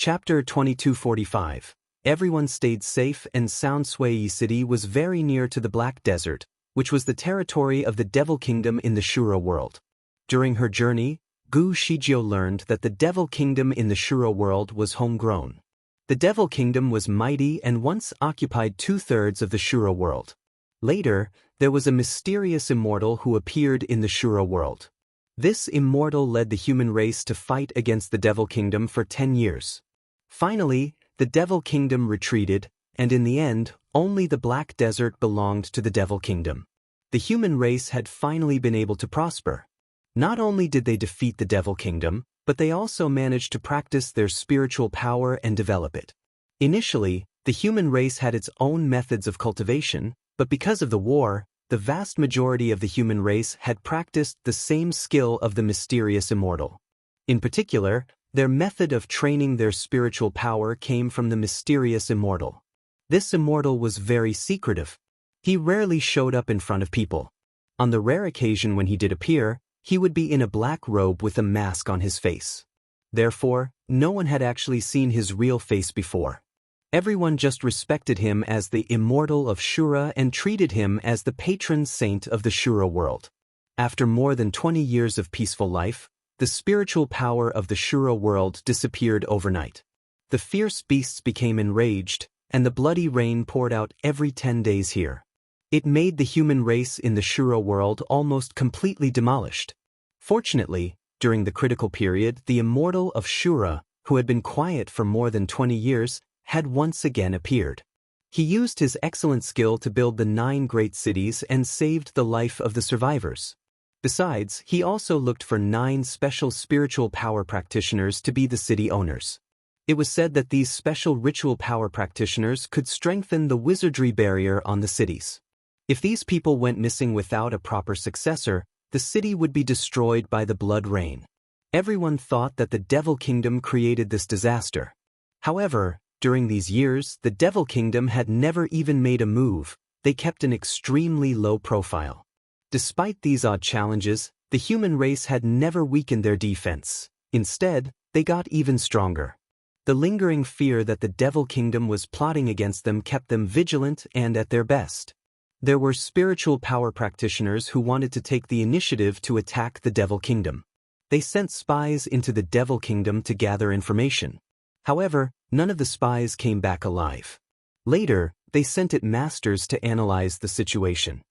Chapter 2245. Everyone stayed safe and sound. Sui City was very near to the Black Desert, which was the territory of the Devil Kingdom in the Shura world. During her journey, Gu Shijio learned that the Devil Kingdom in the Shura world was homegrown. The Devil Kingdom was mighty and once occupied 2/3 of the Shura world. Later, there was a mysterious immortal who appeared in the Shura world. This immortal led the human race to fight against the Devil Kingdom for 10 years. Finally, the Devil Kingdom retreated, and in the end, only the Black Desert belonged to the Devil Kingdom. The human race had finally been able to prosper. Not only did they defeat the Devil Kingdom, but they also managed to practice their spiritual power and develop it. Initially, the human race had its own methods of cultivation, but because of the war, the vast majority of the human race had practiced the same skill of the mysterious immortal. In particular, their method of training their spiritual power came from the mysterious immortal. This immortal was very secretive. He rarely showed up in front of people. On the rare occasion when he did appear, he would be in a black robe with a mask on his face. Therefore, no one had actually seen his real face before. Everyone just respected him as the immortal of Shura and treated him as the patron saint of the Shura world. After more than 20 years of peaceful life, the spiritual power of the Shura world disappeared overnight. The fierce beasts became enraged, and the bloody rain poured out every 10 days here. It made the human race in the Shura world almost completely demolished. Fortunately, during the critical period, the immortal of Shura, who had been quiet for more than 20 years, had once again appeared. He used his excellent skill to build the 9 great cities and saved the life of the survivors. Besides, he also looked for 9 special spiritual power practitioners to be the city owners. It was said that these special ritual power practitioners could strengthen the wizardry barrier on the cities. If these people went missing without a proper successor, the city would be destroyed by the blood rain. Everyone thought that the Devil Kingdom created this disaster. However, during these years, the Devil Kingdom had never even made a move. They kept an extremely low profile. Despite these odd challenges, the human race had never weakened their defense. Instead, they got even stronger. The lingering fear that the Devil Kingdom was plotting against them kept them vigilant and at their best. There were spiritual power practitioners who wanted to take the initiative to attack the Devil Kingdom. They sent spies into the Devil Kingdom to gather information. However, none of the spies came back alive. Later, they sent it masters to analyze the situation.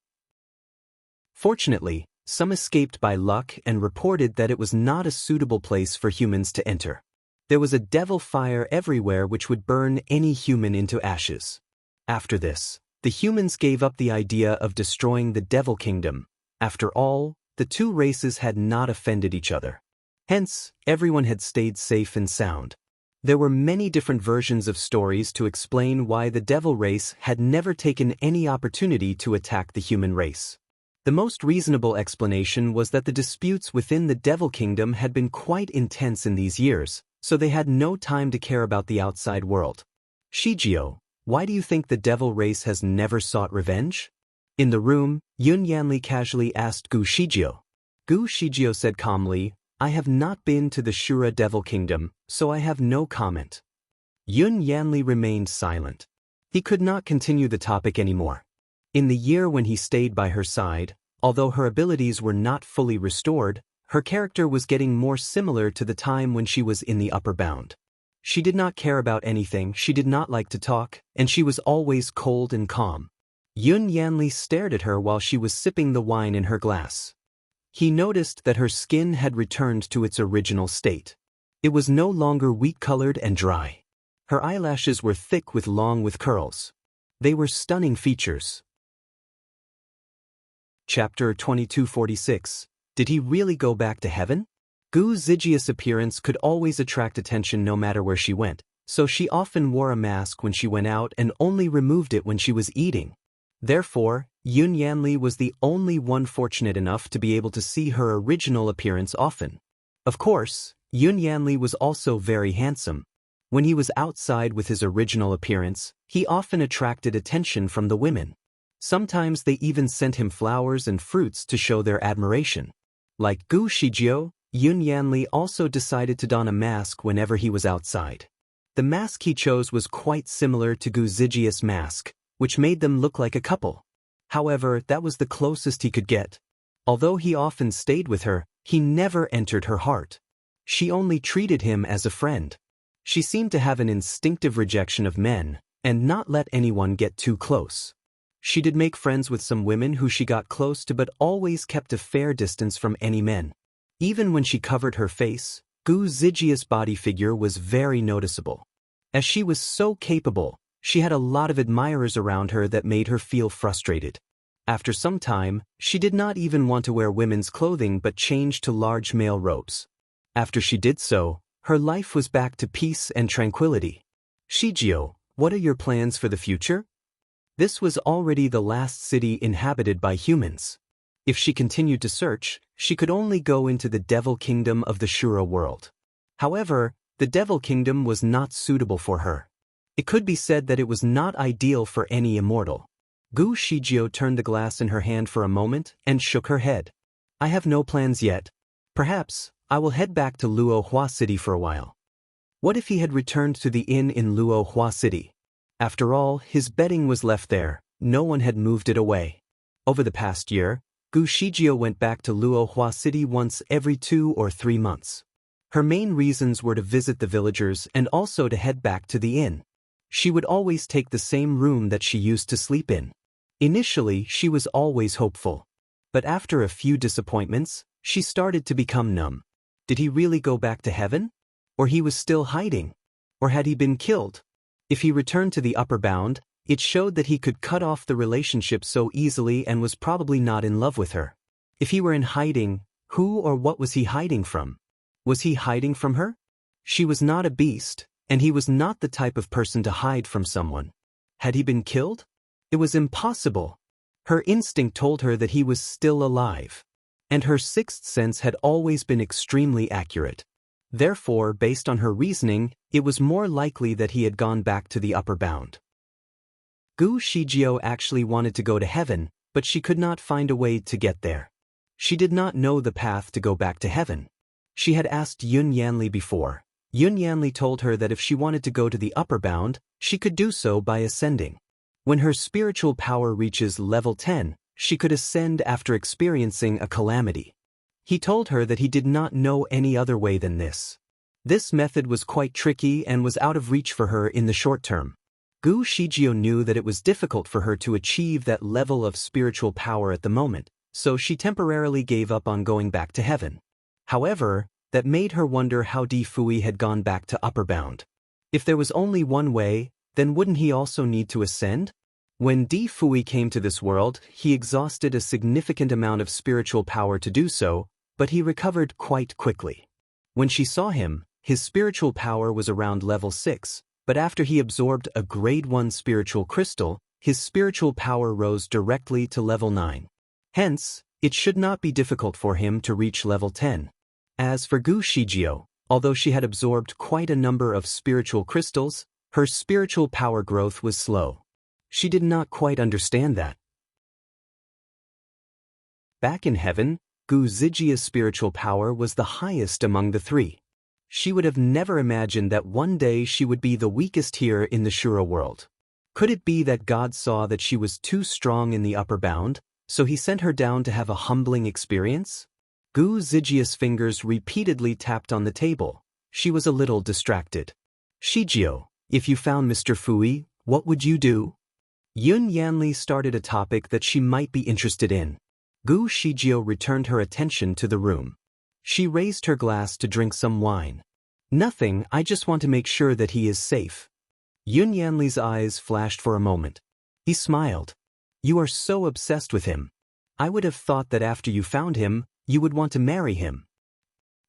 Fortunately, some escaped by luck and reported that it was not a suitable place for humans to enter. There was a devil fire everywhere which would burn any human into ashes. After this, the humans gave up the idea of destroying the Devil Kingdom. After all, the 2 races had not offended each other. Hence, everyone had stayed safe and sound. There were many different versions of stories to explain why the Devil race had never taken any opportunity to attack the human race. The most reasonable explanation was that the disputes within the Devil Kingdom had been quite intense in these years, so they had no time to care about the outside world. Shijio, why do you think the Devil race has never sought revenge? In the room, Yun Yanli casually asked Gu Shijio. Gu Shijio said calmly, I have not been to the Shura Devil Kingdom, so I have no comment. Yun Yanli remained silent. He could not continue the topic anymore. In the year when he stayed by her side, although her abilities were not fully restored, her character was getting more similar to the time when she was in the upper bound. She did not care about anything, she did not like to talk, and she was always cold and calm. Yun Yanli stared at her while she was sipping the wine in her glass. He noticed that her skin had returned to its original state. It was no longer wheat-colored and dry. Her eyelashes were thick with curls. They were stunning features. Chapter 2246. Did he really go back to heaven? Gu Zijia's appearance could always attract attention no matter where she went, so she often wore a mask when she went out and only removed it when she was eating. Therefore, Yun Yanli was the only one fortunate enough to be able to see her original appearance often. Of course, Yun Yanli was also very handsome. When he was outside with his original appearance, he often attracted attention from the women. Sometimes they even sent him flowers and fruits to show their admiration. Like Gu Shijio, Yun Yanli also decided to don a mask whenever he was outside. The mask he chose was quite similar to Gu Zijia's mask, which made them look like a couple. However, that was the closest he could get. Although he often stayed with her, he never entered her heart. She only treated him as a friend. She seemed to have an instinctive rejection of men, and not let anyone get too close. She did make friends with some women who she got close to, but always kept a fair distance from any men. Even when she covered her face, Gu Zijia's body figure was very noticeable. As she was so capable, she had a lot of admirers around her that made her feel frustrated. After some time, she did not even want to wear women's clothing but changed to large male robes. After she did so, her life was back to peace and tranquility. Shijio, what are your plans for the future? This was already the last city inhabited by humans. If she continued to search, she could only go into the Devil Kingdom of the Shura world. However, the Devil Kingdom was not suitable for her. It could be said that it was not ideal for any immortal. Gu Shijio turned the glass in her hand for a moment and shook her head. I have no plans yet. Perhaps, I will head back to Luohua City for a while. What if he had returned to the inn in Luohua City? After all, his bedding was left there, no one had moved it away. Over the past year, Gu Shijio went back to Luohua City once every 2 or 3 months. Her main reasons were to visit the villagers and also to head back to the inn. She would always take the same room that she used to sleep in. Initially, she was always hopeful. But after a few disappointments, she started to become numb. Did he really go back to heaven? Or he was still hiding? Or had he been killed? If he returned to the upper bound, it showed that he could cut off the relationship so easily and was probably not in love with her. If he were in hiding, who or what was he hiding from? Was he hiding from her? She was not a beast, and he was not the type of person to hide from someone. Had he been killed? It was impossible. Her instinct told her that he was still alive. And her sixth sense had always been extremely accurate. Therefore, based on her reasoning, it was more likely that he had gone back to the upper bound. Gu Shijio actually wanted to go to heaven, but she could not find a way to get there. She did not know the path to go back to heaven. She had asked Yun Yanli before. Yun Yanli told her that if she wanted to go to the upper bound, she could do so by ascending. When her spiritual power reaches level 10, she could ascend after experiencing a calamity. He told her that he did not know any other way than this. This method was quite tricky and was out of reach for her in the short term. Gu Shijio knew that it was difficult for her to achieve that level of spiritual power at the moment, so she temporarily gave up on going back to heaven. However, that made her wonder how Di Fui had gone back to upper bound. If there was only one way, then wouldn't he also need to ascend? When Di Fui came to this world, he exhausted a significant amount of spiritual power to do so, but he recovered quite quickly. When she saw him, his spiritual power was around level 6, but after he absorbed a grade 1 spiritual crystal, his spiritual power rose directly to level 9. Hence, it should not be difficult for him to reach level 10. As for Gu Shijio, although she had absorbed quite a number of spiritual crystals, her spiritual power growth was slow. She did not quite understand that. Back in heaven, Gu Zijia's spiritual power was the highest among the 3. She would have never imagined that one day she would be the weakest here in the Shura world. Could it be that God saw that she was too strong in the upper bound, so he sent her down to have a humbling experience? Gu Zijia's fingers repeatedly tapped on the table. She was a little distracted. Shijio, if you found Mr. Fui, what would you do? Yun Yanli started a topic that she might be interested in. Gu Shijio returned her attention to the room. She raised her glass to drink some wine. Nothing, I just want to make sure that he is safe. Yun Yanli's eyes flashed for a moment. He smiled. You are so obsessed with him. I would have thought that after you found him, you would want to marry him.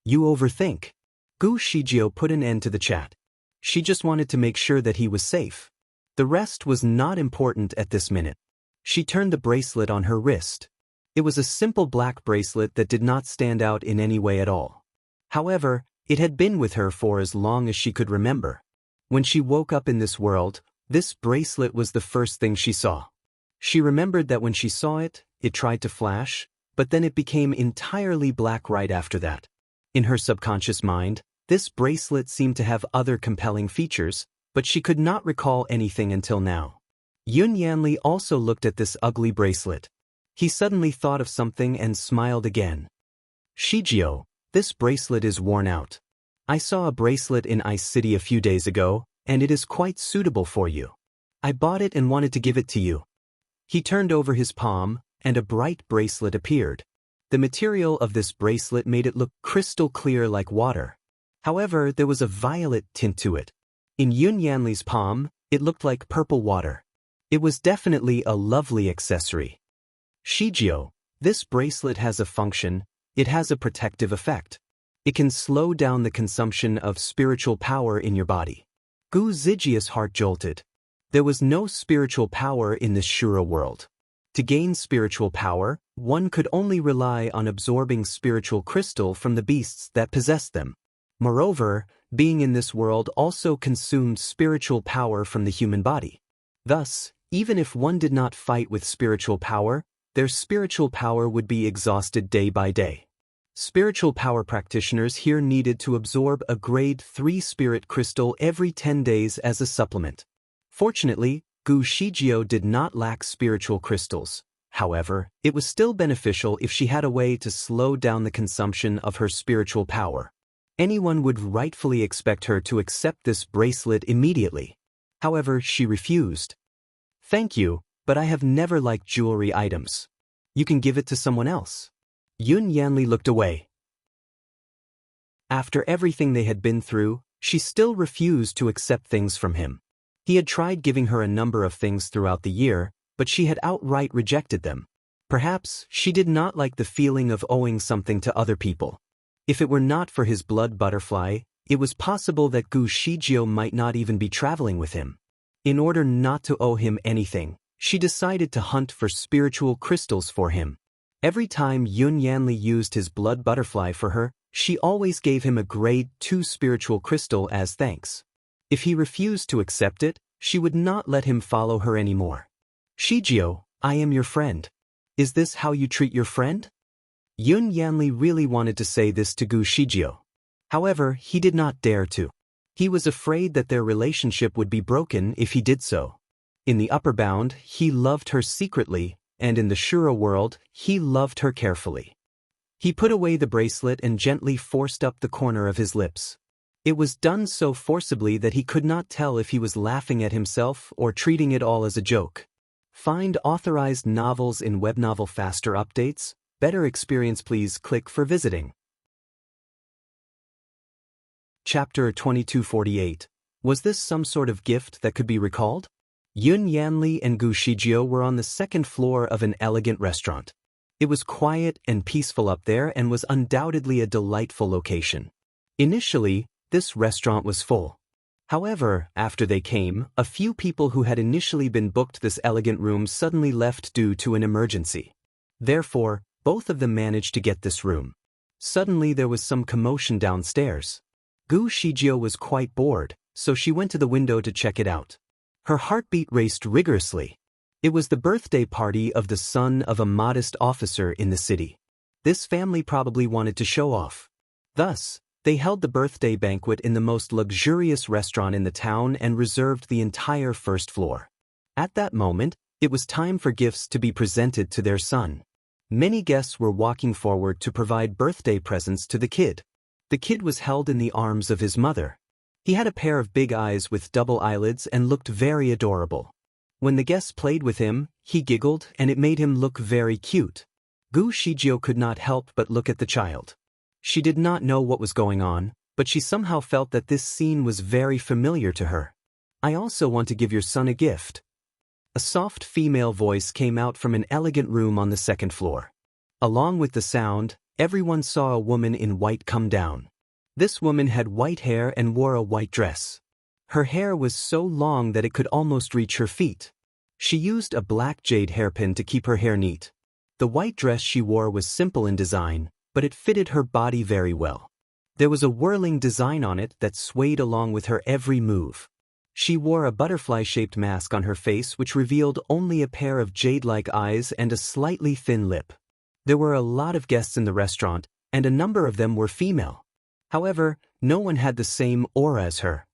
You overthink. Gu Shijio put an end to the chat. She just wanted to make sure that he was safe. The rest was not important at this minute. She turned the bracelet on her wrist. It was a simple black bracelet that did not stand out in any way at all. However, it had been with her for as long as she could remember. When she woke up in this world, this bracelet was the first thing she saw. She remembered that when she saw it, it tried to flash, but then it became entirely black right after that. In her subconscious mind, This bracelet seemed to have other compelling features, but she could not recall anything until now. Yun Yanli also looked at this ugly bracelet. He suddenly thought of something and smiled again. Shijio, this bracelet is worn out. I saw a bracelet in Ice City a few days ago, and it is quite suitable for you. I bought it and wanted to give it to you. He turned over his palm, and a bright bracelet appeared. The material of this bracelet made it look crystal clear like water. However, there was a violet tint to it. In Yun Yanli's palm, it looked like purple water. It was definitely a lovely accessory. Shijio, this bracelet has a function. It has a protective effect. It can slow down the consumption of spiritual power in your body. Gu Zijia's heart jolted. There was no spiritual power in this Shura world. To gain spiritual power, one could only rely on absorbing spiritual crystal from the beasts that possessed them. Moreover, being in this world also consumed spiritual power from the human body. Thus, even if one did not fight with spiritual power, their spiritual power would be exhausted day by day. Spiritual power practitioners here needed to absorb a grade 3 spirit crystal every 10 days as a supplement. Fortunately, Gu Shijio did not lack spiritual crystals. However, it was still beneficial if she had a way to slow down the consumption of her spiritual power. Anyone would rightfully expect her to accept this bracelet immediately. However, she refused. Thank you, but I have never liked jewelry items. You can give it to someone else. Yun Yanli looked away. After everything they had been through, she still refused to accept things from him. He had tried giving her a number of things throughout the year, but she had outright rejected them. Perhaps she did not like the feeling of owing something to other people. If it were not for his blood butterfly, it was possible that Gu Shijio might not even be traveling with him. In order not to owe him anything, she decided to hunt for spiritual crystals for him. Every time Yun Yanli used his blood butterfly for her, she always gave him a grade 2 spiritual crystal as thanks. If he refused to accept it, she would not let him follow her anymore. Shijio, I am your friend. Is this how you treat your friend? Yun Yanli really wanted to say this to Gu Shijio. However, he did not dare to. He was afraid that their relationship would be broken if he did so. In the upper bound, he loved her secretly, and in the Shura world, he loved her carefully. He put away the bracelet and gently forced up the corner of his lips. It was done so forcibly that he could not tell if he was laughing at himself or treating it all as a joke. Find authorized novels in Webnovel Faster Updates. Better experience, please click for visiting. Chapter 2248. Was this some sort of gift that could be recalled? Yun Yanli and Gu Shijio were on the second floor of an elegant restaurant. It was quiet and peaceful up there and was undoubtedly a delightful location. Initially, this restaurant was full. However, after they came, a few people who had initially been booked this elegant room suddenly left due to an emergency. Therefore, both of them managed to get this room. Suddenly there was some commotion downstairs. Gu Shijio was quite bored, so she went to the window to check it out. Her heartbeat raced rigorously. It was the birthday party of the son of a modest officer in the city. This family probably wanted to show off. Thus, they held the birthday banquet in the most luxurious restaurant in the town and reserved the entire first floor. At that moment, it was time for gifts to be presented to their son. Many guests were walking forward to provide birthday presents to the kid. The kid was held in the arms of his mother. He had a pair of big eyes with double eyelids and looked very adorable. When the guests played with him, he giggled and it made him look very cute. Gu Shijio could not help but look at the child. She did not know what was going on, but she somehow felt that this scene was very familiar to her. I also want to give your son a gift. A soft female voice came out from an elegant room on the second floor. Along with the sound, everyone saw a woman in white come down. This woman had white hair and wore a white dress. Her hair was so long that it could almost reach her feet. She used a black jade hairpin to keep her hair neat. The white dress she wore was simple in design, but it fitted her body very well. There was a whirling design on it that swayed along with her every move. She wore a butterfly-shaped mask on her face which revealed only a pair of jade-like eyes and a slightly thin lip. There were a lot of guests in the restaurant, and a number of them were female. However, no one had the same aura as her.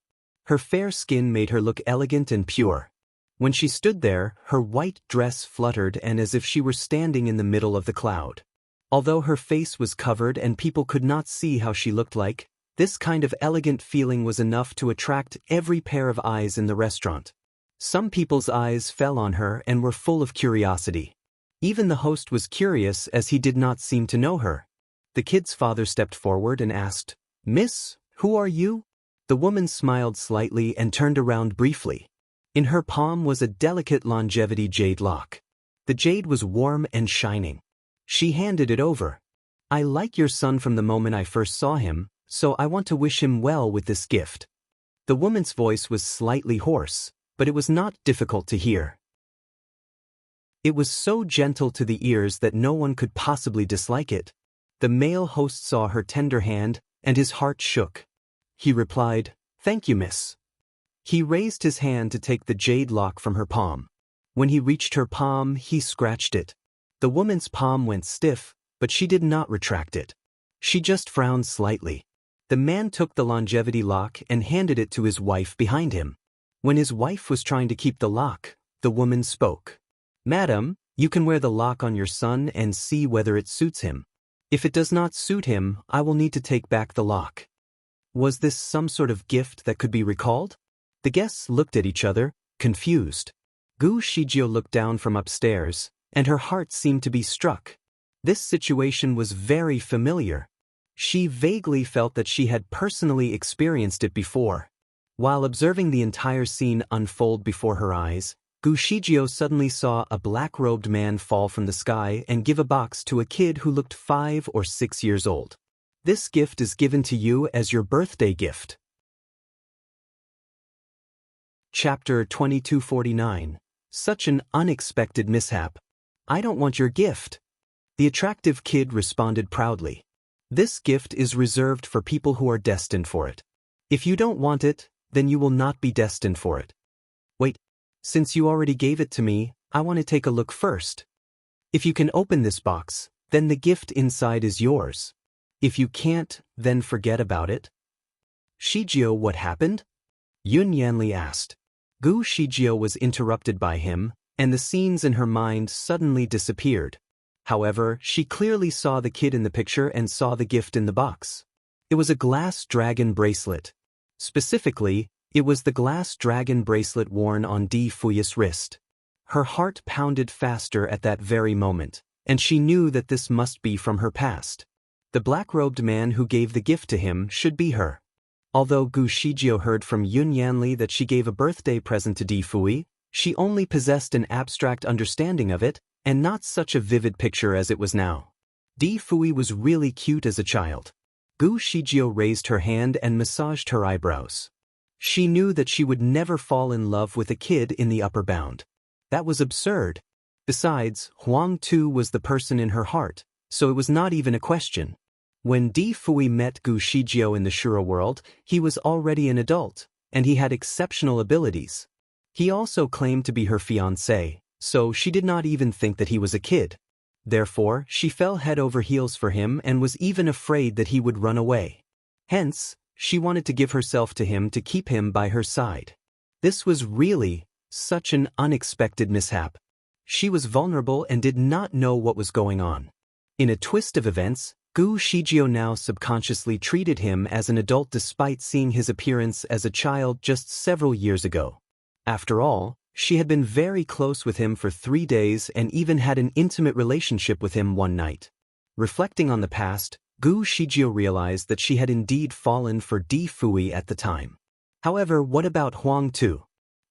Her fair skin made her look elegant and pure. When she stood there, her white dress fluttered and as if she were standing in the middle of the cloud. Although her face was covered and people could not see how she looked like, this kind of elegant feeling was enough to attract every pair of eyes in the restaurant. Some people's eyes fell on her and were full of curiosity. Even the host was curious as he did not seem to know her. The kid's father stepped forward and asked, "Miss, who are you?" The woman smiled slightly and turned around briefly. In her palm was a delicate longevity jade lock. The jade was warm and shining. She handed it over. "I like your son from the moment I first saw him, so I want to wish him well with this gift." The woman's voice was slightly hoarse, but it was not difficult to hear. It was so gentle to the ears that no one could possibly dislike it. The male host saw her tender hand, and his heart shook. He replied, "Thank you, miss." He raised his hand to take the jade lock from her palm. When he reached her palm, he scratched it. The woman's palm went stiff, but she did not retract it. She just frowned slightly. The man took the longevity lock and handed it to his wife behind him. When his wife was trying to keep the lock, the woman spoke. "Madam, you can wear the lock on your son and see whether it suits him. If it does not suit him, I will need to take back the lock." Was this some sort of gift that could be recalled? The guests looked at each other, confused. Gu Shijio looked down from upstairs, and her heart seemed to be struck. This situation was very familiar. She vaguely felt that she had personally experienced it before. While observing the entire scene unfold before her eyes, Gu Shijio suddenly saw a black-robed man fall from the sky and give a box to a kid who looked 5 or 6 years old. "This gift is given to you as your birthday gift." Chapter 2249. Such an unexpected mishap. "I don't want your gift." The attractive kid responded proudly. "This gift is reserved for people who are destined for it. If you don't want it, then you will not be destined for it." "Wait, since you already gave it to me, I want to take a look first. If you can open this box, then the gift inside is yours. If you can't, then forget about it." "Shijio, what happened?" Yun Yanli asked. Gu Shijio was interrupted by him, and the scenes in her mind suddenly disappeared. However, she clearly saw the kid in the picture and saw the gift in the box. It was a glass dragon bracelet. Specifically, it was the glass dragon bracelet worn on Di Fuya's wrist. Her heart pounded faster at that very moment, and she knew that this must be from her past. The black-robed man who gave the gift to him should be her. Although Gu Shijio heard from Yun Yanli that she gave a birthday present to Di Fui, she only possessed an abstract understanding of it, and not such a vivid picture as it was now. Di Fui was really cute as a child. Gu Shijio raised her hand and massaged her eyebrows. She knew that she would never fall in love with a kid in the upper bound. That was absurd. Besides, Huang Tu was the person in her heart, so it was not even a question. When Di Fui met Gu Shijio in the Shura world, he was already an adult, and he had exceptional abilities. He also claimed to be her fiancé, so she did not even think that he was a kid. Therefore, she fell head over heels for him and was even afraid that he would run away. Hence, she wanted to give herself to him to keep him by her side. This was really such an unexpected mishap. She was vulnerable and did not know what was going on. In a twist of events, Gu Shijio now subconsciously treated him as an adult despite seeing his appearance as a child just several years ago. After all, she had been very close with him for 3 days and even had an intimate relationship with him one night. Reflecting on the past, Gu Shijio realized that she had indeed fallen for Di Fui at the time. However, what about Huang Tu?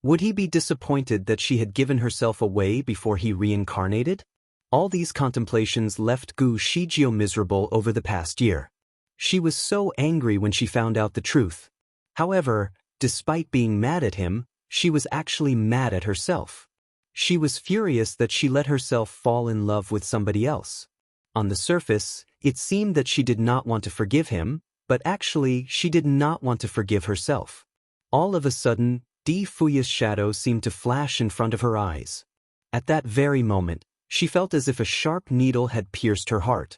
Would he be disappointed that she had given herself away before he reincarnated? All these contemplations left Gu Shijio miserable over the past year. She was so angry when she found out the truth. However, despite being mad at him, she was actually mad at herself. She was furious that she let herself fall in love with somebody else. On the surface, it seemed that she did not want to forgive him, but actually she did not want to forgive herself. All of a sudden, Di Fuya's shadow seemed to flash in front of her eyes. At that very moment, she felt as if a sharp needle had pierced her heart.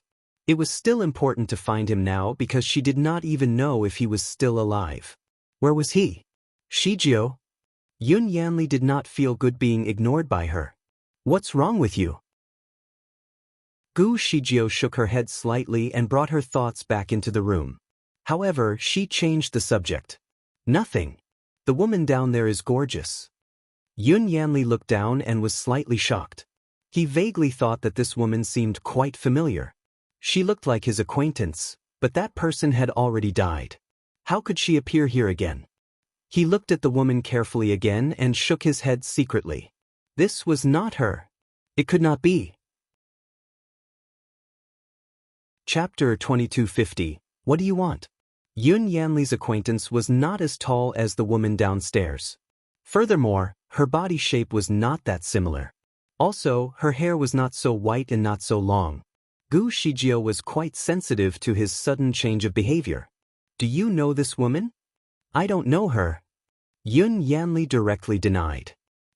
It was still important to find him now because she did not even know if he was still alive. Where was he? Shijio? Yun Yanli did not feel good being ignored by her. What's wrong with you? Gu Shijio shook her head slightly and brought her thoughts back into the room. However, she changed the subject. Nothing. The woman down there is gorgeous. Yun Yanli looked down and was slightly shocked. He vaguely thought that this woman seemed quite familiar. She looked like his acquaintance, but that person had already died. How could she appear here again? He looked at the woman carefully again and shook his head secretly. This was not her. It could not be. Chapter 2250. What do you want? Yun Yanli's acquaintance was not as tall as the woman downstairs. Furthermore, her body shape was not that similar. Also, her hair was not so white and not so long. Gu Shijio was quite sensitive to his sudden change of behavior. Do you know this woman? I don't know her. Yun Yanli directly denied.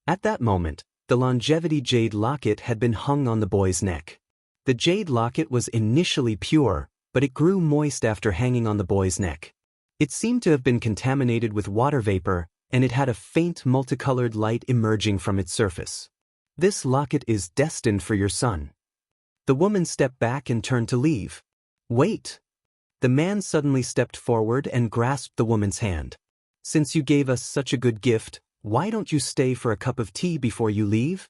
At that moment, the longevity jade locket had been hung on the boy's neck. The jade locket was initially pure, but it grew moist after hanging on the boy's neck. It seemed to have been contaminated with water vapor, and it had a faint multicolored light emerging from its surface. This locket is destined for your son. The woman stepped back and turned to leave. Wait. The man suddenly stepped forward and grasped the woman's hand. Since you gave us such a good gift, why don't you stay for a cup of tea before you leave?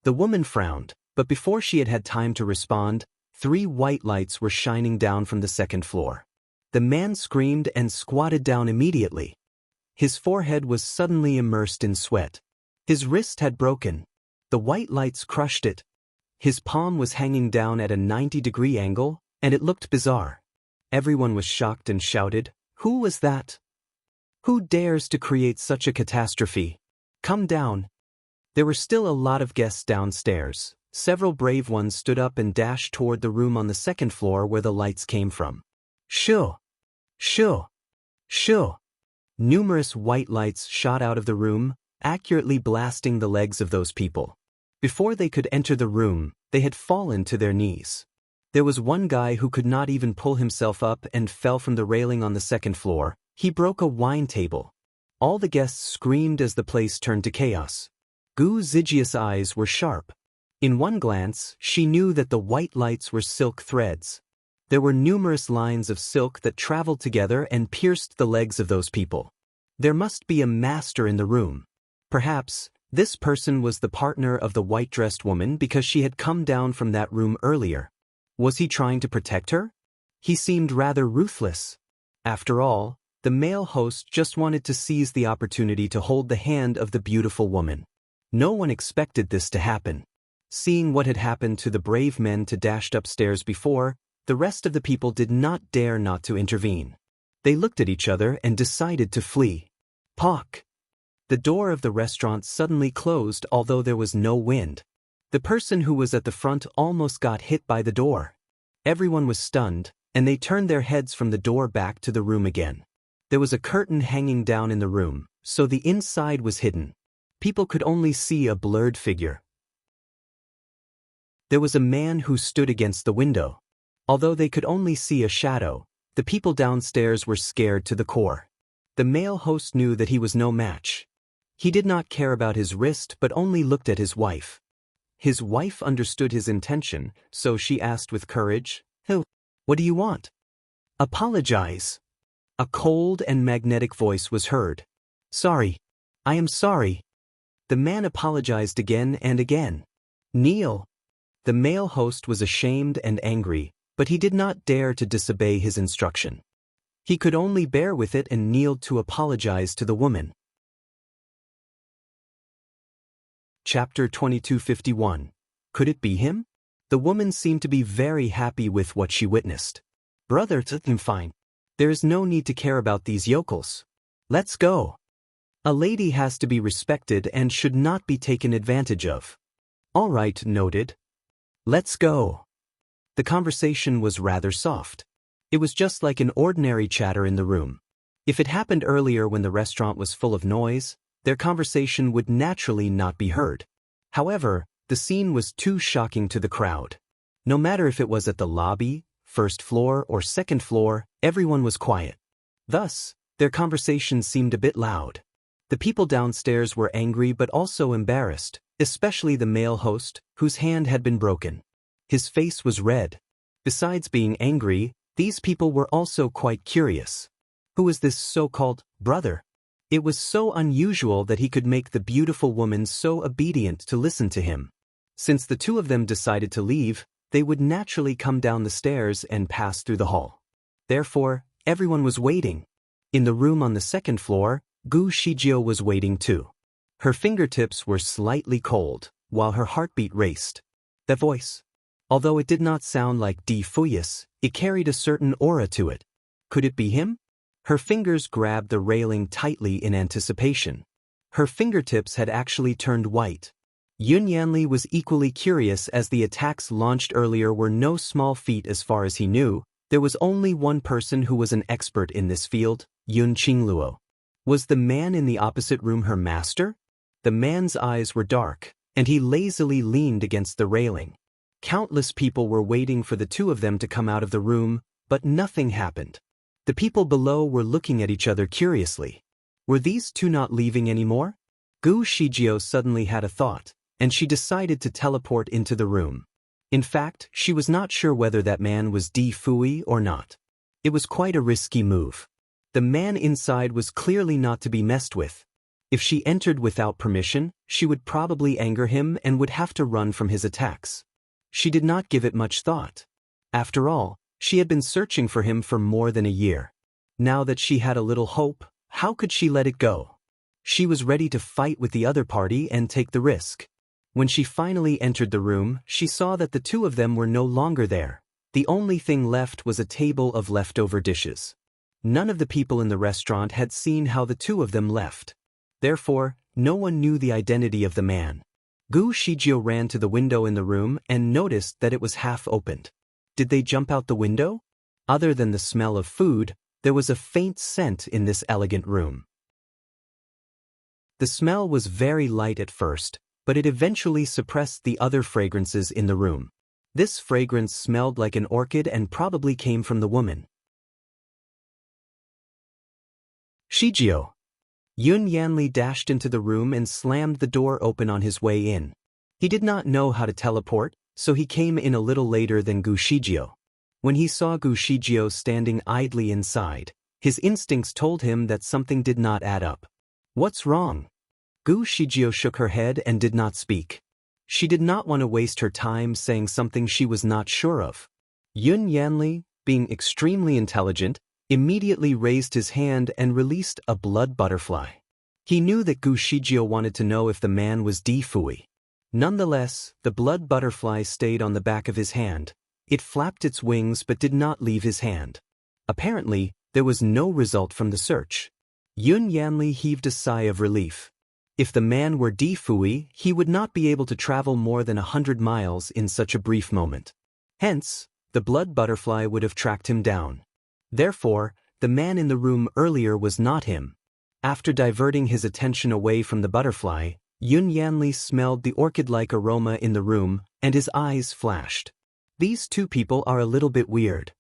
The woman frowned, but before she had had time to respond, 3 white lights were shining down from the second floor. The man screamed and squatted down immediately. His forehead was suddenly immersed in sweat. His wrist had broken. The white lights crushed it. His palm was hanging down at a 90-degree angle, and it looked bizarre. Everyone was shocked and shouted, "Who was that? Who dares to create such a catastrophe? Come down." There were still a lot of guests downstairs. Several brave ones stood up and dashed toward the room on the second floor where the lights came from. Shoo! Shoo! Shoo! Numerous white lights shot out of the room, accurately blasting the legs of those people. Before they could enter the room, they had fallen to their knees. There was one guy who could not even pull himself up and fell from the railing on the second floor. He broke a wine table. All the guests screamed as the place turned to chaos. Gu Zijia's eyes were sharp. In one glance, she knew that the white lights were silk threads. There were numerous lines of silk that traveled together and pierced the legs of those people. There must be a master in the room. Perhaps, this person was the partner of the white-dressed woman because she had come down from that room earlier. Was he trying to protect her? He seemed rather ruthless. After all, the male host just wanted to seize the opportunity to hold the hand of the beautiful woman. No one expected this to happen. Seeing what had happened to the brave men to dashed upstairs before, the rest of the people did not dare not to intervene. They looked at each other and decided to flee. Pock! The door of the restaurant suddenly closed although there was no wind. The person who was at the front almost got hit by the door. Everyone was stunned, and they turned their heads from the door back to the room again. There was a curtain hanging down in the room, so the inside was hidden. People could only see a blurred figure. There was a man who stood against the window. Although they could only see a shadow, the people downstairs were scared to the core. The male host knew that he was no match. He did not care about his wrist but only looked at his wife. His wife understood his intention, so she asked with courage, "Oh, what do you want?" "Apologize." A cold and magnetic voice was heard. "Sorry. I am sorry." The man apologized again and again. "Kneel." The male host was ashamed and angry, but he did not dare to disobey his instruction. He could only bear with it and kneeled to apologize to the woman. Chapter 2251. Could it be him? The woman seemed to be very happy with what she witnessed. "Brother, I'm fine. There is no need to care about these yokels. Let's go. A lady has to be respected and should not be taken advantage of." "All right, noted. Let's go." The conversation was rather soft. It was just like an ordinary chatter in the room. If it happened earlier when the restaurant was full of noise, their conversation would naturally not be heard. However, the scene was too shocking to the crowd. No matter if it was at the lobby, first floor or second floor, everyone was quiet. Thus, their conversation seemed a bit loud. The people downstairs were angry but also embarrassed, especially the male host, whose hand had been broken. His face was red. Besides being angry, these people were also quite curious. Who was this so-called brother? It was so unusual that he could make the beautiful woman so obedient to listen to him. Since the two of them decided to leave, they would naturally come down the stairs and pass through the hall. Therefore, everyone was waiting. In the room on the second floor, Gu Shijio was waiting too. Her fingertips were slightly cold, while her heartbeat raced. That voice, although it did not sound like Di Fuyus, it carried a certain aura to it. Could it be him? Her fingers grabbed the railing tightly in anticipation. Her fingertips had actually turned white. Yun Yanli was equally curious as the attacks launched earlier were no small feat as far as he knew. There was only one person who was an expert in this field, Yun Qingluo. Was the man in the opposite room her master? The man's eyes were dark, and he lazily leaned against the railing. Countless people were waiting for the two of them to come out of the room, but nothing happened. The people below were looking at each other curiously. Were these two not leaving anymore? Gu Shijio suddenly had a thought, and she decided to teleport into the room. In fact, she was not sure whether that man was Di Fui or not. It was quite a risky move. The man inside was clearly not to be messed with. If she entered without permission, she would probably anger him and would have to run from his attacks. She did not give it much thought. After all, she had been searching for him for more than a year. Now that she had a little hope, how could she let it go? She was ready to fight with the other party and take the risk. When she finally entered the room, she saw that the two of them were no longer there. The only thing left was a table of leftover dishes. None of the people in the restaurant had seen how the two of them left. Therefore, no one knew the identity of the man. Gu Shijio ran to the window in the room and noticed that it was half opened. Did they jump out the window? Other than the smell of food, there was a faint scent in this elegant room. The smell was very light at first, but it eventually suppressed the other fragrances in the room. This fragrance smelled like an orchid and probably came from the woman. Shijio. Yun Yanli dashed into the room and slammed the door open on his way in. He did not know how to teleport, so he came in a little later than Gu Shijio. When he saw Gu Shijio standing idly inside, his instincts told him that something did not add up. What's wrong? Gu Shijio shook her head and did not speak. She did not want to waste her time saying something she was not sure of. Yun Yanli, being extremely intelligent, immediately raised his hand and released a blood butterfly. He knew that Gu Shijio wanted to know if the man was Di Fui. Nonetheless, the blood butterfly stayed on the back of his hand. It flapped its wings but did not leave his hand. Apparently, there was no result from the search. Yun Yanli heaved a sigh of relief. If the man were Di Fui, he would not be able to travel more than 100 miles in such a brief moment. Hence, the blood butterfly would have tracked him down. Therefore, the man in the room earlier was not him. After diverting his attention away from the butterfly, Yun Yanli smelled the orchid-like aroma in the room, and his eyes flashed. These two people are a little bit weird.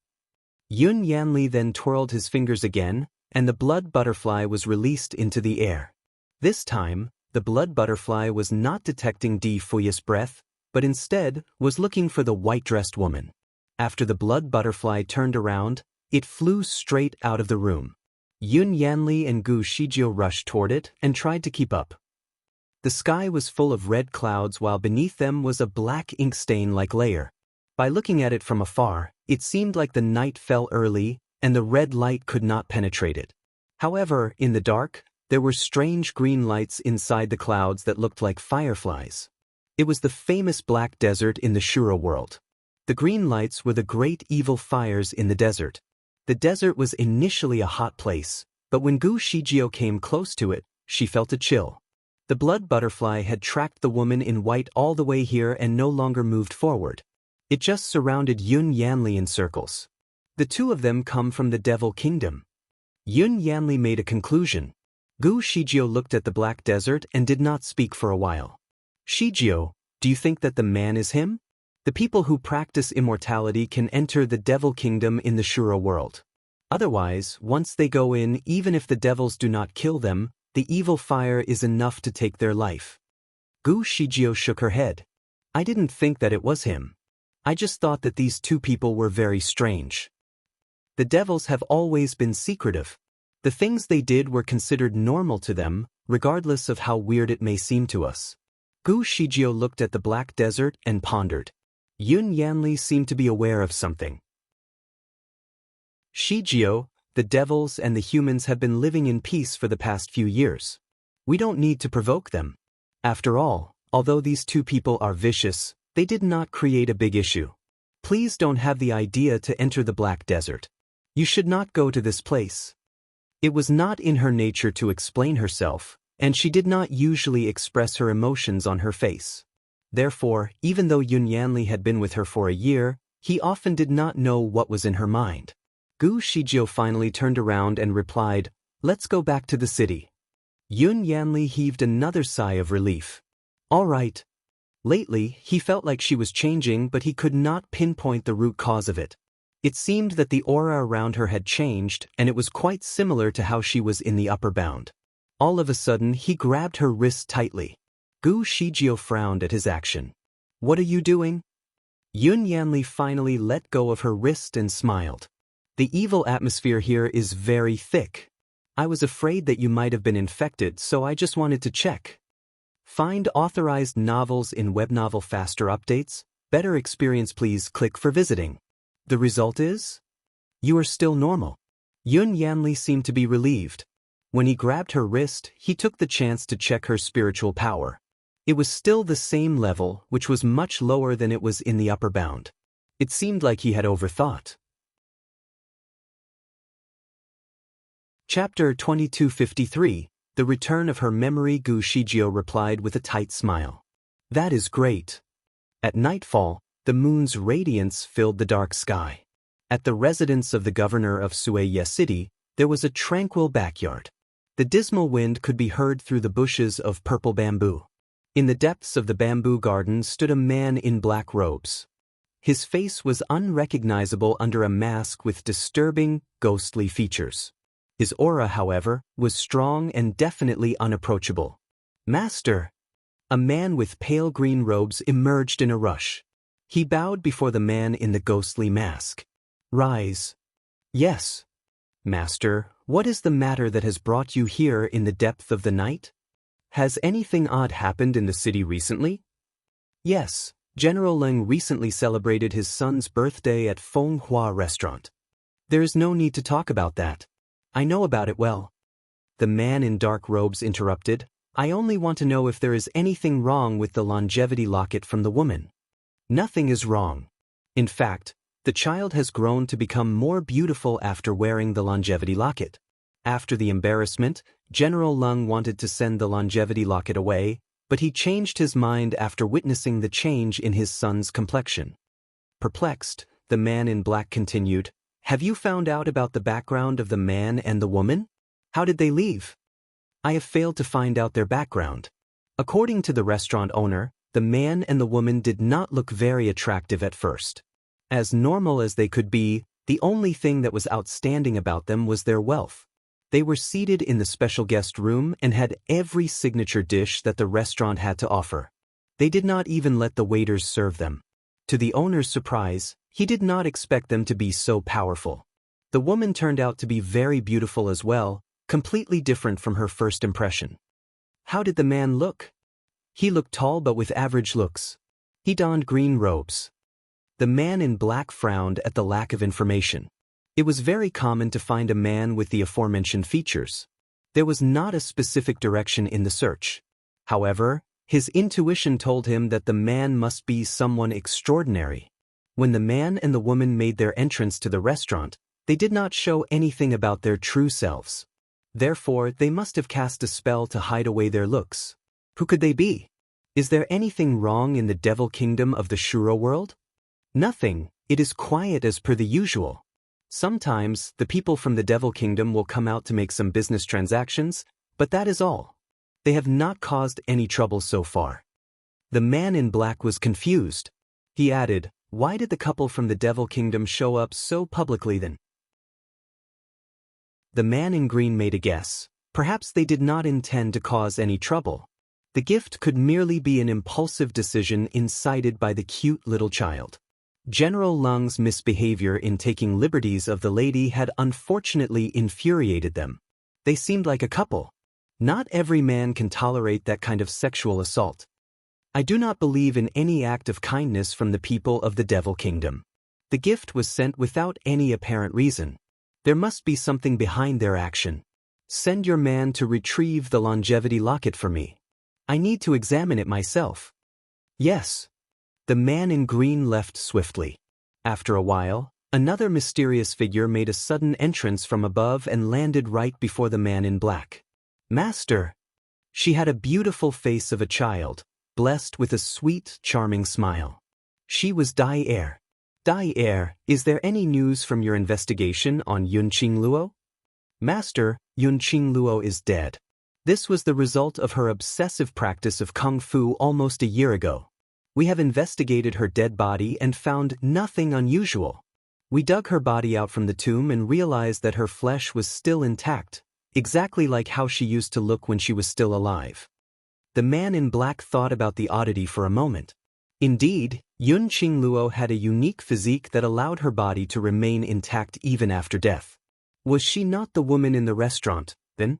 Yun Yanli then twirled his fingers again, and the blood butterfly was released into the air. This time, the blood butterfly was not detecting Di Fuy's breath, but instead was looking for the white-dressed woman. After the blood butterfly turned around, it flew straight out of the room. Yun Yanli and Gu Shijio rushed toward it and tried to keep up. The sky was full of red clouds while beneath them was a black ink stain-like layer. By looking at it from afar, it seemed like the night fell early and the red light could not penetrate it. However, in the dark, there were strange green lights inside the clouds that looked like fireflies. It was the famous black desert in the Shura world. The green lights were the great evil fires in the desert. The desert was initially a hot place, but when Gu Shijio came close to it, she felt a chill. The blood butterfly had tracked the woman in white all the way here and no longer moved forward. It just surrounded Yun Yanli in circles. The two of them come from the Devil Kingdom. Yun Yanli made a conclusion. Gu Shijio looked at the black desert and did not speak for a while. Shijio, do you think that the man is him? The people who practice immortality can enter the devil kingdom in the Shura world. Otherwise, once they go in, even if the devils do not kill them, the evil fire is enough to take their life. Gu Shijio shook her head. I didn't think that it was him. I just thought that these two people were very strange. The devils have always been secretive. The things they did were considered normal to them, regardless of how weird it may seem to us. Gu Shijio looked at the black desert and pondered. Yun Yanli seemed to be aware of something. Shijio, the devils and the humans have been living in peace for the past few years. We don't need to provoke them. After all, although these two people are vicious, they did not create a big issue. Please don't have the idea to enter the Black Desert. You should not go to this place. It was not in her nature to explain herself, and she did not usually express her emotions on her face. Therefore, even though Yun Yanli had been with her for a year, he often did not know what was in her mind. Gu Shijio finally turned around and replied, "Let's go back to the city." Yun Yanli heaved another sigh of relief. All right. Lately, he felt like she was changing, but he could not pinpoint the root cause of it. It seemed that the aura around her had changed, and it was quite similar to how she was in the upper bound. All of a sudden, he grabbed her wrist tightly. Gu Shijio frowned at his action. What are you doing? Yun Yanli finally let go of her wrist and smiled. The evil atmosphere here is very thick. I was afraid that you might have been infected, so I just wanted to check. Find authorized novels in Webnovel Faster Updates. Better experience, please click for visiting. The result is? You are still normal. Yun Yanli seemed to be relieved. When he grabbed her wrist, he took the chance to check her spiritual power. It was still the same level, which was much lower than it was in the upper bound. It seemed like he had overthought. Chapter 2253, The Return of Her Memory. Gu Shijio replied with a tight smile. That is great. At nightfall, the moon's radiance filled the dark sky. At the residence of the governor of Sueye City, there was a tranquil backyard. The dismal wind could be heard through the bushes of purple bamboo. In the depths of the bamboo garden stood a man in black robes. His face was unrecognizable under a mask with disturbing, ghostly features. His aura, however, was strong and definitely unapproachable. Master! A man with pale green robes emerged in a rush. He bowed before the man in the ghostly mask. Rise. Yes. Master, what is the matter that has brought you here in the depth of the night? Has anything odd happened in the city recently? Yes, General Leng recently celebrated his son's birthday at Feng Hua Restaurant. There is no need to talk about that. I know about it well. The man in dark robes interrupted. I only want to know if there is anything wrong with the longevity locket from the woman. Nothing is wrong. In fact, the child has grown to become more beautiful after wearing the longevity locket. After the embarrassment, General Leng wanted to send the longevity locket away, but he changed his mind after witnessing the change in his son's complexion. Perplexed, the man in black continued, Have you found out about the background of the man and the woman? How did they leave? I have failed to find out their background. According to the restaurant owner, the man and the woman did not look very attractive at first. As normal as they could be, the only thing that was outstanding about them was their wealth. They were seated in the special guest room and had every signature dish that the restaurant had to offer. They did not even let the waiters serve them. To the owner's surprise, he did not expect them to be so powerful. The woman turned out to be very beautiful as well, completely different from her first impression. How did the man look? He looked tall but with average looks. He donned green robes. The man in black frowned at the lack of information. It was very common to find a man with the aforementioned features. There was not a specific direction in the search. However, his intuition told him that the man must be someone extraordinary. When the man and the woman made their entrance to the restaurant, they did not show anything about their true selves. Therefore, they must have cast a spell to hide away their looks. Who could they be? Is there anything wrong in the devil kingdom of the Shura world? Nothing, it is quiet as per the usual. Sometimes, the people from the devil kingdom will come out to make some business transactions, but that is all. They have not caused any trouble so far. The man in black was confused. He added, "Why did the couple from the Devil Kingdom show up so publicly then?" The man in green made a guess. Perhaps they did not intend to cause any trouble. The gift could merely be an impulsive decision incited by the cute little child. General Lung's misbehavior in taking liberties of the lady had unfortunately infuriated them. They seemed like a couple. Not every man can tolerate that kind of sexual assault. I do not believe in any act of kindness from the people of the Devil Kingdom. The gift was sent without any apparent reason. There must be something behind their action. Send your man to retrieve the longevity locket for me. I need to examine it myself. Yes. The man in green left swiftly. After a while, another mysterious figure made a sudden entrance from above and landed right before the man in black. Master! She had a beautiful face of a child, blessed with a sweet, charming smile. She was Dai Er. Dai Er, is there any news from your investigation on Yunqing Luo? Master, Yunqing Luo is dead. This was the result of her obsessive practice of kung fu almost a year ago. We have investigated her dead body and found nothing unusual. We dug her body out from the tomb and realized that her flesh was still intact, exactly like how she used to look when she was still alive. The man in black thought about the oddity for a moment. Indeed, Yunqing Luo had a unique physique that allowed her body to remain intact even after death. Was she not the woman in the restaurant, then?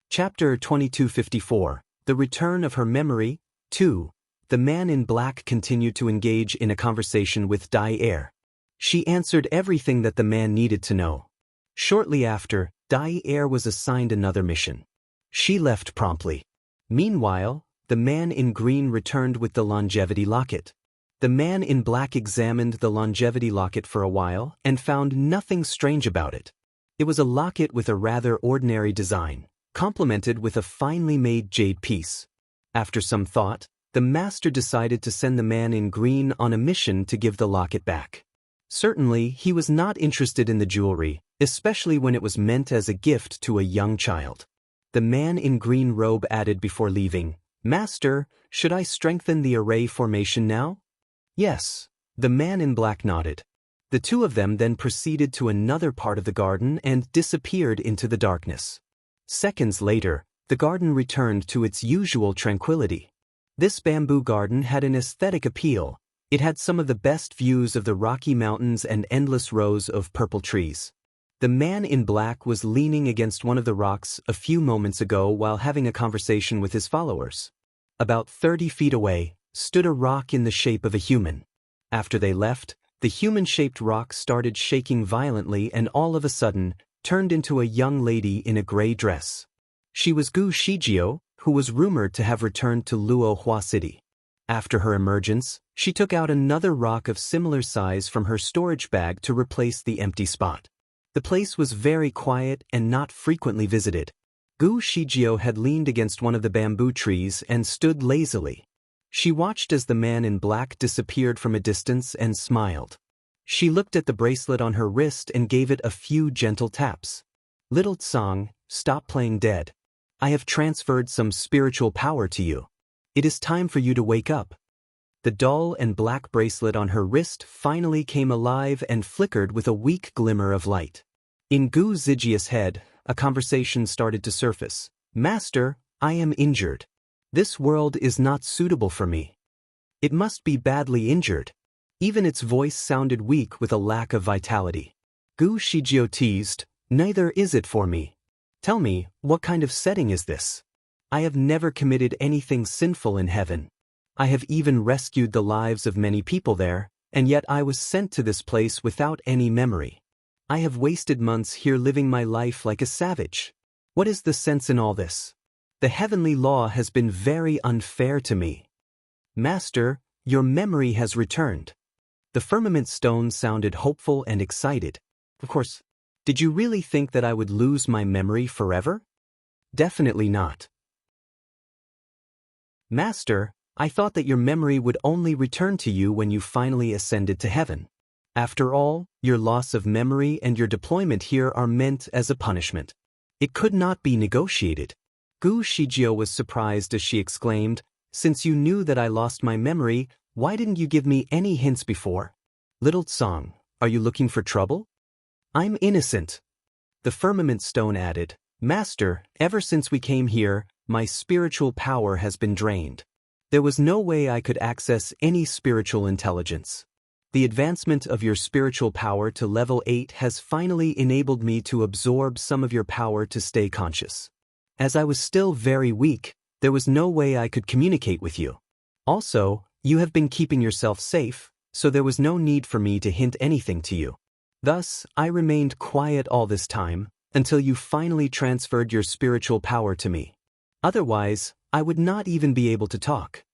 Chapter 2254. The Return of Her Memory, 2. The man in black continued to engage in a conversation with Dai Er. She answered everything that the man needed to know. Shortly after, Dai Er was assigned another mission. She left promptly. Meanwhile, the man in green returned with the longevity locket. The man in black examined the longevity locket for a while and found nothing strange about it. It was a locket with a rather ordinary design, complemented with a finely made jade piece. After some thought, the master decided to send the man in green on a mission to give the locket back. Certainly, he was not interested in the jewelry, especially when it was meant as a gift to a young child. The man in green robe added before leaving, "Master, should I strengthen the array formation now?" "Yes." The man in black nodded. The two of them then proceeded to another part of the garden and disappeared into the darkness. Seconds later, the garden returned to its usual tranquility. This bamboo garden had an aesthetic appeal. It had some of the best views of the Rocky Mountains and endless rows of purple trees. The man in black was leaning against one of the rocks a few moments ago while having a conversation with his followers. About 30 feet away, stood a rock in the shape of a human. After they left, the human-shaped rock started shaking violently and all of a sudden, turned into a young lady in a gray dress. She was Gu Shijio, who was rumored to have returned to Luo Hua City. After her emergence, she took out another rock of similar size from her storage bag to replace the empty spot. The place was very quiet and not frequently visited. Gu Shijio had leaned against one of the bamboo trees and stood lazily. She watched as the man in black disappeared from a distance and smiled. She looked at the bracelet on her wrist and gave it a few gentle taps. "Little Tsang, stop playing dead. I have transferred some spiritual power to you. It is time for you to wake up." The dull and black bracelet on her wrist finally came alive and flickered with a weak glimmer of light. In Gu Zijia's head, a conversation started to surface. "Master, I am injured. This world is not suitable for me. It must be badly injured." Even its voice sounded weak with a lack of vitality. Gu Shijio teased, "Neither is it for me. Tell me, what kind of setting is this? I have never committed anything sinful in heaven. I have even rescued the lives of many people there, and yet I was sent to this place without any memory. I have wasted months here living my life like a savage. What is the sense in all this? The heavenly law has been very unfair to me." "Master, your memory has returned." The firmament stone sounded hopeful and excited. "Of course, did you really think that I would lose my memory forever?" "Definitely not." "Master, I thought that your memory would only return to you when you finally ascended to heaven. After all, your loss of memory and your deployment here are meant as a punishment. It could not be negotiated." Gu Shijio was surprised as she exclaimed, Since you knew that I lost my memory, why didn't you give me any hints before? Little Tsang, are you looking for trouble? I'm innocent. The firmament stone added, Master, ever since we came here, my spiritual power has been drained. There was no way I could access any spiritual intelligence. The advancement of your spiritual power to level 8 has finally enabled me to absorb some of your power to stay conscious. As I was still very weak, there was no way I could communicate with you. Also, you have been keeping yourself safe, so there was no need for me to hint anything to you. Thus, I remained quiet all this time, until you finally transferred your spiritual power to me. Otherwise, I would not even be able to talk.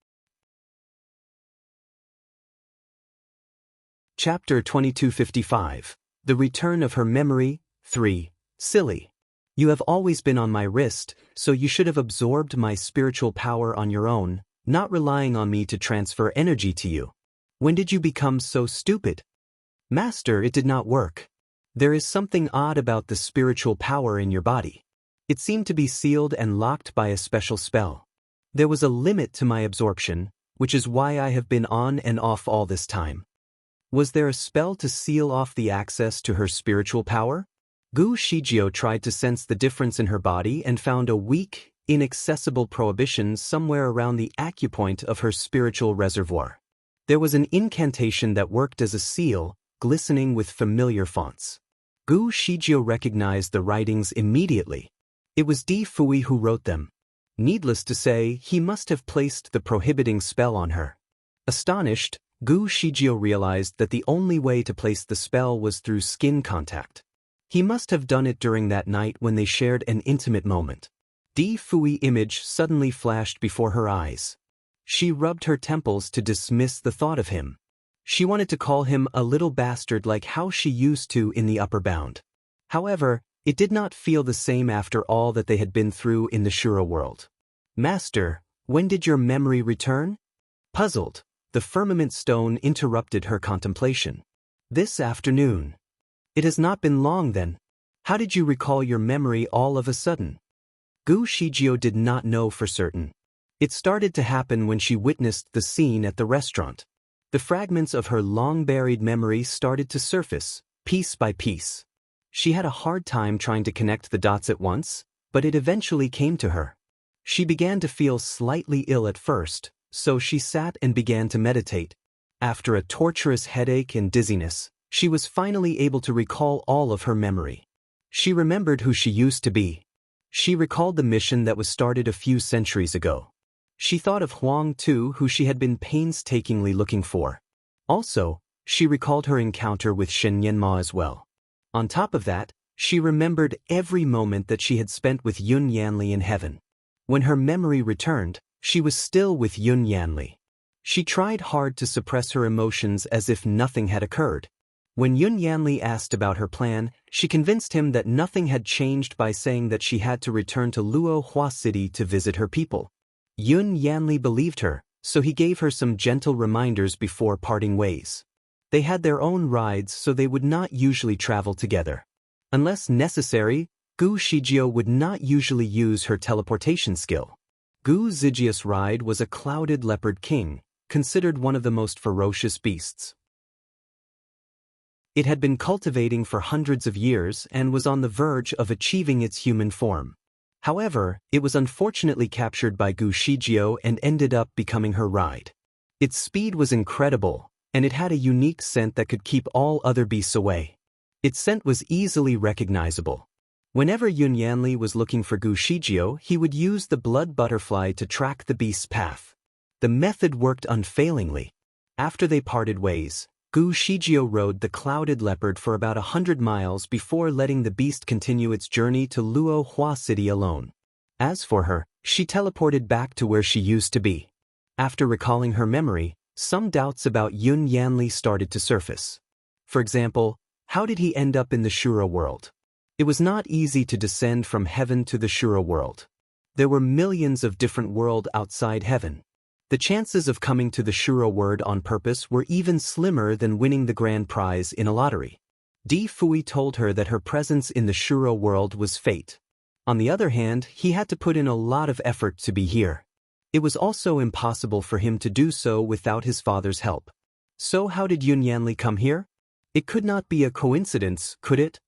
Chapter 2255. The Return of Her Memory, 3. Silly. You have always been on my wrist, so you should have absorbed my spiritual power on your own, not relying on me to transfer energy to you. When did you become so stupid? Master, it did not work. There is something odd about the spiritual power in your body. It seemed to be sealed and locked by a special spell. There was a limit to my absorption, which is why I have been on and off all this time. Was there a spell to seal off the access to her spiritual power? Gu Shijio tried to sense the difference in her body and found a weak, inaccessible prohibition somewhere around the acupoint of her spiritual reservoir. There was an incantation that worked as a seal, glistening with familiar fonts. Gu Shijio recognized the writings immediately. It was Di Fui who wrote them. Needless to say, he must have placed the prohibiting spell on her. Astonished, Gu Shijio realized that the only way to place the spell was through skin contact. He must have done it during that night when they shared an intimate moment. Di Fui image suddenly flashed before her eyes. She rubbed her temples to dismiss the thought of him. She wanted to call him a little bastard like how she used to in the upper bound. However, it did not feel the same after all that they had been through in the Shura world. Master, when did your memory return? Puzzled, the firmament stone interrupted her contemplation. This afternoon. It has not been long then. How did you recall your memory all of a sudden? Gu Shijio did not know for certain. It started to happen when she witnessed the scene at the restaurant. The fragments of her long-buried memory started to surface, piece by piece. She had a hard time trying to connect the dots at once, but it eventually came to her. She began to feel slightly ill at first, so she sat and began to meditate. After a torturous headache and dizziness, she was finally able to recall all of her memory. She remembered who she used to be. She recalled the mission that was started a few centuries ago. She thought of Huang Tu, who she had been painstakingly looking for. Also, she recalled her encounter with Shen Yanma as well. On top of that, she remembered every moment that she had spent with Yun Yanli in heaven. When her memory returned, she was still with Yun Yanli. She tried hard to suppress her emotions as if nothing had occurred. When Yun Yanli asked about her plan, she convinced him that nothing had changed by saying that she had to return to Luo Hua City to visit her people. Yun Yanli believed her, so he gave her some gentle reminders before parting ways. They had their own rides, so they would not usually travel together. Unless necessary, Gu Shijio would not usually use her teleportation skill. Gu Zijia's ride was a clouded leopard king, considered one of the most ferocious beasts. It had been cultivating for hundreds of years and was on the verge of achieving its human form. However, it was unfortunately captured by Gu Shijio and ended up becoming her ride. Its speed was incredible, and it had a unique scent that could keep all other beasts away. Its scent was easily recognizable. Whenever Yun Yanli was looking for Gu Shijio, he would use the blood butterfly to track the beast's path. The method worked unfailingly. After they parted ways, Gu Shijio rode the clouded leopard for about 100 miles before letting the beast continue its journey to Luo Hua City alone. As for her, she teleported back to where she used to be. After recalling her memory, some doubts about Yun Yanli started to surface. For example, how did he end up in the Shura world? It was not easy to descend from heaven to the Shura world. There were millions of different worlds outside heaven. The chances of coming to the Shura world on purpose were even slimmer than winning the grand prize in a lottery. Di Fui told her that her presence in the Shura world was fate. On the other hand, he had to put in a lot of effort to be here. It was also impossible for him to do so without his father's help. So how did Yun Yanli come here? It could not be a coincidence, could it?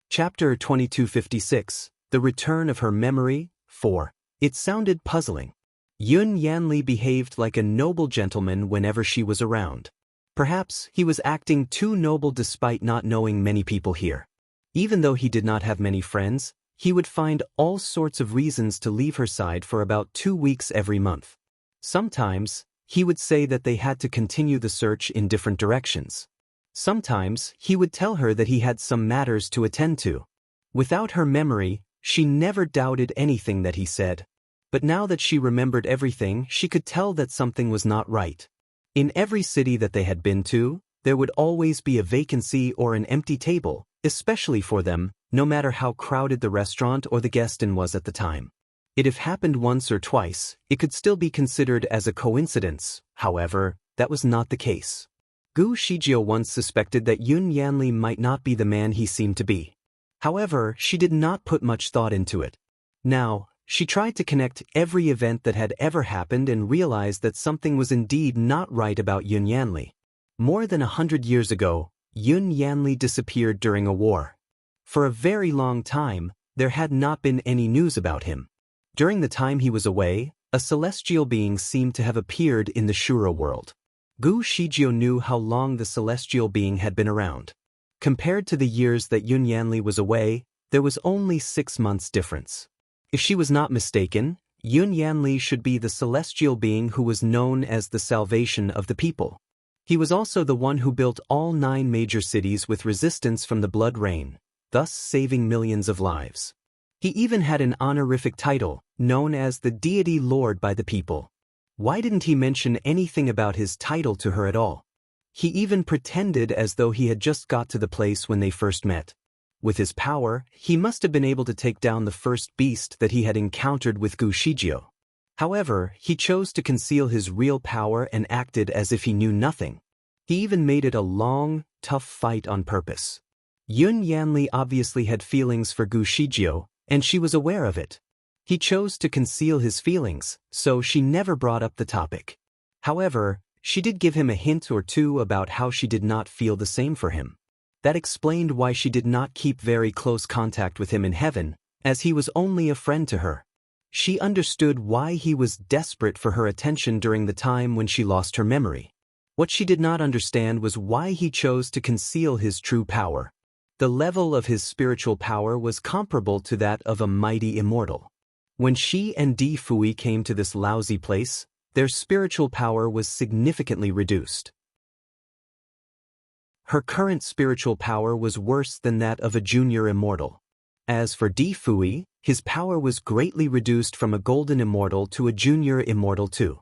Chapter 2256, The Return of Her Memory, 4. It sounded puzzling. Yun Yanli behaved like a noble gentleman whenever she was around. Perhaps he was acting too noble despite not knowing many people here. Even though he did not have many friends, he would find all sorts of reasons to leave her side for about 2 weeks every month. Sometimes, he would say that they had to continue the search in different directions. Sometimes, he would tell her that he had some matters to attend to. Without her memory, she never doubted anything that he said. But now that she remembered everything, she could tell that something was not right. In every city that they had been to, there would always be a vacancy or an empty table, especially for them, no matter how crowded the restaurant or the guest inn was at the time. It if happened once or twice, it could still be considered as a coincidence. However, that was not the case. Gu Shijio once suspected that Yun Yanli might not be the man he seemed to be. However, she did not put much thought into it. Now, she tried to connect every event that had ever happened and realized that something was indeed not right about Yun Yanli. More than 100 years ago, Yun Yanli disappeared during a war. For a very long time, there had not been any news about him. During the time he was away, a celestial being seemed to have appeared in the Shura world. Gu Shijio knew how long the celestial being had been around. Compared to the years that Yun Yanli was away, there was only 6 months difference. If she was not mistaken, Yun Yanli should be the celestial being who was known as the salvation of the people. He was also the one who built all 9 major cities with resistance from the blood rain, thus saving millions of lives. He even had an honorific title, known as the deity lord by the people. Why didn't he mention anything about his title to her at all? He even pretended as though he had just got to the place when they first met. With his power, he must have been able to take down the first beast that he had encountered with Gu Shijio. However, he chose to conceal his real power and acted as if he knew nothing. He even made it a long, tough fight on purpose. Yun Yanli obviously had feelings for Gu Shijio, and she was aware of it. He chose to conceal his feelings, so she never brought up the topic. However, she did give him a hint or two about how she did not feel the same for him. That explained why she did not keep very close contact with him in heaven, as he was only a friend to her. She understood why he was desperate for her attention during the time when she lost her memory. What she did not understand was why he chose to conceal his true power. The level of his spiritual power was comparable to that of a mighty immortal. When she and Di Fui came to this lousy place, their spiritual power was significantly reduced. Her current spiritual power was worse than that of a junior immortal. As for Di Fui, his power was greatly reduced from a golden immortal to a junior immortal too.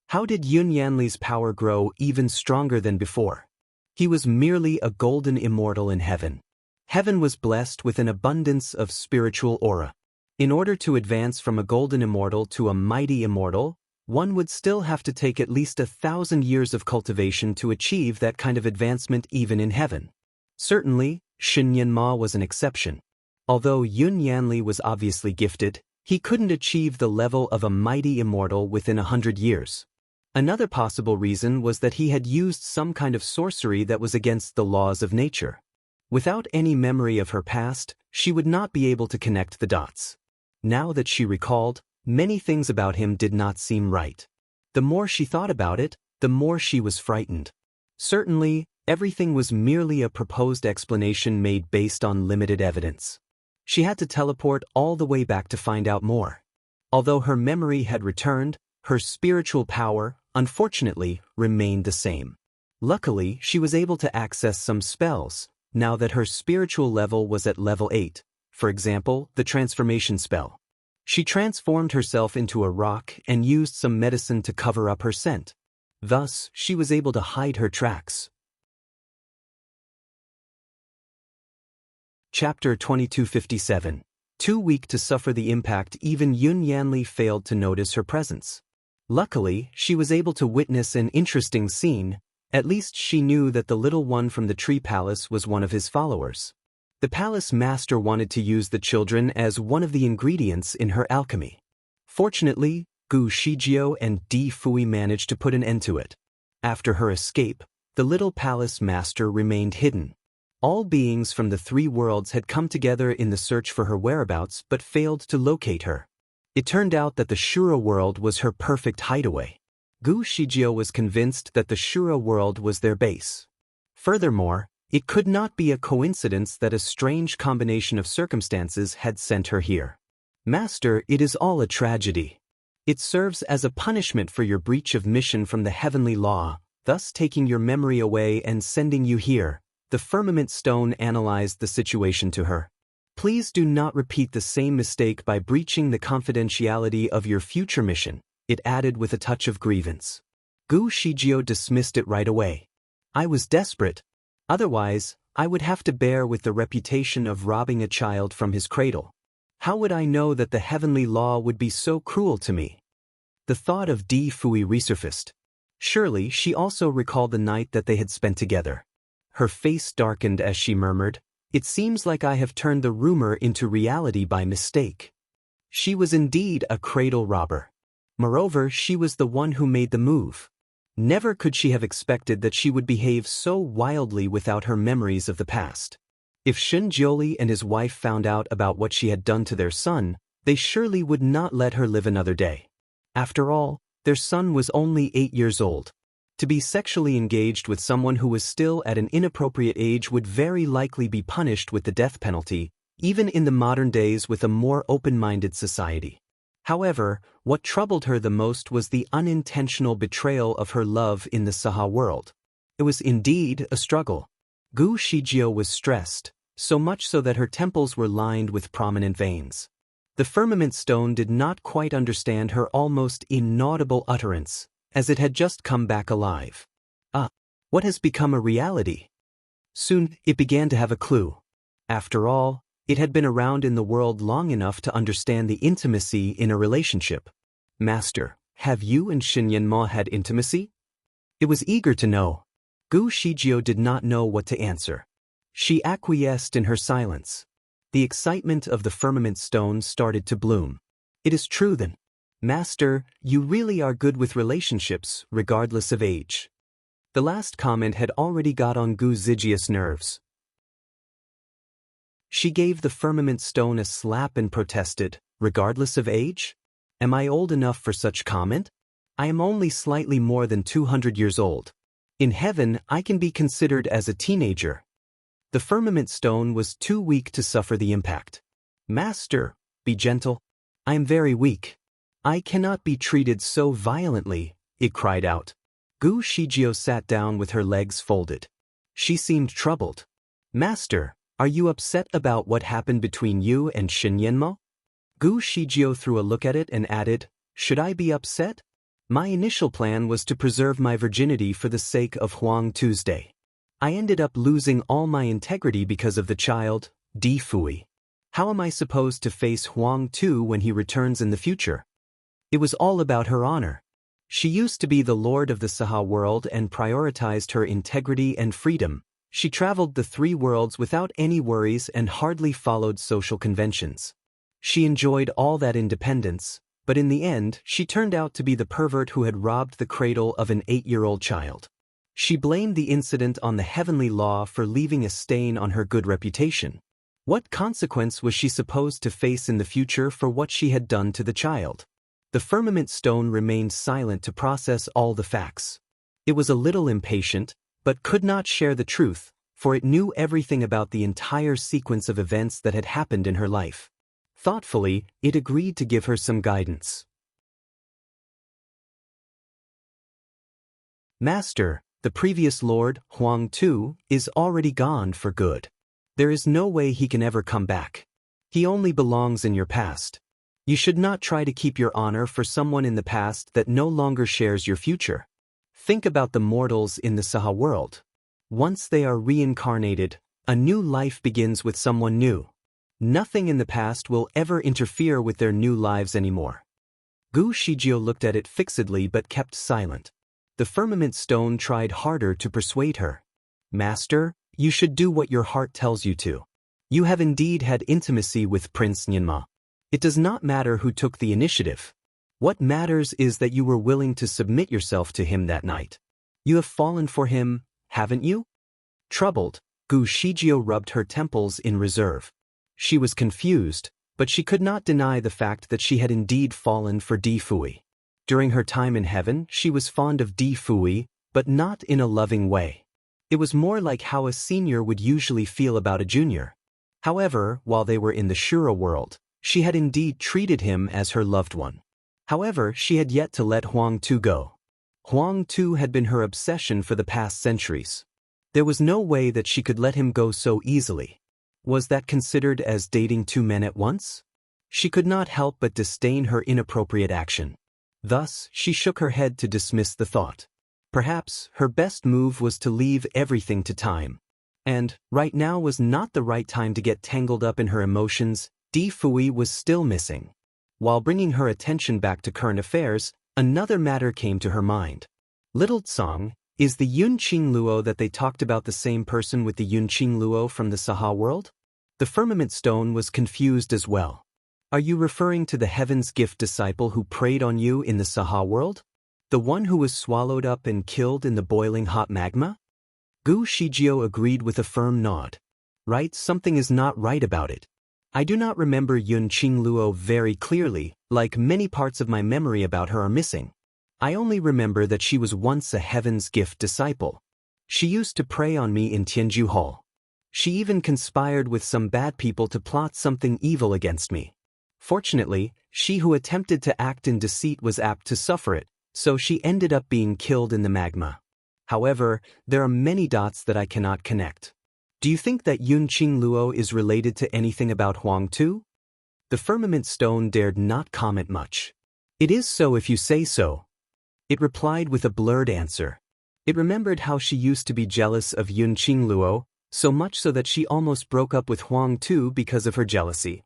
How did Yun Yanli's power grow even stronger than before? He was merely a golden immortal in heaven. Heaven was blessed with an abundance of spiritual aura. In order to advance from a golden immortal to a mighty immortal, one would still have to take at least 1,000 years of cultivation to achieve that kind of advancement even in heaven. Certainly, Xinyan Ma was an exception. Although Yun Yanli was obviously gifted, he couldn't achieve the level of a mighty immortal within 100 years. Another possible reason was that he had used some kind of sorcery that was against the laws of nature. Without any memory of her past, she would not be able to connect the dots. Now that she recalled, many things about him did not seem right. The more she thought about it, the more she was frightened. Certainly, everything was merely a proposed explanation made based on limited evidence. She had to teleport all the way back to find out more. Although her memory had returned, her spiritual power, unfortunately, remained the same. Luckily, she was able to access some spells, now that her spiritual level was at level 8, for example, the transformation spell. She transformed herself into a rock and used some medicine to cover up her scent. Thus, she was able to hide her tracks. Chapter 2257. Too weak to suffer the impact, even Yun Yanli failed to notice her presence. Luckily, she was able to witness an interesting scene. At least she knew that the little one from the tree palace was one of his followers. The palace master wanted to use the children as one of the ingredients in her alchemy. Fortunately, Gu Shijio and Di Fui managed to put an end to it. After her escape, the little palace master remained hidden. All beings from the three worlds had come together in the search for her whereabouts but failed to locate her. It turned out that the Shura world was her perfect hideaway. Gu Shijio was convinced that the Shura world was their base. Furthermore, it could not be a coincidence that a strange combination of circumstances had sent her here. Master, it is all a tragedy. It serves as a punishment for your breach of mission from the heavenly law, thus taking your memory away and sending you here. The firmament stone analyzed the situation to her. Please do not repeat the same mistake by breaching the confidentiality of your future mission, it added with a touch of grievance. Gu Shijio dismissed it right away. I was desperate. Otherwise, I would have to bear with the reputation of robbing a child from his cradle. How would I know that the heavenly law would be so cruel to me? The thought of Di Fui resurfaced. Surely she also recalled the night that they had spent together. Her face darkened as she murmured, "It seems like I have turned the rumor into reality by mistake." She was indeed a cradle robber. Moreover, she was the one who made the move. Never could she have expected that she would behave so wildly without her memories of the past. If Shun Jioli and his wife found out about what she had done to their son, they surely would not let her live another day. After all, their son was only 8 years old. To be sexually engaged with someone who was still at an inappropriate age would very likely be punished with the death penalty, even in the modern days with a more open-minded society. However, what troubled her the most was the unintentional betrayal of her love in the Saha world. It was indeed a struggle. Gu Shijio was stressed, so much so that her temples were lined with prominent veins. The firmament stone did not quite understand her almost inaudible utterance, as it had just come back alive. What has become a reality? Soon, it began to have a clue. After all, it had been around in the world long enough to understand the intimacy in a relationship. Master, have you and Shinyanma had intimacy? It was eager to know. Gu Shijio did not know what to answer. She acquiesced in her silence. The excitement of the firmament stone started to bloom. It is true then. Master, you really are good with relationships, regardless of age. The last comment had already got on Gu Zijia's nerves. She gave the firmament stone a slap and protested, regardless of age? Am I old enough for such comment? I am only slightly more than 200 years old. In heaven, I can be considered as a teenager. The firmament stone was too weak to suffer the impact. Master, be gentle. I am very weak. I cannot be treated so violently, it cried out. Gu Shijio sat down with her legs folded. She seemed troubled. Master, are you upset about what happened between you and Shinyanmo? Gu Shijio threw a look at it and added, should I be upset? My initial plan was to preserve my virginity for the sake of Huang Tuesday. I ended up losing all my integrity because of the child, Di Fui. How am I supposed to face Huang Tu when he returns in the future? It was all about her honor. She used to be the lord of the Saha world and prioritized her integrity and freedom. She traveled the three worlds without any worries and hardly followed social conventions. She enjoyed all that independence, but in the end, she turned out to be the pervert who had robbed the cradle of an 8-year-old child. She blamed the incident on the heavenly law for leaving a stain on her good reputation. What consequence was she supposed to face in the future for what she had done to the child? The firmament stone remained silent to process all the facts. It was a little impatient, but could not share the truth, for it knew everything about the entire sequence of events that had happened in her life. Thoughtfully, it agreed to give her some guidance. Master, the previous lord, Huang Tu, is already gone for good. There is no way he can ever come back. He only belongs in your past. You should not try to keep your honor for someone in the past that no longer shares your future. Think about the mortals in the Saha world. Once they are reincarnated, a new life begins with someone new. Nothing in the past will ever interfere with their new lives anymore. Gu Shijio looked at it fixedly but kept silent. The firmament stone tried harder to persuade her. Master, you should do what your heart tells you to. You have indeed had intimacy with Prince Nyenma. It does not matter who took the initiative. What matters is that you were willing to submit yourself to him that night. You have fallen for him, haven't you? Troubled, Gu Shijio rubbed her temples in reserve. She was confused, but she could not deny the fact that she had indeed fallen for Di Fui. During her time in heaven, she was fond of Di Fui, but not in a loving way. It was more like how a senior would usually feel about a junior. However, while they were in the Shura world, she had indeed treated him as her loved one. However, she had yet to let Huang Tu go. Huang Tu had been her obsession for the past centuries. There was no way that she could let him go so easily. Was that considered as dating two men at once? She could not help but disdain her inappropriate action. Thus, she shook her head to dismiss the thought. Perhaps her best move was to leave everything to time. And, right now was not the right time to get tangled up in her emotions. Di Fui was still missing. While bringing her attention back to current affairs, another matter came to her mind. Little Tsang, is the Yunqing Luo that they talked about the same person with the Yunqing Luo from the Saha world? The firmament stone was confused as well. Are you referring to the Heaven's Gift disciple who preyed on you in the Saha world? The one who was swallowed up and killed in the boiling hot magma? Gu Shijio agreed with a firm nod. Right, something is not right about it. I do not remember Yunqing Luo very clearly, like many parts of my memory about her are missing. I only remember that she was once a Heaven's Gift disciple. She used to prey on me in Tianju Hall. She even conspired with some bad people to plot something evil against me. Fortunately, she who attempted to act in deceit was apt to suffer it, so she ended up being killed in the magma. However, there are many dots that I cannot connect. Do you think that Yunqing Luo is related to anything about Huang Tu? The firmament stone dared not comment much. It is so if you say so. It replied with a blurred answer. It remembered how she used to be jealous of Yunqing Luo, so much so that she almost broke up with Huang Tu because of her jealousy.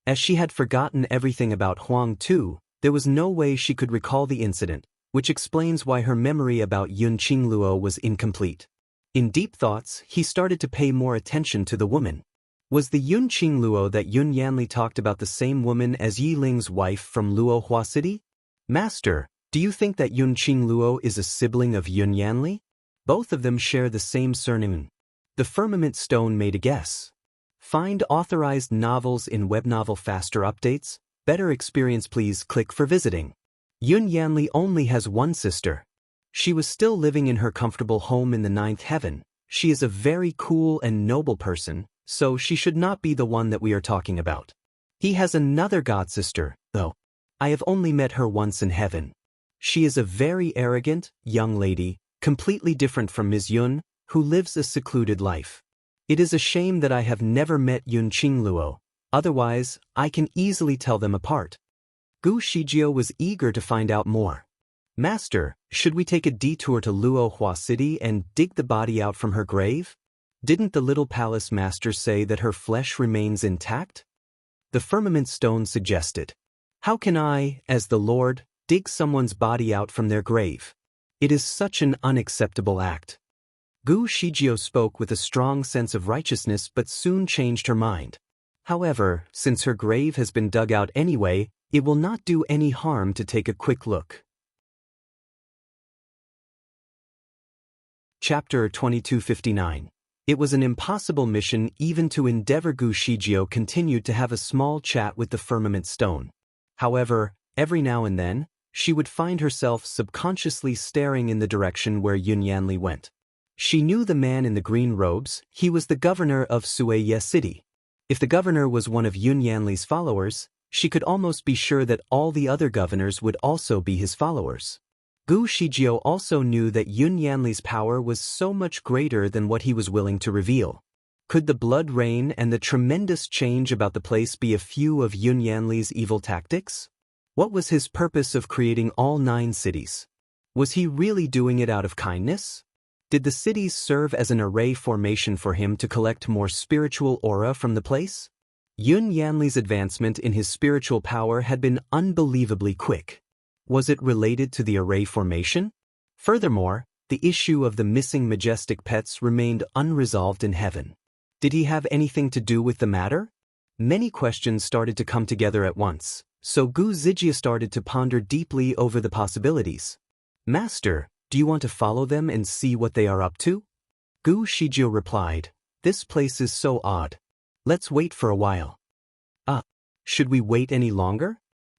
As she had forgotten everything about Huang Tu, there was no way she could recall the incident, which explains why her memory about Yunqing Luo was incomplete. In deep thoughts, he started to pay more attention to the woman. Was the Yunqing Luo that Yun Yanli talked about the same woman as Yi Ling's wife from Luo Hua City? Master, do you think that Yunqing Luo is a sibling of Yun Yanli? Both of them share the same surname. The firmament stone made a guess. Find authorized novels in webnovel faster updates. Better experience, please click for visiting. Yun Yanli only has one sister. She was still living in her comfortable home in the ninth heaven. She is a very cool and noble person, so she should not be the one that we are talking about. He has another god-sister, though. I have only met her once in heaven. She is a very arrogant, young lady, completely different from Ms. Yun, who lives a secluded life. It is a shame that I have never met Yunqing Luo, otherwise, I can easily tell them apart. Gu Shijio was eager to find out more. Master, should we take a detour to Luo Hua City and dig the body out from her grave? Didn't the little palace master say that her flesh remains intact? The firmament stone suggested. How can I, as the Lord, dig someone's body out from their grave? It is such an unacceptable act. Gu Shijio spoke with a strong sense of righteousness but soon changed her mind. However, since her grave has been dug out anyway, it will not do any harm to take a quick look. Chapter 2259. It was an impossible mission even to endeavor. Gu Shijio continued to have a small chat with the firmament stone. However, every now and then, she would find herself subconsciously staring in the direction where Yun Yanli went. She knew the man in the green robes. He was the governor of Sueye City. If the governor was one of Yun Yanli's followers, she could almost be sure that all the other governors would also be his followers. Gu Shijio also knew that Yun Yanli's power was so much greater than what he was willing to reveal. Could the blood rain and the tremendous change about the place be a few of Yun Yanli's evil tactics? What was his purpose of creating all 9 cities? Was he really doing it out of kindness? Did the cities serve as an array formation for him to collect more spiritual aura from the place? Yun Yanli's advancement in his spiritual power had been unbelievably quick. Was it related to the array formation? Furthermore, the issue of the missing majestic pets remained unresolved in heaven. Did he have anything to do with the matter? Many questions started to come together at once, so Gu Zijia started to ponder deeply over the possibilities. Master, do you want to follow them and see what they are up to? Gu Shijio replied, this place is so odd. Let's wait for a while. Should we wait any longer?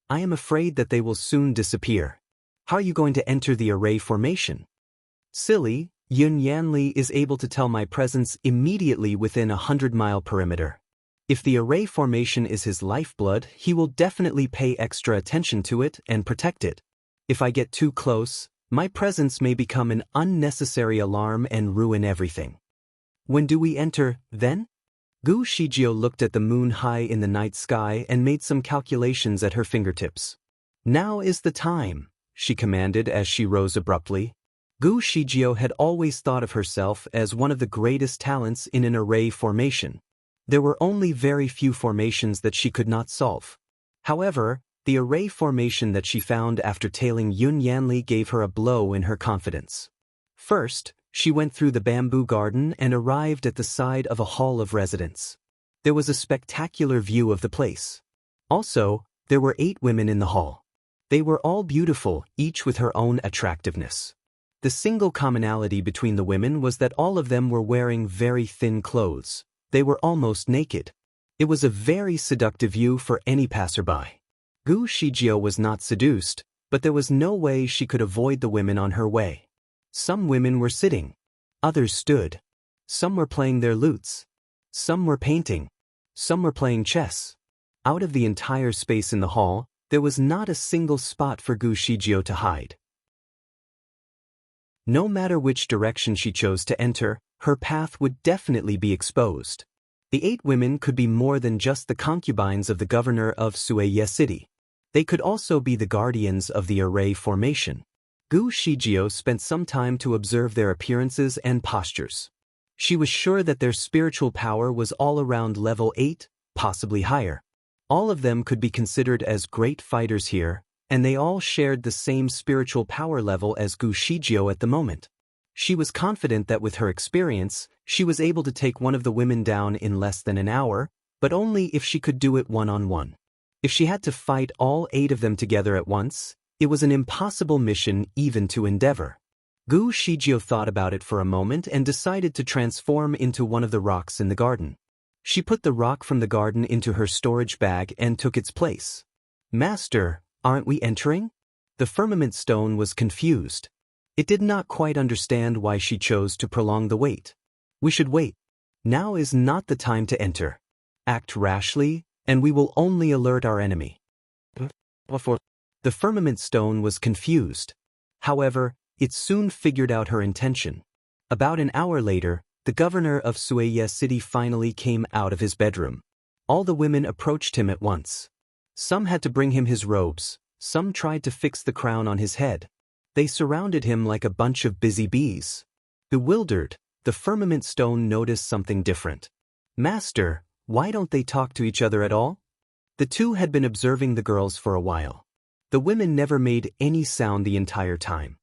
I am afraid that they will soon disappear. How are you going to enter the array formation? Silly, Yun Yanli is able to tell my presence immediately within a 100-mile perimeter. If the array formation is his lifeblood, he will definitely pay extra attention to it and protect it. If I get too close, my presence may become an unnecessary alarm and ruin everything. When do we enter, then? Gu Shijio looked at the moon high in the night sky and made some calculations at her fingertips. Now is the time, she commanded as she rose abruptly. Gu Shijio had always thought of herself as one of the greatest talents in an array formation. There were only very few formations that she could not solve. However, the array formation that she found after tailing Yun Yanli gave her a blow in her confidence. First, she went through the bamboo garden and arrived at the side of a hall of residence. There was a spectacular view of the place. Also, there were 8 women in the hall. They were all beautiful, each with her own attractiveness. The single commonality between the women was that all of them were wearing very thin clothes. They were almost naked. It was a very seductive view for any passerby. Gu Shijio was not seduced, but there was no way she could avoid the women on her way. Some women were sitting. Others stood. Some were playing their lutes. Some were painting. Some were playing chess. Out of the entire space in the hall, there was not a single spot for Gu Shijio to hide. No matter which direction she chose to enter, her path would definitely be exposed. The 8 women could be more than just the concubines of the governor of Sueye City. They could also be the guardians of the array formation. Gu Shijio spent some time to observe their appearances and postures. She was sure that their spiritual power was all around level 8, possibly higher. All of them could be considered as great fighters here, and they all shared the same spiritual power level as Gu Shijio at the moment. She was confident that with her experience, she was able to take one of the women down in less than an hour, but only if she could do it one-on-one. If she had to fight all 8 of them together at once, it was an impossible mission even to endeavor. Gu Shijio thought about it for a moment and decided to transform into one of the rocks in the garden. She put the rock from the garden into her storage bag and took its place. Master, aren't we entering? The firmament stone was confused. It did not quite understand why she chose to prolong the wait. We should wait. Now is not the time to enter. Act rashly, and we will only alert our enemy. The firmament stone was confused. However, it soon figured out her intention. About an hour later, the governor of Sueye City finally came out of his bedroom. All the women approached him at once. Some had to bring him his robes, some tried to fix the crown on his head. They surrounded him like a bunch of busy bees. Bewildered, the firmament stone noticed something different. Master, why don't they talk to each other at all? The two had been observing the girls for a while. The women never made any sound the entire time.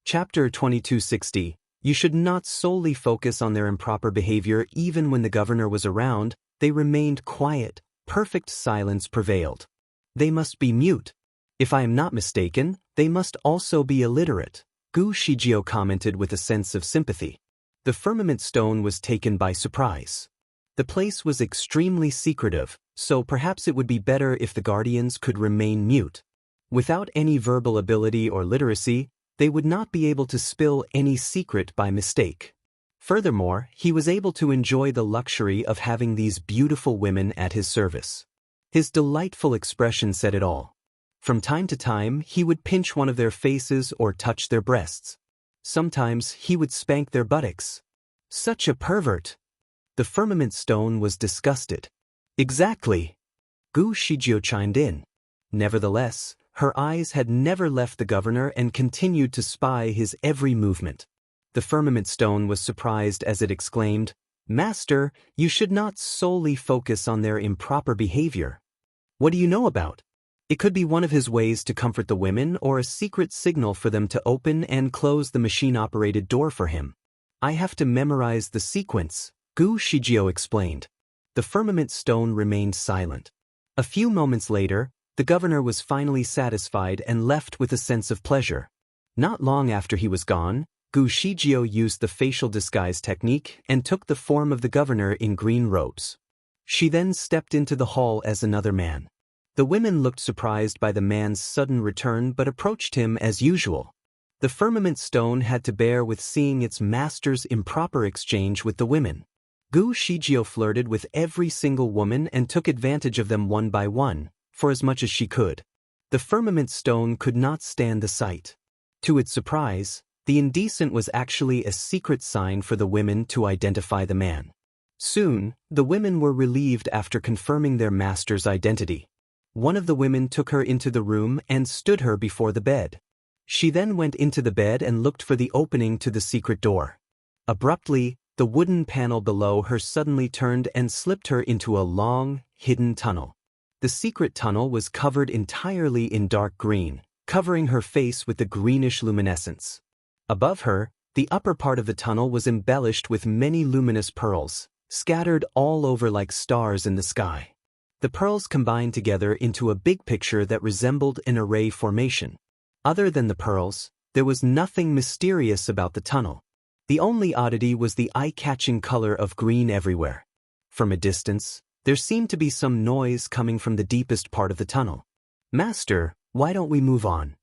Chapter 2260. You should not solely focus on their improper behavior. Even when the governor was around, they remained quiet. Perfect silence prevailed. They must be mute. If I am not mistaken, they must also be illiterate, Gu Shijio commented with a sense of sympathy. The firmament stone was taken by surprise. The place was extremely secretive, so perhaps it would be better if the guardians could remain mute. Without any verbal ability or literacy, they would not be able to spill any secret by mistake. Furthermore, he was able to enjoy the luxury of having these beautiful women at his service. His delightful expression said it all. From time to time, he would pinch one of their faces or touch their breasts. Sometimes he would spank their buttocks. Such a pervert! The firmament stone was disgusted. Exactly! Gu Shijio chimed in. Nevertheless, her eyes had never left the governor and continued to spy his every movement. The firmament stone was surprised as it exclaimed, Master, you should not solely focus on their improper behavior. What do you know about? It could be one of his ways to comfort the women or a secret signal for them to open and close the machine-operated door for him. I have to memorize the sequence, Gu Shijio explained. The firmament stone remained silent. A few moments later, the governor was finally satisfied and left with a sense of pleasure. Not long after he was gone, Gu Shijio used the facial disguise technique and took the form of the governor in green robes. She then stepped into the hall as another man. The women looked surprised by the man's sudden return but approached him as usual. The firmament stone had to bear with seeing its master's improper exchange with the women. Gu Shijio flirted with every single woman and took advantage of them one by one, for as much as she could. The firmament stone could not stand the sight. To its surprise, the indecent was actually a secret sign for the women to identify the man. Soon, the women were relieved after confirming their master's identity. One of the women took her into the room and stood her before the bed. She then went into the bed and looked for the opening to the secret door. Abruptly, the wooden panel below her suddenly turned and slipped her into a long, hidden tunnel. The secret tunnel was covered entirely in dark green, covering her face with the greenish luminescence. Above her, the upper part of the tunnel was embellished with many luminous pearls, scattered all over like stars in the sky. The pearls combined together into a big picture that resembled an array formation. Other than the pearls, there was nothing mysterious about the tunnel. The only oddity was the eye-catching color of green everywhere. From a distance, there seemed to be some noise coming from the deepest part of the tunnel. "Master, why don't we move on?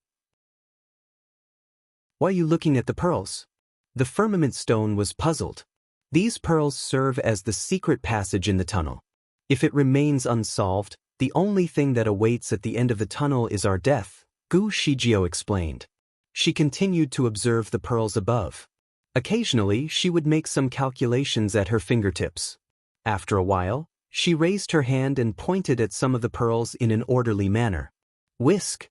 Why are you looking at the pearls?" The firmament stone was puzzled. These pearls serve as the secret passage in the tunnel. If it remains unsolved, the only thing that awaits at the end of the tunnel is our death, Gu Shijio explained. She continued to observe the pearls above. Occasionally, she would make some calculations at her fingertips. After a while, she raised her hand and pointed at some of the pearls in an orderly manner. Whisk!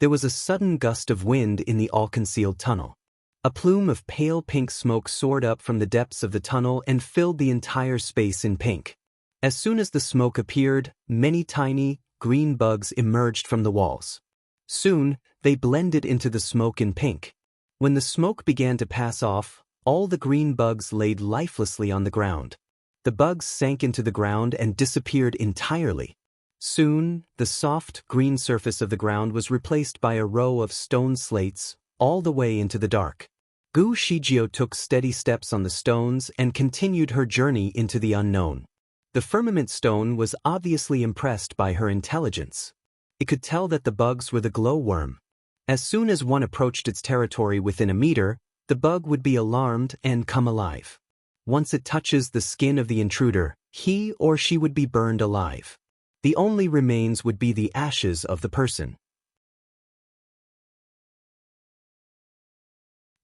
There was a sudden gust of wind in the all-concealed tunnel. A plume of pale pink smoke soared up from the depths of the tunnel and filled the entire space in pink. As soon as the smoke appeared, many tiny, green bugs emerged from the walls. Soon, they blended into the smoke in pink. When the smoke began to pass off, all the green bugs laid lifelessly on the ground. The bugs sank into the ground and disappeared entirely. Soon, the soft, green surface of the ground was replaced by a row of stone slates, all the way into the dark. Gu Shijio took steady steps on the stones and continued her journey into the unknown. The firmament stone was obviously impressed by her intelligence. It could tell that the bugs were the glowworm. As soon as one approached its territory within a meter, the bug would be alarmed and come alive. Once it touches the skin of the intruder, he or she would be burned alive. The only remains would be the ashes of the person.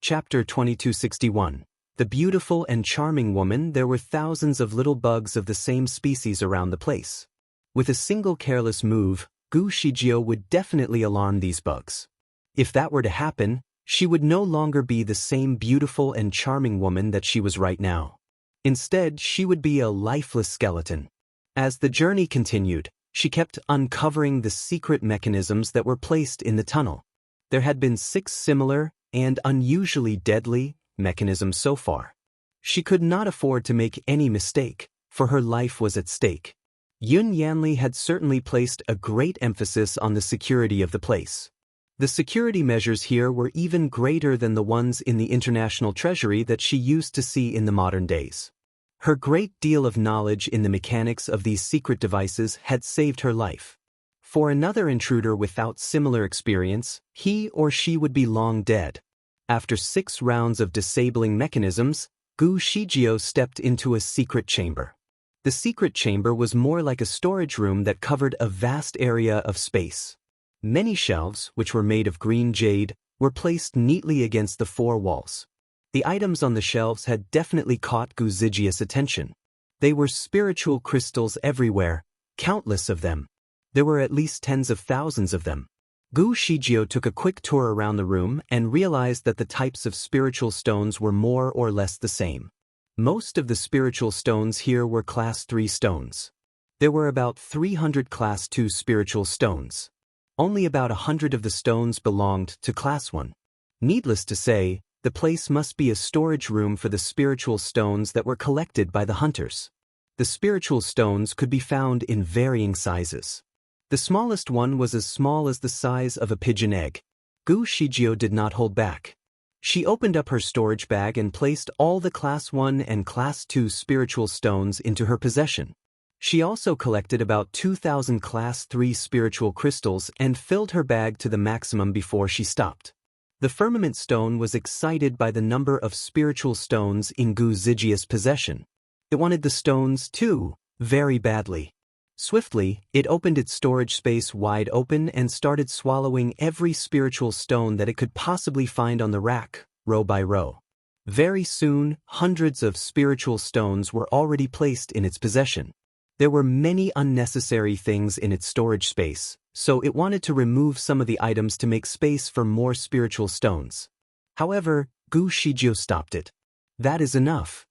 Chapter 2261. The beautiful and charming woman. There were thousands of little bugs of the same species around the place. With a single careless move, Gu Shijio would definitely alarm these bugs. If that were to happen, she would no longer be the same beautiful and charming woman that she was right now. Instead, she would be a lifeless skeleton. As the journey continued, she kept uncovering the secret mechanisms that were placed in the tunnel. There had been 6 similar, and unusually deadly, mechanisms so far. She could not afford to make any mistake, for her life was at stake. Yun Yanli had certainly placed a great emphasis on the security of the place. The security measures here were even greater than the ones in the international treasury that she used to see in the modern days. Her great deal of knowledge in the mechanics of these secret devices had saved her life. For another intruder without similar experience, he or she would be long dead. After 6 rounds of disabling mechanisms, Gu Shijio stepped into a secret chamber. The secret chamber was more like a storage room that covered a vast area of space. Many shelves, which were made of green jade, were placed neatly against the 4 walls. The items on the shelves had definitely caught Gu Zijia's attention. They were spiritual crystals everywhere, countless of them. There were at least tens of thousands of them. Gu Shijio took a quick tour around the room and realized that the types of spiritual stones were more or less the same. Most of the spiritual stones here were Class 3 stones. There were about 300 Class 2 spiritual stones. Only about 100 of the stones belonged to Class 1. Needless to say, The place must be a storage room for the spiritual stones that were collected by the hunters. The spiritual stones could be found in varying sizes. The smallest one was as small as the size of a pigeon egg. Gu Shijio did not hold back. She opened up her storage bag and placed all the Class 1 and Class 2 spiritual stones into her possession. She also collected about 2,000 Class 3 spiritual crystals and filled her bag to the maximum before she stopped. The firmament stone was excited by the number of spiritual stones in Gu Zijia's possession. It wanted the stones, too, very badly. Swiftly, it opened its storage space wide open and started swallowing every spiritual stone that it could possibly find on the rack, row by row. Very soon, hundreds of spiritual stones were already placed in its possession. There were many unnecessary things in its storage space, so it wanted to remove some of the items to make space for more spiritual stones. However, Gu Shijio stopped it. That is enough.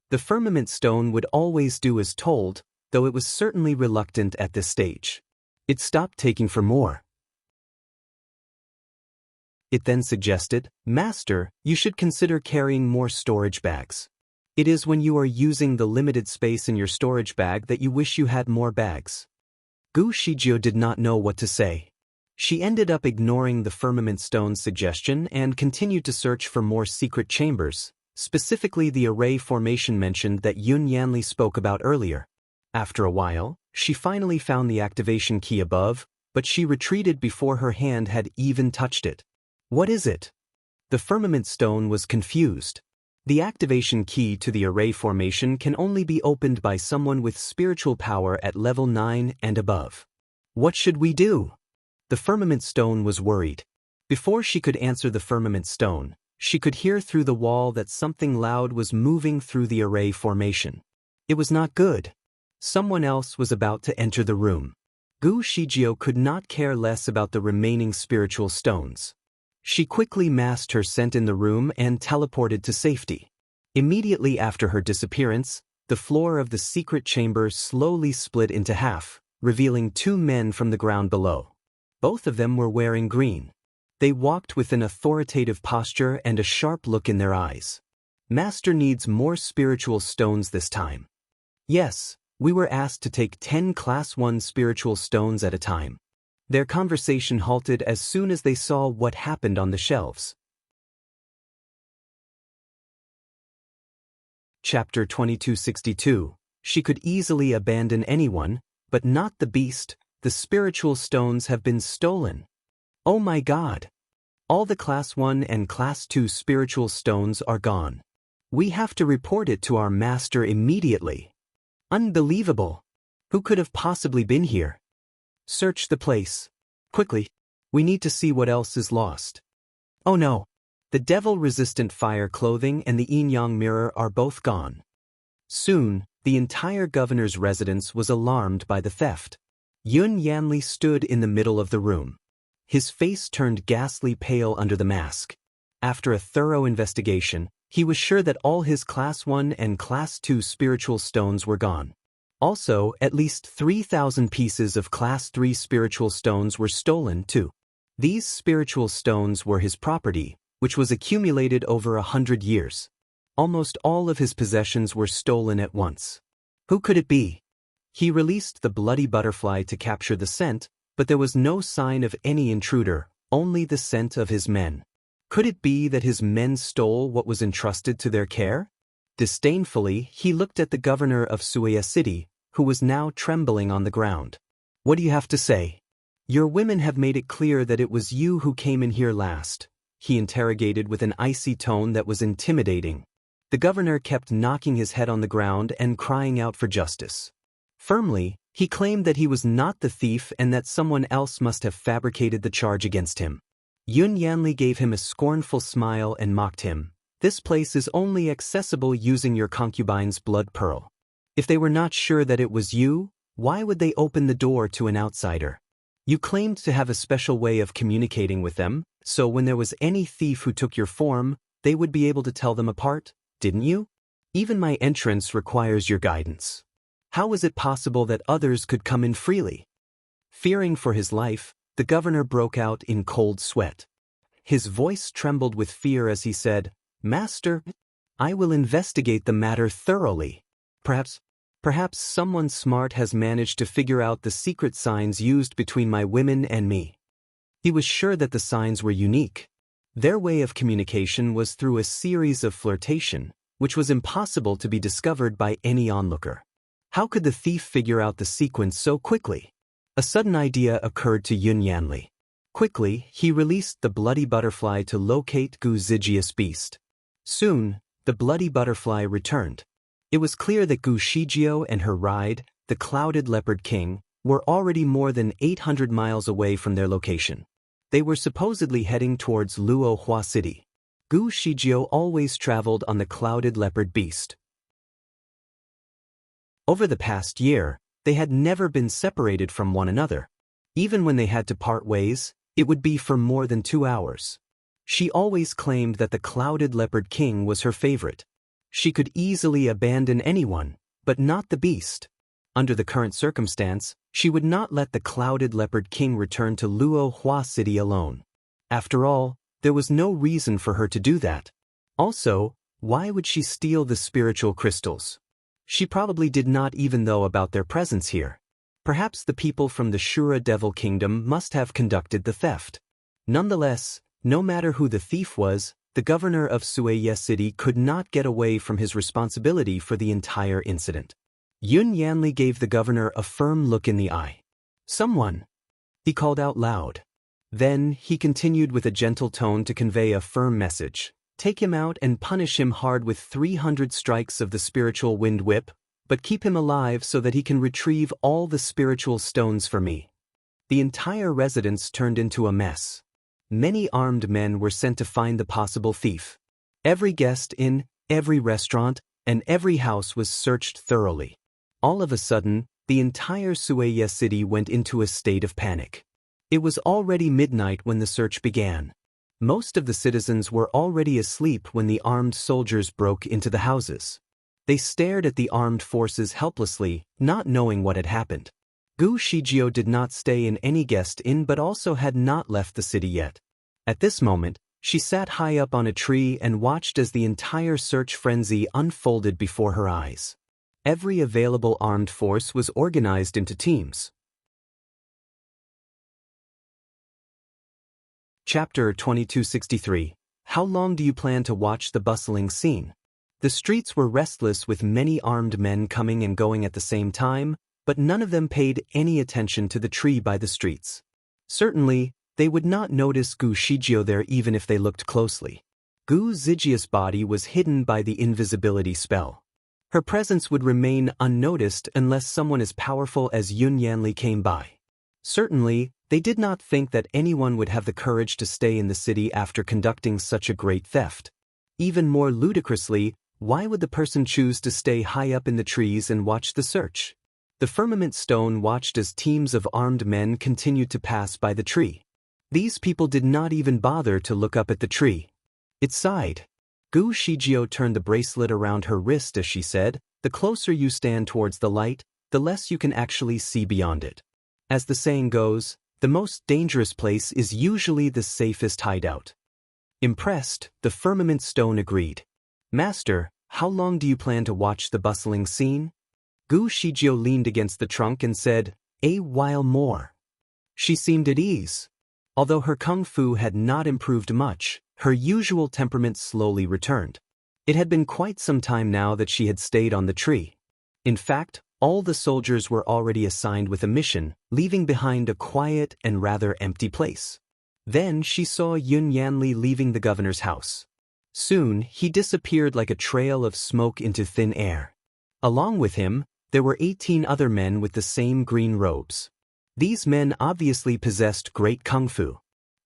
The firmament stone would always do as told, though it was certainly reluctant at this stage. It stopped taking for more. It then suggested, "Master, you should consider carrying more storage bags. It is when you are using the limited space in your storage bag that you wish you had more bags." Gu Shijio did not know what to say. She ended up ignoring the firmament stone's suggestion and continued to search for more secret chambers, specifically the array formation mentioned that Yun Yanli spoke about earlier. After a while, she finally found the activation key above, but she retreated before her hand had even touched it. What is it? The firmament stone was confused. The activation key to the array formation can only be opened by someone with spiritual power at level 9 and above. What should we do? The firmament stone was worried. Before she could answer the firmament stone, she could hear through the wall that something loud was moving through the array formation. It was not good. Someone else was about to enter the room. Gu Shijio could not care less about the remaining spiritual stones. She quickly masked her scent in the room and teleported to safety. Immediately after her disappearance, the floor of the secret chamber slowly split into half, revealing two men from the ground below. Both of them were wearing green. They walked with an authoritative posture and a sharp look in their eyes. "Master needs more spiritual stones this time." "Yes. We were asked to take 10 Class 1 spiritual stones at a time." Their conversation halted as soon as they saw what happened on the shelves. Chapter 2262. She could easily abandon anyone, but not the beast. The spiritual stones have been stolen. Oh my God! All the Class 1 and Class 2 spiritual stones are gone. We have to report it to our master immediately. Unbelievable! Who could have possibly been here? Search the place. Quickly. We need to see what else is lost. Oh no! The devil-resistant fire clothing and the yin-yang mirror are both gone. Soon, the entire governor's residence was alarmed by the theft. Yun Yanli stood in the middle of the room. His face turned ghastly pale under the mask. After a thorough investigation, he was sure that all his Class 1 and Class 2 spiritual stones were gone. Also, at least 3,000 pieces of Class 3 spiritual stones were stolen, too. These spiritual stones were his property, which was accumulated over 100 years. Almost all of his possessions were stolen at once. Who could it be? He released the bloody butterfly to capture the scent, but there was no sign of any intruder, only the scent of his men. Could it be that his men stole what was entrusted to their care? Disdainfully, he looked at the governor of Sueya City, who was now trembling on the ground. "What do you have to say? Your women have made it clear that it was you who came in here last," he interrogated with an icy tone that was intimidating. The governor kept knocking his head on the ground and crying out for justice. Firmly, he claimed that he was not the thief and that someone else must have fabricated the charge against him. Yun Yanli gave him a scornful smile and mocked him. "This place is only accessible using your concubine's blood pearl. If they were not sure that it was you, why would they open the door to an outsider? You claimed to have a special way of communicating with them, so when there was any thief who took your form, they would be able to tell them apart, didn't you? Even my entrance requires your guidance. How is it possible that others could come in freely?" Fearing for his life, the governor broke out in cold sweat. His voice trembled with fear as he said, Master, I will investigate the matter thoroughly. Perhaps someone smart has managed to figure out the secret signs used between my women and me. He was sure that the signs were unique. Their way of communication was through a series of flirtation, which was impossible to be discovered by any onlooker. How could the thief figure out the sequence so quickly? A sudden idea occurred to Yun Yanli. Quickly, he released the bloody butterfly to locate Gu Zijia's beast. Soon, the bloody butterfly returned. It was clear that Gu Shijio and her ride, the Clouded Leopard King, were already more than 800 miles away from their location. They were supposedly heading towards Luo Hua City. Gu Shijio always traveled on the Clouded Leopard Beast. Over the past year, they had never been separated from one another. Even when they had to part ways, it would be for more than 2 hours. She always claimed that the Clouded Leopard King was her favorite. She could easily abandon anyone, but not the beast. Under the current circumstance, she would not let the Clouded Leopard King return to Luo Hua City alone. After all, there was no reason for her to do that. Also, why would she steal the spiritual crystals? She probably did not even know about their presence here. Perhaps the people from the Shura Devil Kingdom must have conducted the theft. Nonetheless, no matter who the thief was, the governor of Sueye City could not get away from his responsibility for the entire incident. Yun Yanli gave the governor a firm look in the eye. "Someone," he called out loud. Then he continued with a gentle tone to convey a firm message. "Take him out and punish him hard with 300 strikes of the spiritual wind whip, but keep him alive so that he can retrieve all the spiritual stones for me." The entire residence turned into a mess. Many armed men were sent to find the possible thief. Every guest in every restaurant and every house was searched thoroughly. All of a sudden, the entire Sueye city went into a state of panic. It was already midnight when the search began. Most of the citizens were already asleep when the armed soldiers broke into the houses. They stared at the armed forces helplessly, not knowing what had happened. Gu Shijio did not stay in any guest inn but also had not left the city yet. At this moment, she sat high up on a tree and watched as the entire search frenzy unfolded before her eyes. Every available armed force was organized into teams. Chapter 2263. How long do you plan to watch the bustling scene? The streets were restless with many armed men coming and going at the same time, but none of them paid any attention to the tree by the streets. Certainly, they would not notice Gu Shijio there even if they looked closely. Gu Zijia's body was hidden by the invisibility spell. Her presence would remain unnoticed unless someone as powerful as Yun Yanli came by. Certainly, they did not think that anyone would have the courage to stay in the city after conducting such a great theft. Even more ludicrously, why would the person choose to stay high up in the trees and watch the search? The firmament stone watched as teams of armed men continued to pass by the tree. These people did not even bother to look up at the tree. It sighed. Gu Shijio turned the bracelet around her wrist as she said, "The closer you stand towards the light, the less you can actually see beyond it. As the saying goes, the most dangerous place is usually the safest hideout." Impressed, the firmament stone agreed. "Master, how long do you plan to watch the bustling scene?" Gu Shijio leaned against the trunk and said, "A while more." She seemed at ease. Although her kung fu had not improved much, her usual temperament slowly returned. It had been quite some time now that she had stayed on the tree. In fact, all the soldiers were already assigned with a mission, leaving behind a quiet and rather empty place. Then she saw Yun Yanli leaving the governor's house. Soon, he disappeared like a trail of smoke into thin air. Along with him, there were 18 other men with the same green robes. These men obviously possessed great kung fu.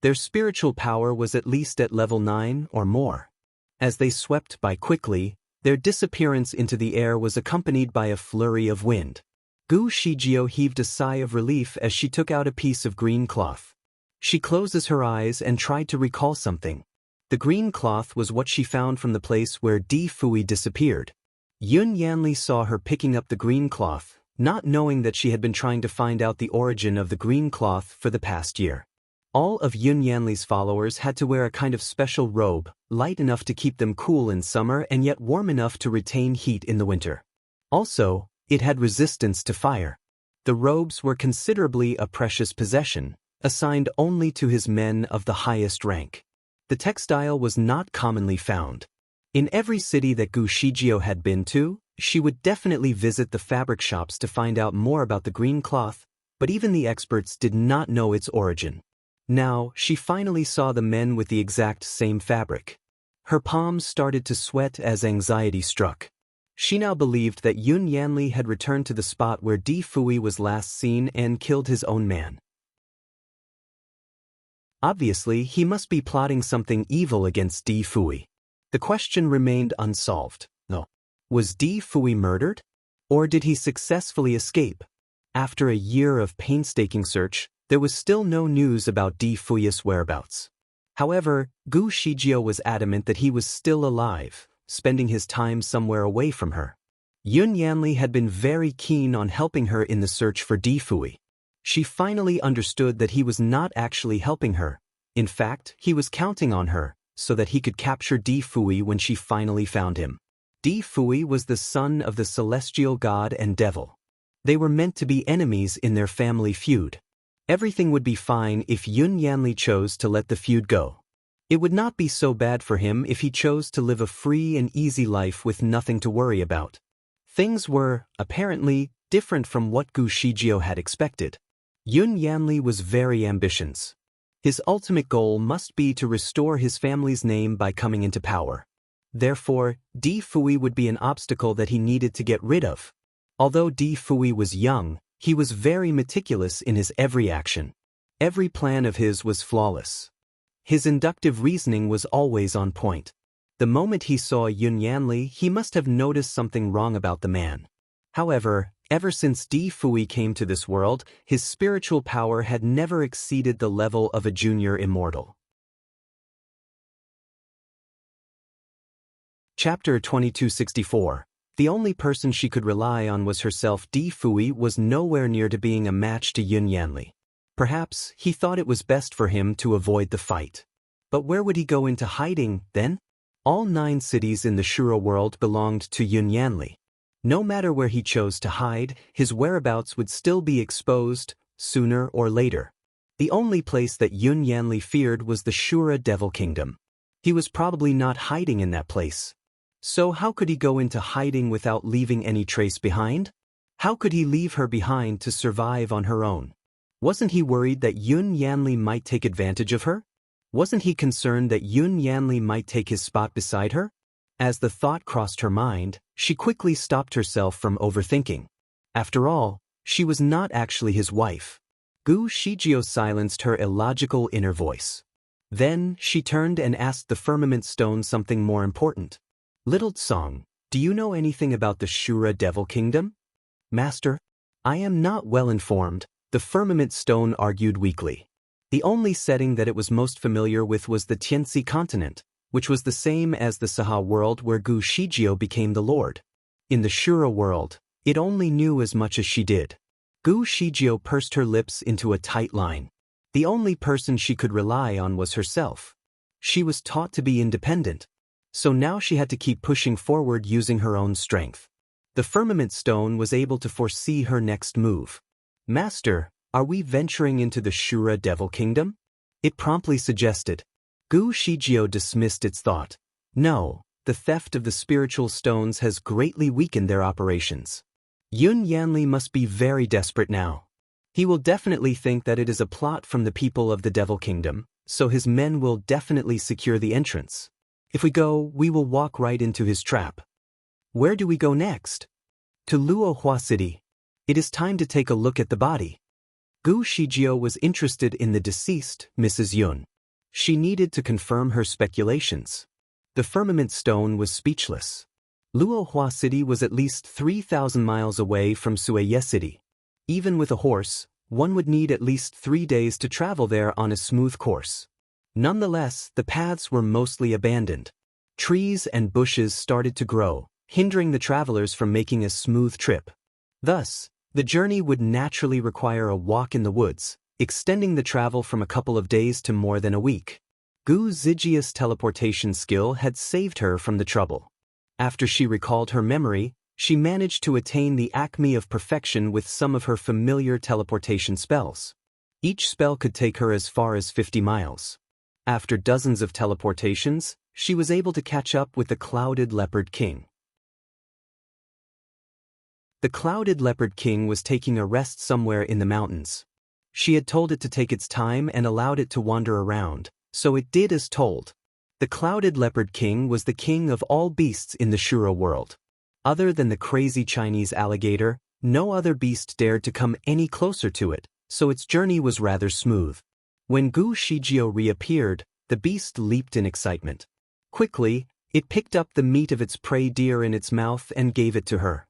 Their spiritual power was at least at level 9 or more. As they swept by quickly, their disappearance into the air was accompanied by a flurry of wind. Gu Shijio heaved a sigh of relief as she took out a piece of green cloth. She closes her eyes and tried to recall something. The green cloth was what she found from the place where Di Fui disappeared. Yun Yanli saw her picking up the green cloth, not knowing that she had been trying to find out the origin of the green cloth for the past year. All of Yun Yanli's followers had to wear a kind of special robe, light enough to keep them cool in summer and yet warm enough to retain heat in the winter. Also, it had resistance to fire. The robes were considerably a precious possession, assigned only to his men of the highest rank. The textile was not commonly found. In every city that Gu Shijio had been to, she would definitely visit the fabric shops to find out more about the green cloth, but even the experts did not know its origin. Now, she finally saw the men with the exact same fabric. Her palms started to sweat as anxiety struck. She now believed that Yun Yanli had returned to the spot where Di Fui was last seen and killed his own man. Obviously, he must be plotting something evil against Di Fui. The question remained unsolved. No. Was Di Fui murdered? Or did he successfully escape? After a year of painstaking search, there was still no news about Di Fui's whereabouts. However, Gu Shijio was adamant that he was still alive, spending his time somewhere away from her. Yun Yanli had been very keen on helping her in the search for Di Fui. She finally understood that he was not actually helping her. In fact, he was counting on her, so that he could capture Di Fui when she finally found him. Di Fui was the son of the celestial god and devil. They were meant to be enemies in their family feud. Everything would be fine if Yun Yanli chose to let the feud go. It would not be so bad for him if he chose to live a free and easy life with nothing to worry about. Things were, apparently, different from what Gu Shijio had expected. Yun Yanli was very ambitious. His ultimate goal must be to restore his family's name by coming into power. Therefore, Di Fui would be an obstacle that he needed to get rid of. Although Di Fui was young, he was very meticulous in his every action. Every plan of his was flawless. His inductive reasoning was always on point. The moment he saw Yun Yanli, he must have noticed something wrong about the man. However, ever since Di Fui came to this world, his spiritual power had never exceeded the level of a junior immortal. Chapter 2264. The only person she could rely on was herself. Di Fui was nowhere near to being a match to Yun Yanli. Perhaps he thought it was best for him to avoid the fight. But where would he go into hiding, then? All 9 cities in the Shura world belonged to Yun Yanli. No matter where he chose to hide, his whereabouts would still be exposed, sooner or later. The only place that Yun Yanli feared was the Shura Devil Kingdom. He was probably not hiding in that place. So how could he go into hiding without leaving any trace behind? How could he leave her behind to survive on her own? Wasn't he worried that Yun Yanli might take advantage of her? Wasn't he concerned that Yun Yanli might take his spot beside her? As the thought crossed her mind, she quickly stopped herself from overthinking. After all, she was not actually his wife. Gu Shijio silenced her illogical inner voice. Then she turned and asked the firmament stone something more important. Little Tsong, do you know anything about the Shura Devil Kingdom? Master, I am not well informed, the firmament stone argued weakly. The only setting that it was most familiar with was the Tianxi continent, which was the same as the Saha world where Gu Shijio became the lord. In the Shura world, it only knew as much as she did. Gu Shijio pursed her lips into a tight line. The only person she could rely on was herself. She was taught to be independent. So now she had to keep pushing forward using her own strength. The firmament stone was able to foresee her next move. Master, are we venturing into the Shura Devil Kingdom? It promptly suggested. Gu Shijio dismissed its thought. No, the theft of the spiritual stones has greatly weakened their operations. Yun Yanli must be very desperate now. He will definitely think that it is a plot from the people of the Devil Kingdom, so his men will definitely secure the entrance. If we go, we will walk right into his trap. Where do we go next? To Luohua City. It is time to take a look at the body. Gu Shijio was interested in the deceased, Mrs. Yun. She needed to confirm her speculations. The firmament stone was speechless. Luohua City was at least 3,000 miles away from Sueye City. Even with a horse, one would need at least 3 days to travel there on a smooth course. Nonetheless, the paths were mostly abandoned. Trees and bushes started to grow, hindering the travelers from making a smooth trip. Thus, the journey would naturally require a walk in the woods, extending the travel from a couple of days to more than a week. Gu Zijia's teleportation skill had saved her from the trouble. After she recalled her memory, she managed to attain the acme of perfection with some of her familiar teleportation spells. Each spell could take her as far as 50 miles. After dozens of teleportations, she was able to catch up with the Clouded Leopard King. The Clouded Leopard King was taking a rest somewhere in the mountains. She had told it to take its time and allowed it to wander around, so it did as told. The Clouded Leopard King was the king of all beasts in the Shura world. Other than the crazy Chinese alligator, no other beast dared to come any closer to it, so its journey was rather smooth. When Gu Shijio reappeared, the beast leaped in excitement. Quickly, it picked up the meat of its prey deer in its mouth and gave it to her.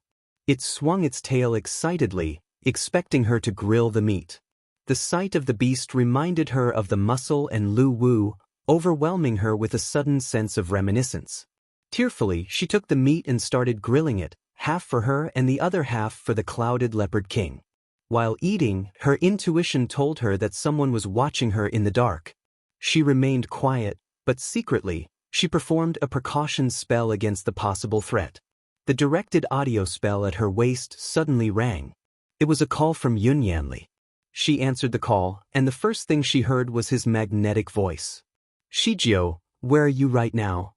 It swung its tail excitedly, expecting her to grill the meat. The sight of the beast reminded her of the muscle and Lu Wu, overwhelming her with a sudden sense of reminiscence. Tearfully, she took the meat and started grilling it, half for her and the other half for the Clouded Leopard King. While eating, her intuition told her that someone was watching her in the dark. She remained quiet, but secretly, she performed a precaution spell against the possible threat. The directed audio spell at her waist suddenly rang. It was a call from Yun Yanli. She answered the call, and the first thing she heard was his magnetic voice. "Shijio, where are you right now?"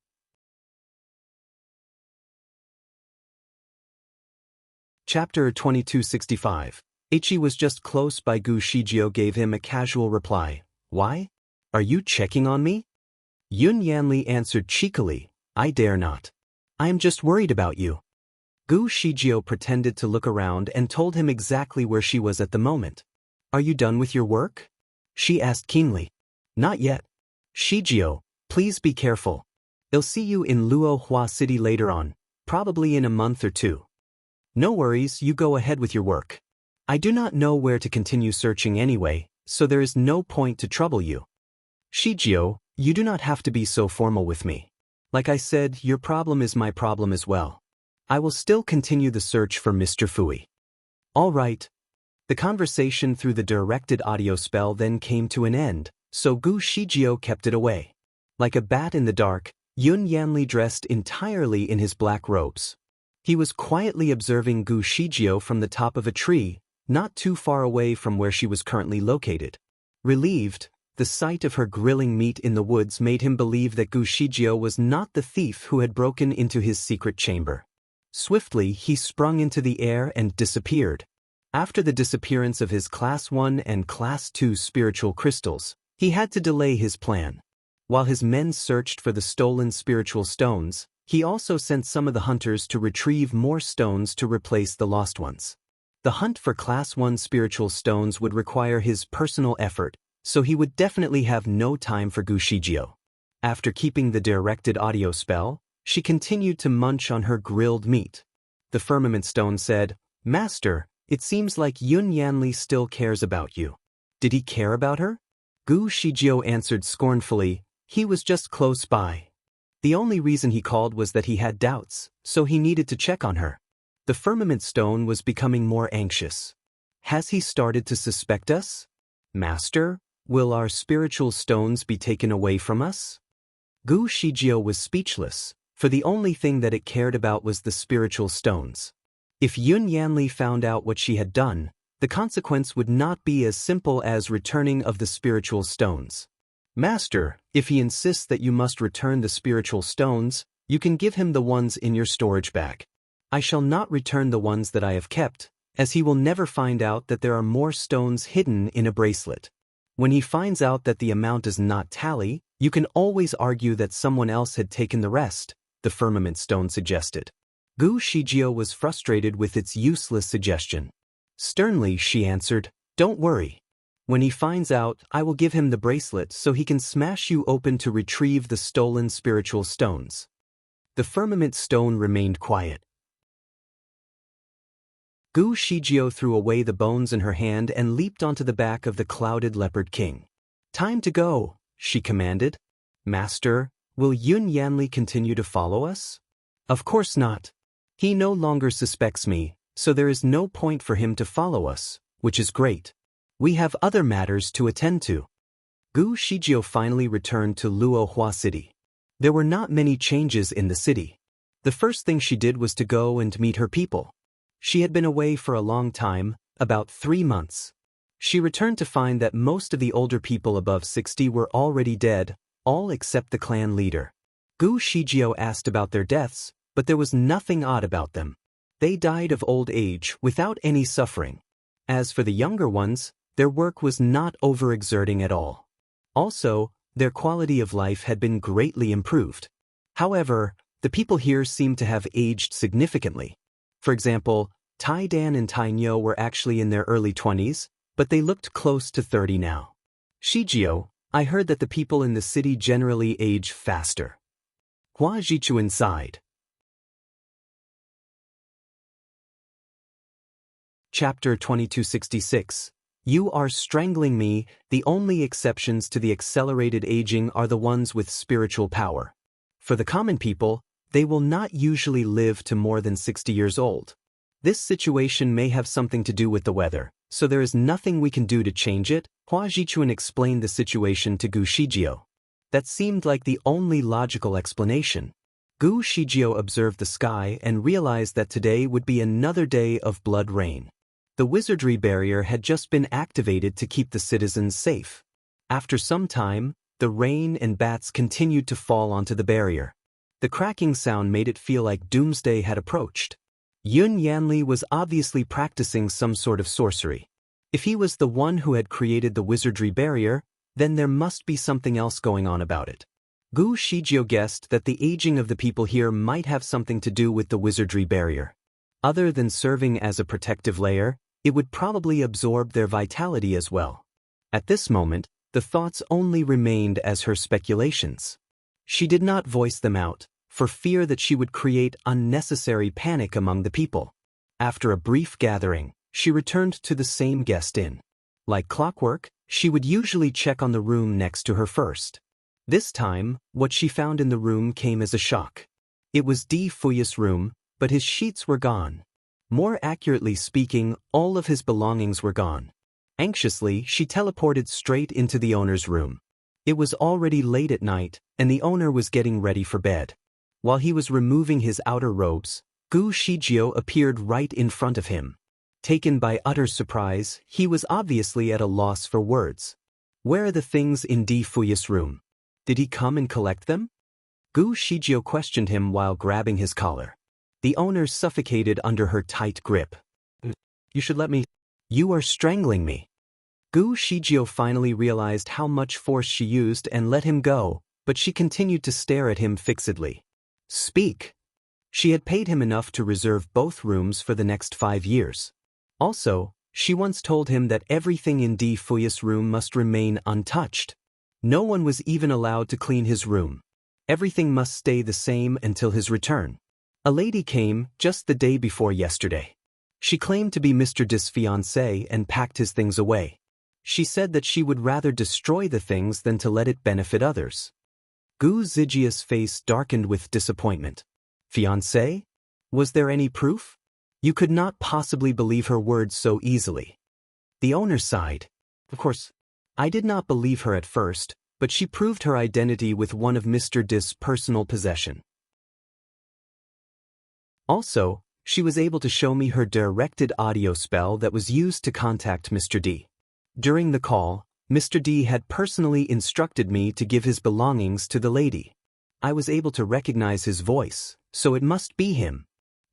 Chapter 2265. Ichi was just close by. Gu Shijio gave him a casual reply. "Why? Are you checking on me?" Yun Yanli answered cheekily, "I dare not. I am just worried about you." Gu Shijio pretended to look around and told him exactly where she was at the moment. "Are you done with your work?" she asked keenly. "Not yet. Shijio, please be careful. I'll see you in Luohua City later on, probably in a month or two." "No worries, you go ahead with your work. I do not know where to continue searching anyway, so there is no point to trouble you." "Shijio, you do not have to be so formal with me. Like I said, your problem is my problem as well. I will still continue the search for Mr. Fui." "All right." The conversation through the directed audio spell then came to an end, so Gu Shijio kept it away. Like a bat in the dark, Yun Yanli dressed entirely in his black robes. He was quietly observing Gu Shijio from the top of a tree, not too far away from where she was currently located. Relieved, the sight of her grilling meat in the woods made him believe that Gu Shijio was not the thief who had broken into his secret chamber. Swiftly, he sprung into the air and disappeared. After the disappearance of his Class 1 and Class 2 spiritual crystals, he had to delay his plan. While his men searched for the stolen spiritual stones, he also sent some of the hunters to retrieve more stones to replace the lost ones. The hunt for Class 1 spiritual stones would require his personal effort, so he would definitely have no time for Gu Shijio. After keeping the directed audio spell, she continued to munch on her grilled meat. The firmament stone said, "Master, it seems like Yun Yanli still cares about you. Did he care about her?" Gu Shijio answered scornfully, "He was just close by. The only reason he called was that he had doubts, so he needed to check on her." The firmament stone was becoming more anxious. "Has he started to suspect us? Master, will our spiritual stones be taken away from us?" Gu Shijio was speechless, for the only thing that it cared about was the spiritual stones. If Yun Yanli found out what she had done, the consequence would not be as simple as returning of the spiritual stones. "Master, if he insists that you must return the spiritual stones, you can give him the ones in your storage bag. I shall not return the ones that I have kept, as he will never find out that there are more stones hidden in a bracelet. When he finds out that the amount does not tally, you can always argue that someone else had taken the rest," the firmament stone suggested. Gu Shijio was frustrated with its useless suggestion. Sternly, she answered, "Don't worry. When he finds out, I will give him the bracelet so he can smash you open to retrieve the stolen spiritual stones." The firmament stone remained quiet. Gu Shijio threw away the bones in her hand and leaped onto the back of the Clouded Leopard King. "Time to go," she commanded. "Master, will Yun Yanli continue to follow us?" "Of course not. He no longer suspects me, so there is no point for him to follow us, which is great. We have other matters to attend to. Gu Shijio finally returned to Luohua City. There were not many changes in the city. The first thing she did was to go and meet her people. She had been away for a long time, about 3 months. She returned to find that most of the older people above 60 were already dead, all except the clan leader. Gu Shijio asked about their deaths, but there was nothing odd about them. They died of old age without any suffering. As for the younger ones, their work was not overexerting at all. Also, their quality of life had been greatly improved. However, the people here seemed to have aged significantly. For example, Tai Dan and Tai Nyo were actually in their early 20s, but they looked close to 30 now. Shijio, I heard that the people in the city generally age faster. Hua Jichuan sighed. Chapter 2266. You are strangling me. The only exceptions to the accelerated aging are the ones with spiritual power. For the common people, they will not usually live to more than 60 years old. This situation may have something to do with the weather, so there is nothing we can do to change it. Hua Jichuan explained the situation to Gu Shijio. That seemed like the only logical explanation. Gu Shijio observed the sky and realized that today would be another day of blood rain. The wizardry barrier had just been activated to keep the citizens safe. After some time, the rain and bats continued to fall onto the barrier. The cracking sound made it feel like doomsday had approached. Yun Yanli was obviously practicing some sort of sorcery. If he was the one who had created the wizardry barrier, then there must be something else going on about it. Gu Shijio guessed that the aging of the people here might have something to do with the wizardry barrier. Other than serving as a protective layer, it would probably absorb their vitality as well. At this moment, the thoughts only remained as her speculations. She did not voice them out, for fear that she would create unnecessary panic among the people. After a brief gathering, she returned to the same guest inn. Like clockwork, she would usually check on the room next to her first. This time, what she found in the room came as a shock. It was Di Fuyu's room, but his sheets were gone. More accurately speaking, all of his belongings were gone. Anxiously, she teleported straight into the owner's room. It was already late at night, and the owner was getting ready for bed. While he was removing his outer robes, Gu Shijio appeared right in front of him. Taken by utter surprise, he was obviously at a loss for words. Where are the things in Di Fuyu's room? Did he come and collect them? Gu Shijio questioned him while grabbing his collar. The owner suffocated under her tight grip. You should let me. You are strangling me. Gu Shijio finally realized how much force she used and let him go, but she continued to stare at him fixedly. Speak. She had paid him enough to reserve both rooms for the next 5 years. Also, she once told him that everything in Di Fuyu's room must remain untouched. No one was even allowed to clean his room. Everything must stay the same until his return. A lady came just the day before yesterday. She claimed to be Mr. Dis' fiancé and packed his things away. She said that she would rather destroy the things than to let it benefit others. Gu Zijia's face darkened with disappointment. Fiancé? Was there any proof? You could not possibly believe her words so easily. The owner sighed. Of course, I did not believe her at first, but she proved her identity with one of Mr. Dis' personal possession. Also, she was able to show me her directed audio spell that was used to contact Mr. D. During the call, Mr. D had personally instructed me to give his belongings to the lady. I was able to recognize his voice, so it must be him.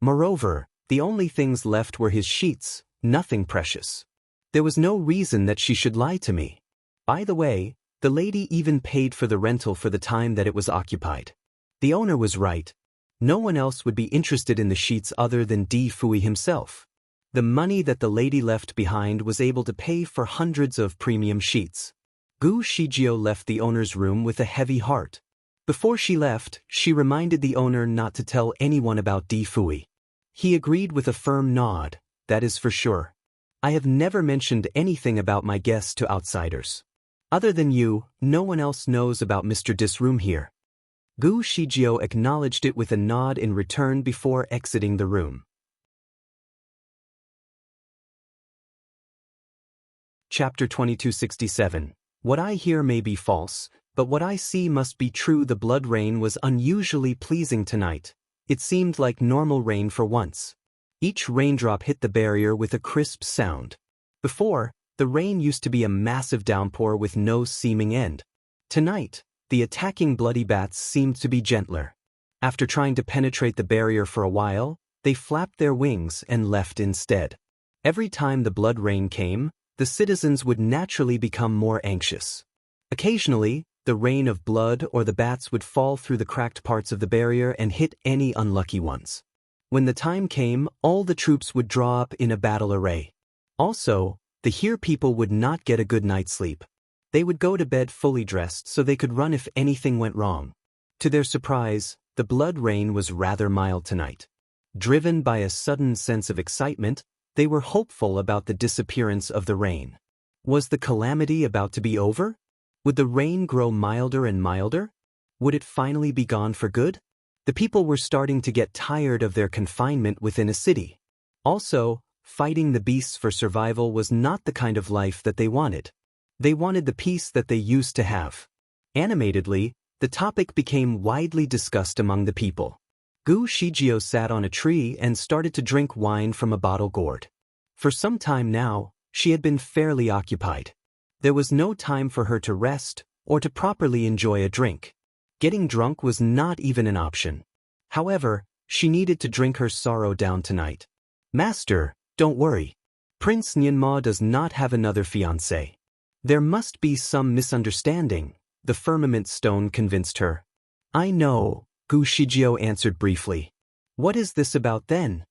Moreover, the only things left were his sheets, nothing precious. There was no reason that she should lie to me. By the way, the lady even paid for the rental for the time that it was occupied. The owner was right. No one else would be interested in the sheets other than Di Fui himself. The money that the lady left behind was able to pay for hundreds of premium sheets. Gu Shijio left the owner's room with a heavy heart. Before she left, she reminded the owner not to tell anyone about Di Fui. He agreed with a firm nod, that is for sure. I have never mentioned anything about my guests to outsiders. Other than you, no one else knows about Mr. Dis' room here. Gu Shijio acknowledged it with a nod in return before exiting the room. Chapter 2267. What I hear may be false, but what I see must be true. The blood rain was unusually pleasing tonight. It seemed like normal rain for once. Each raindrop hit the barrier with a crisp sound. Before, the rain used to be a massive downpour with no seeming end. Tonight, the attacking bloody bats seemed to be gentler. After trying to penetrate the barrier for a while, they flapped their wings and left instead. Every time the blood rain came, the citizens would naturally become more anxious. Occasionally, the rain of blood or the bats would fall through the cracked parts of the barrier and hit any unlucky ones. When the time came, all the troops would draw up in a battle array. Also, the here people would not get a good night's sleep. They would go to bed fully dressed so they could run if anything went wrong. To their surprise, the blood rain was rather mild tonight. Driven by a sudden sense of excitement, they were hopeful about the disappearance of the rain. Was the calamity about to be over? Would the rain grow milder and milder? Would it finally be gone for good? The people were starting to get tired of their confinement within a city. Also, fighting the beasts for survival was not the kind of life that they wanted. They wanted the peace that they used to have. Animatedly, the topic became widely discussed among the people. Gu Shijio sat on a tree and started to drink wine from a bottle gourd. For some time now, she had been fairly occupied. There was no time for her to rest or to properly enjoy a drink. Getting drunk was not even an option. However, she needed to drink her sorrow down tonight. Master, don't worry. Prince Nianma does not have another fiancé. There must be some misunderstanding, the firmament stone convinced her. I know, Gu Shijio answered briefly. What is this about then?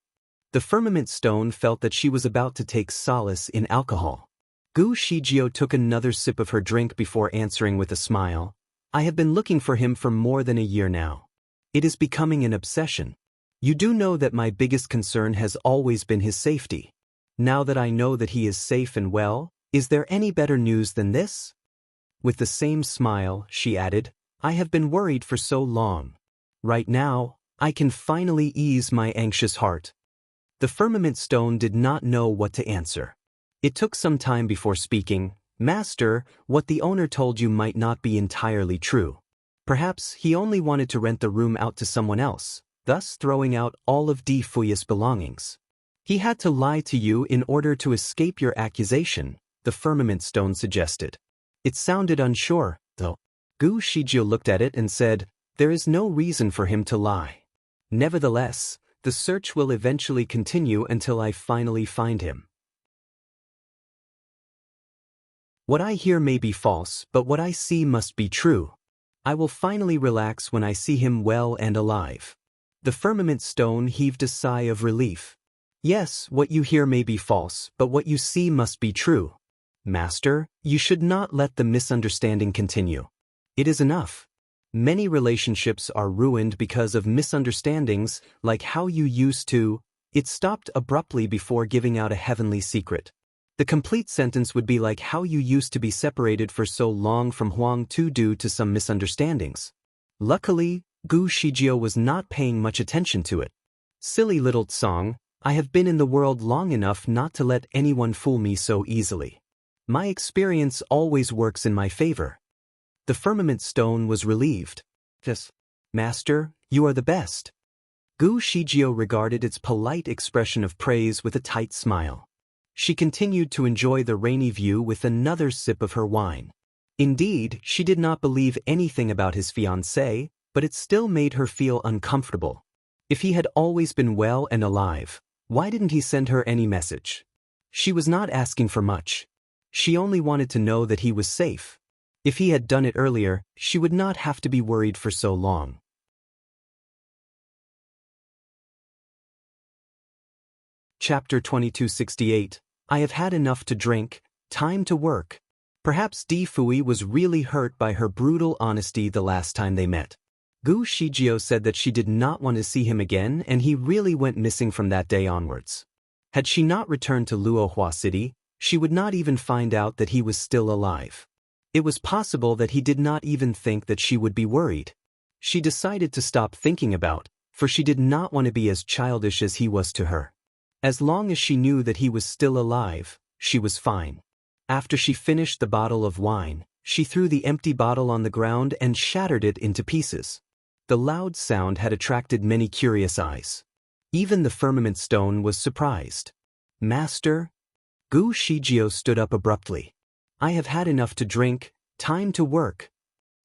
The firmament stone felt that she was about to take solace in alcohol. Gu Shijio took another sip of her drink before answering with a smile. I have been looking for him for more than a year now. It is becoming an obsession. You do know that my biggest concern has always been his safety. Now that I know that he is safe and well, is there any better news than this? With the same smile, she added, I have been worried for so long. Right now, I can finally ease my anxious heart. The firmament stone did not know what to answer. It took some time before speaking. Master, what the owner told you might not be entirely true. Perhaps he only wanted to rent the room out to someone else, thus throwing out all of Di Fuya's belongings. He had to lie to you in order to escape your accusation, the firmament stone suggested. It sounded unsure, though. Gu Shijio looked at it and said, there is no reason for him to lie. Nevertheless, the search will eventually continue until I finally find him. What I hear may be false, but what I see must be true. I will finally relax when I see him well and alive. The firmament stone heaved a sigh of relief. Yes, what you hear may be false, but what you see must be true. Master, you should not let the misunderstanding continue. It is enough. Many relationships are ruined because of misunderstandings, like how you used to. It stopped abruptly before giving out a heavenly secret. The complete sentence would be like how you used to be separated for so long from Huang Tu due to some misunderstandings. Luckily, Gu Shijio was not paying much attention to it. Silly little Tsong, I have been in the world long enough not to let anyone fool me so easily. My experience always works in my favor. The firmament stone was relieved. Yes, Master, you are the best. Gu Shijio regarded its polite expression of praise with a tight smile. She continued to enjoy the rainy view with another sip of her wine. Indeed, she did not believe anything about his fiancé, but it still made her feel uncomfortable. If he had always been well and alive, why didn't he send her any message? She was not asking for much. She only wanted to know that he was safe. If he had done it earlier, she would not have to be worried for so long. Chapter 2268. I have had enough to drink, time to work. Perhaps Di Fui was really hurt by her brutal honesty the last time they met. Gu Shijio said that she did not want to see him again and he really went missing from that day onwards. Had she not returned to Luohua City, she would not even find out that he was still alive. It was possible that he did not even think that she would be worried. She decided to stop thinking about, for she did not want to be as childish as he was to her. As long as she knew that he was still alive, she was fine. After she finished the bottle of wine, she threw the empty bottle on the ground and shattered it into pieces. The loud sound had attracted many curious eyes. Even the firmament stone was surprised. "Master?" Gu Shijio stood up abruptly. "I have had enough to drink, time to work."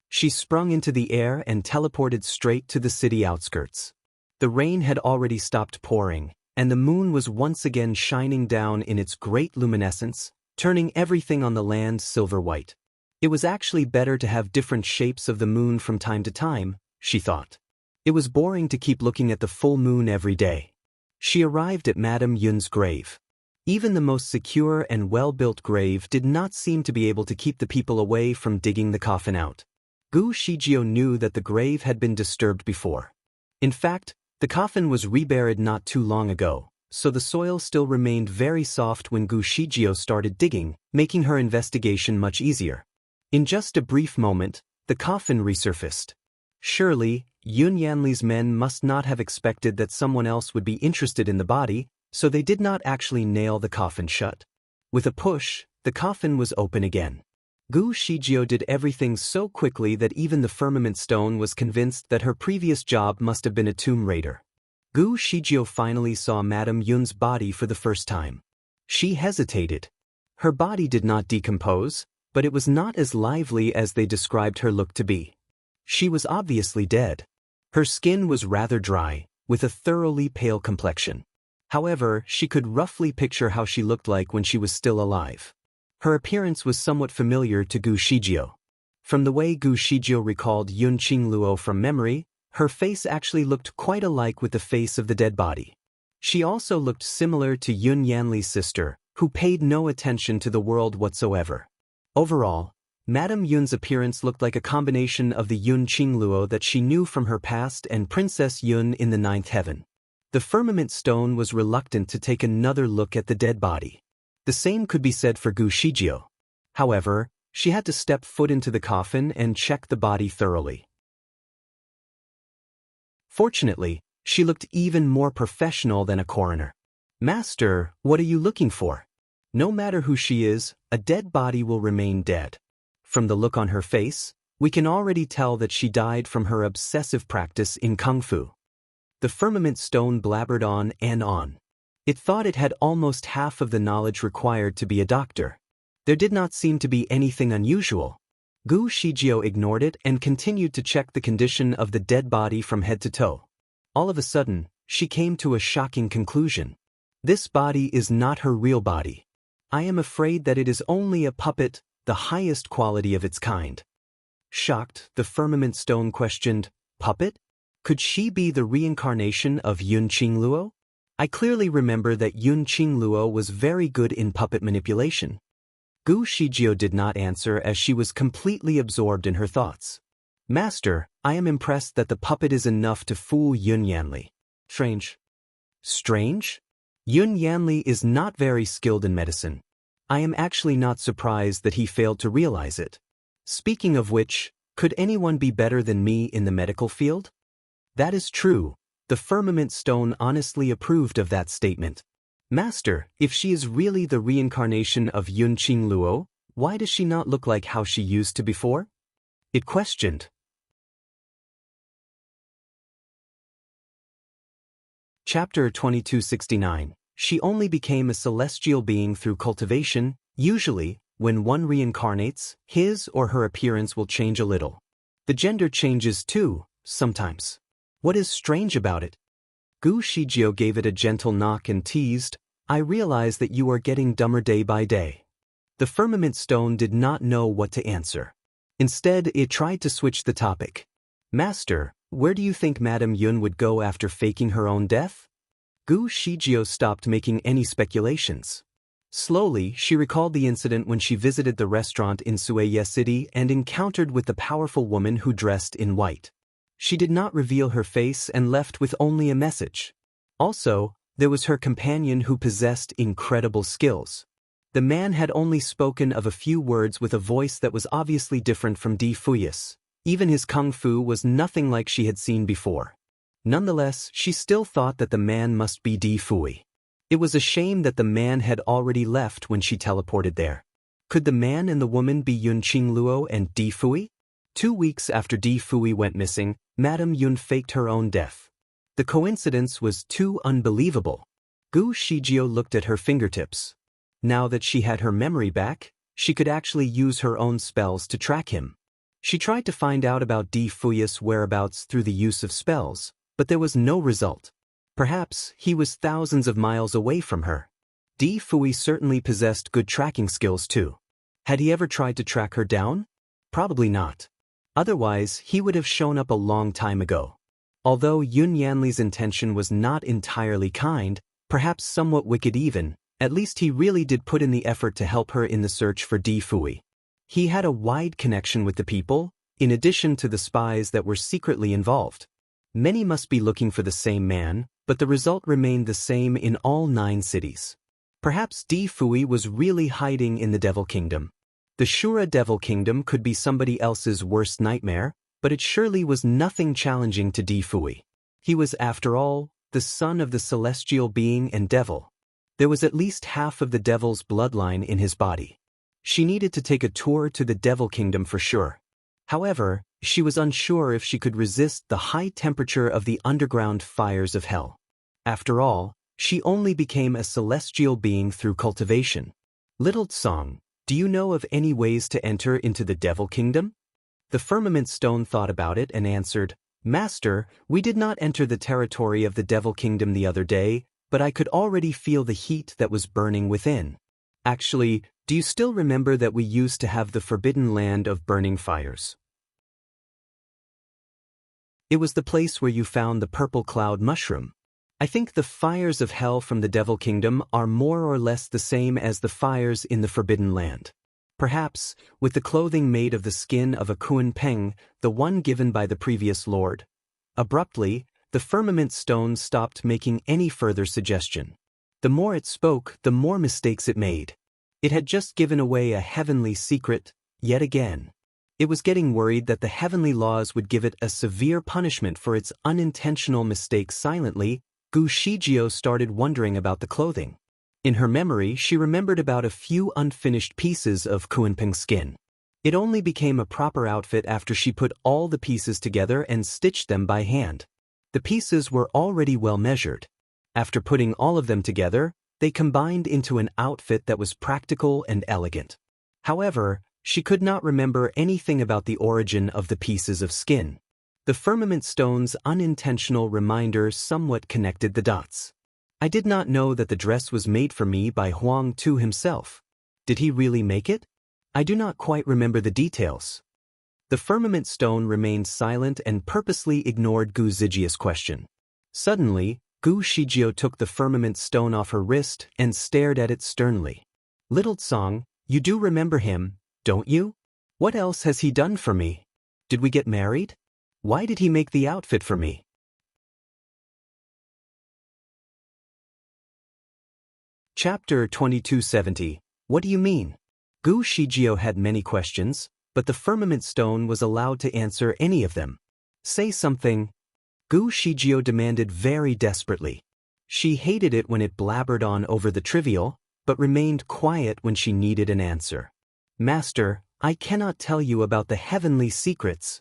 She sprung into the air and teleported straight to the city outskirts. The rain had already stopped pouring, and the moon was once again shining down in its great luminescence, turning everything on the land silver-white. It was actually better to have different shapes of the moon from time to time, she thought. It was boring to keep looking at the full moon every day. She arrived at Madame Yun's grave. Even the most secure and well-built grave did not seem to be able to keep the people away from digging the coffin out. Gu Shijio knew that the grave had been disturbed before. In fact, the coffin was reburied not too long ago, so the soil still remained very soft when Gu Shijio started digging, making her investigation much easier. In just a brief moment, the coffin resurfaced. Surely, Yun Yanli's men must not have expected that someone else would be interested in the body, so they did not actually nail the coffin shut. With a push, the coffin was open again. Gu Shijio did everything so quickly that even the firmament stone was convinced that her previous job must have been a tomb raider. Gu Shijio finally saw Madame Yun's body for the first time. She hesitated. Her body did not decompose, but it was not as lively as they described her look to be. She was obviously dead. Her skin was rather dry, with a thoroughly pale complexion. However, she could roughly picture how she looked like when she was still alive. Her appearance was somewhat familiar to Gu Shijio. From the way Gu Shijio recalled Yun Qingluo from memory, her face actually looked quite alike with the face of the dead body. She also looked similar to Yun Yanli's sister, who paid no attention to the world whatsoever. Overall, Madame Yun's appearance looked like a combination of the Yun Qingluo that she knew from her past and Princess Yun in the Ninth Heaven. The firmament stone was reluctant to take another look at the dead body. The same could be said for Gu Shijio. However, she had to step foot into the coffin and check the body thoroughly. Fortunately, she looked even more professional than a coroner. "Master, what are you looking for?" No matter who she is, a dead body will remain dead. From the look on her face, we can already tell that she died from her obsessive practice in kung fu. The firmament stone blabbered on and on. It thought it had almost half of the knowledge required to be a doctor. There did not seem to be anything unusual. Gu Shijio ignored it and continued to check the condition of the dead body from head to toe. All of a sudden, she came to a shocking conclusion. This body is not her real body. I am afraid that it is only a puppet, the highest quality of its kind. Shocked, the firmament stone questioned, "Puppet? Could she be the reincarnation of Yun Qingluo? I clearly remember that Yun Qingluo was very good in puppet manipulation." Gu Shijio did not answer as she was completely absorbed in her thoughts. "Master, I am impressed that the puppet is enough to fool Yun Yanli." Strange. Strange? Yun Yanli is not very skilled in medicine. I am actually not surprised that he failed to realize it. Speaking of which, could anyone be better than me in the medical field? That is true. The firmament stone honestly approved of that statement. "Master, if she is really the reincarnation of Yun Qingluo, why does she not look like how she used to before?" It questioned. Chapter 2269. She only became a celestial being through cultivation. Usually, when one reincarnates, his or her appearance will change a little. The gender changes too, sometimes. What is strange about it? Gu Shijio gave it a gentle knock and teased, "I realize that you are getting dumber day by day." The firmament stone did not know what to answer. Instead, it tried to switch the topic. "Master, where do you think Madame Yun would go after faking her own death?" Gu Shijio stopped making any speculations. Slowly, she recalled the incident when she visited the restaurant in Sueye City and encountered with the powerful woman who dressed in white. She did not reveal her face and left with only a message. Also, there was her companion who possessed incredible skills. The man had only spoken of a few words with a voice that was obviously different from Di Fuyus. Even his kung fu was nothing like she had seen before. Nonetheless, she still thought that the man must be Di Fui. It was a shame that the man had already left when she teleported there. Could the man and the woman be Yun Qingluo and Di Fui? 2 weeks after Di Fui went missing, Madame Yun faked her own death. The coincidence was too unbelievable. Gu Shijio looked at her fingertips. Now that she had her memory back, she could actually use her own spells to track him. She tried to find out about Di Fui's whereabouts through the use of spells, but there was no result. Perhaps he was thousands of miles away from her. Di Fui certainly possessed good tracking skills too. Had he ever tried to track her down? Probably not. Otherwise, he would have shown up a long time ago. Although Yun Yanli's intention was not entirely kind, perhaps somewhat wicked even, at least he really did put in the effort to help her in the search for Di Fui. He had a wide connection with the people, in addition to the spies that were secretly involved. Many must be looking for the same man, but the result remained the same in all 9 cities. Perhaps Di Fui was really hiding in the Devil Kingdom. The Shura Devil Kingdom could be somebody else's worst nightmare, but it surely was nothing challenging to Di Fui. He was, after all, the son of the celestial being and devil. There was at least half of the devil's bloodline in his body. She needed to take a tour to the Devil Kingdom for sure. However, she was unsure if she could resist the high temperature of the underground fires of hell. After all, she only became a celestial being through cultivation. Little Tsong, do you know of any ways to enter into the Devil Kingdom? The firmament stone thought about it and answered, Master, we did not enter the territory of the Devil Kingdom the other day, but I could already feel the heat that was burning within. Actually, do you still remember that we used to have the forbidden land of burning fires? It was the place where you found the purple cloud mushroom. I think the fires of hell from the Devil Kingdom are more or less the same as the fires in the forbidden land. Perhaps, with the clothing made of the skin of a Kuan Peng, the one given by the previous lord. Abruptly, the firmament stone stopped making any further suggestion. The more it spoke, the more mistakes it made. It had just given away a heavenly secret, yet again. It was getting worried that the heavenly laws would give it a severe punishment for its unintentional mistakes. Silently, Gu Shijio started wondering about the clothing. In her memory, she remembered about a few unfinished pieces of Kuanping skin. It only became a proper outfit after she put all the pieces together and stitched them by hand. The pieces were already well measured. After putting all of them together, they combined into an outfit that was practical and elegant. However, she could not remember anything about the origin of the pieces of skin. The firmament stone's unintentional reminder somewhat connected the dots. I did not know that the dress was made for me by Huang Tu himself. Did he really make it? I do not quite remember the details. The firmament stone remained silent and purposely ignored Gu Zijia's question. Suddenly, Gu Shijio took the firmament stone off her wrist and stared at it sternly. Little Tsong, you do remember him, don't you? What else has he done for me? Did we get married? Why did he make the outfit for me? Chapter 2270. What do you mean? Gu Shijio had many questions, but the firmament stone was allowed to answer any of them. Say something. Gu Shijio demanded very desperately. She hated it when it blabbered on over the trivial, but remained quiet when she needed an answer. Master, I cannot tell you about the heavenly secrets.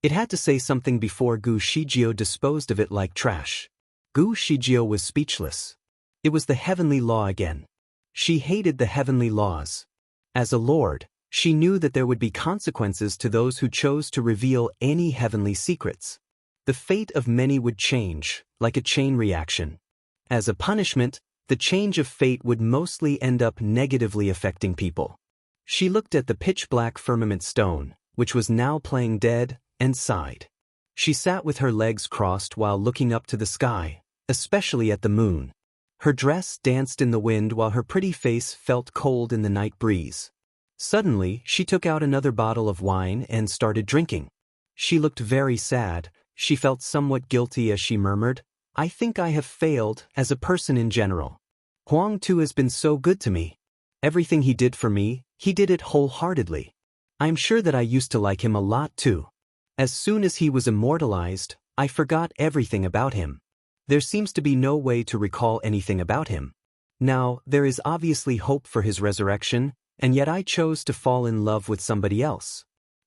It had to say something before Gu Shijio disposed of it like trash. Gu Shijio was speechless. It was the heavenly law again. She hated the heavenly laws. As a lord, she knew that there would be consequences to those who chose to reveal any heavenly secrets. The fate of many would change, like a chain reaction. As a punishment, the change of fate would mostly end up negatively affecting people. She looked at the pitch-black firmament stone, which was now playing dead, and sighed. She sat with her legs crossed while looking up to the sky, especially at the moon. Her dress danced in the wind while her pretty face felt cold in the night breeze. Suddenly, she took out another bottle of wine and started drinking. She looked very sad. She felt somewhat guilty as she murmured, I think I have failed as a person in general. Huang Tu has been so good to me. Everything he did for me, he did it wholeheartedly. I'm sure that I used to like him a lot too. As soon as he was immortalized, I forgot everything about him. There seems to be no way to recall anything about him. Now, there is obviously hope for his resurrection, and yet I chose to fall in love with somebody else.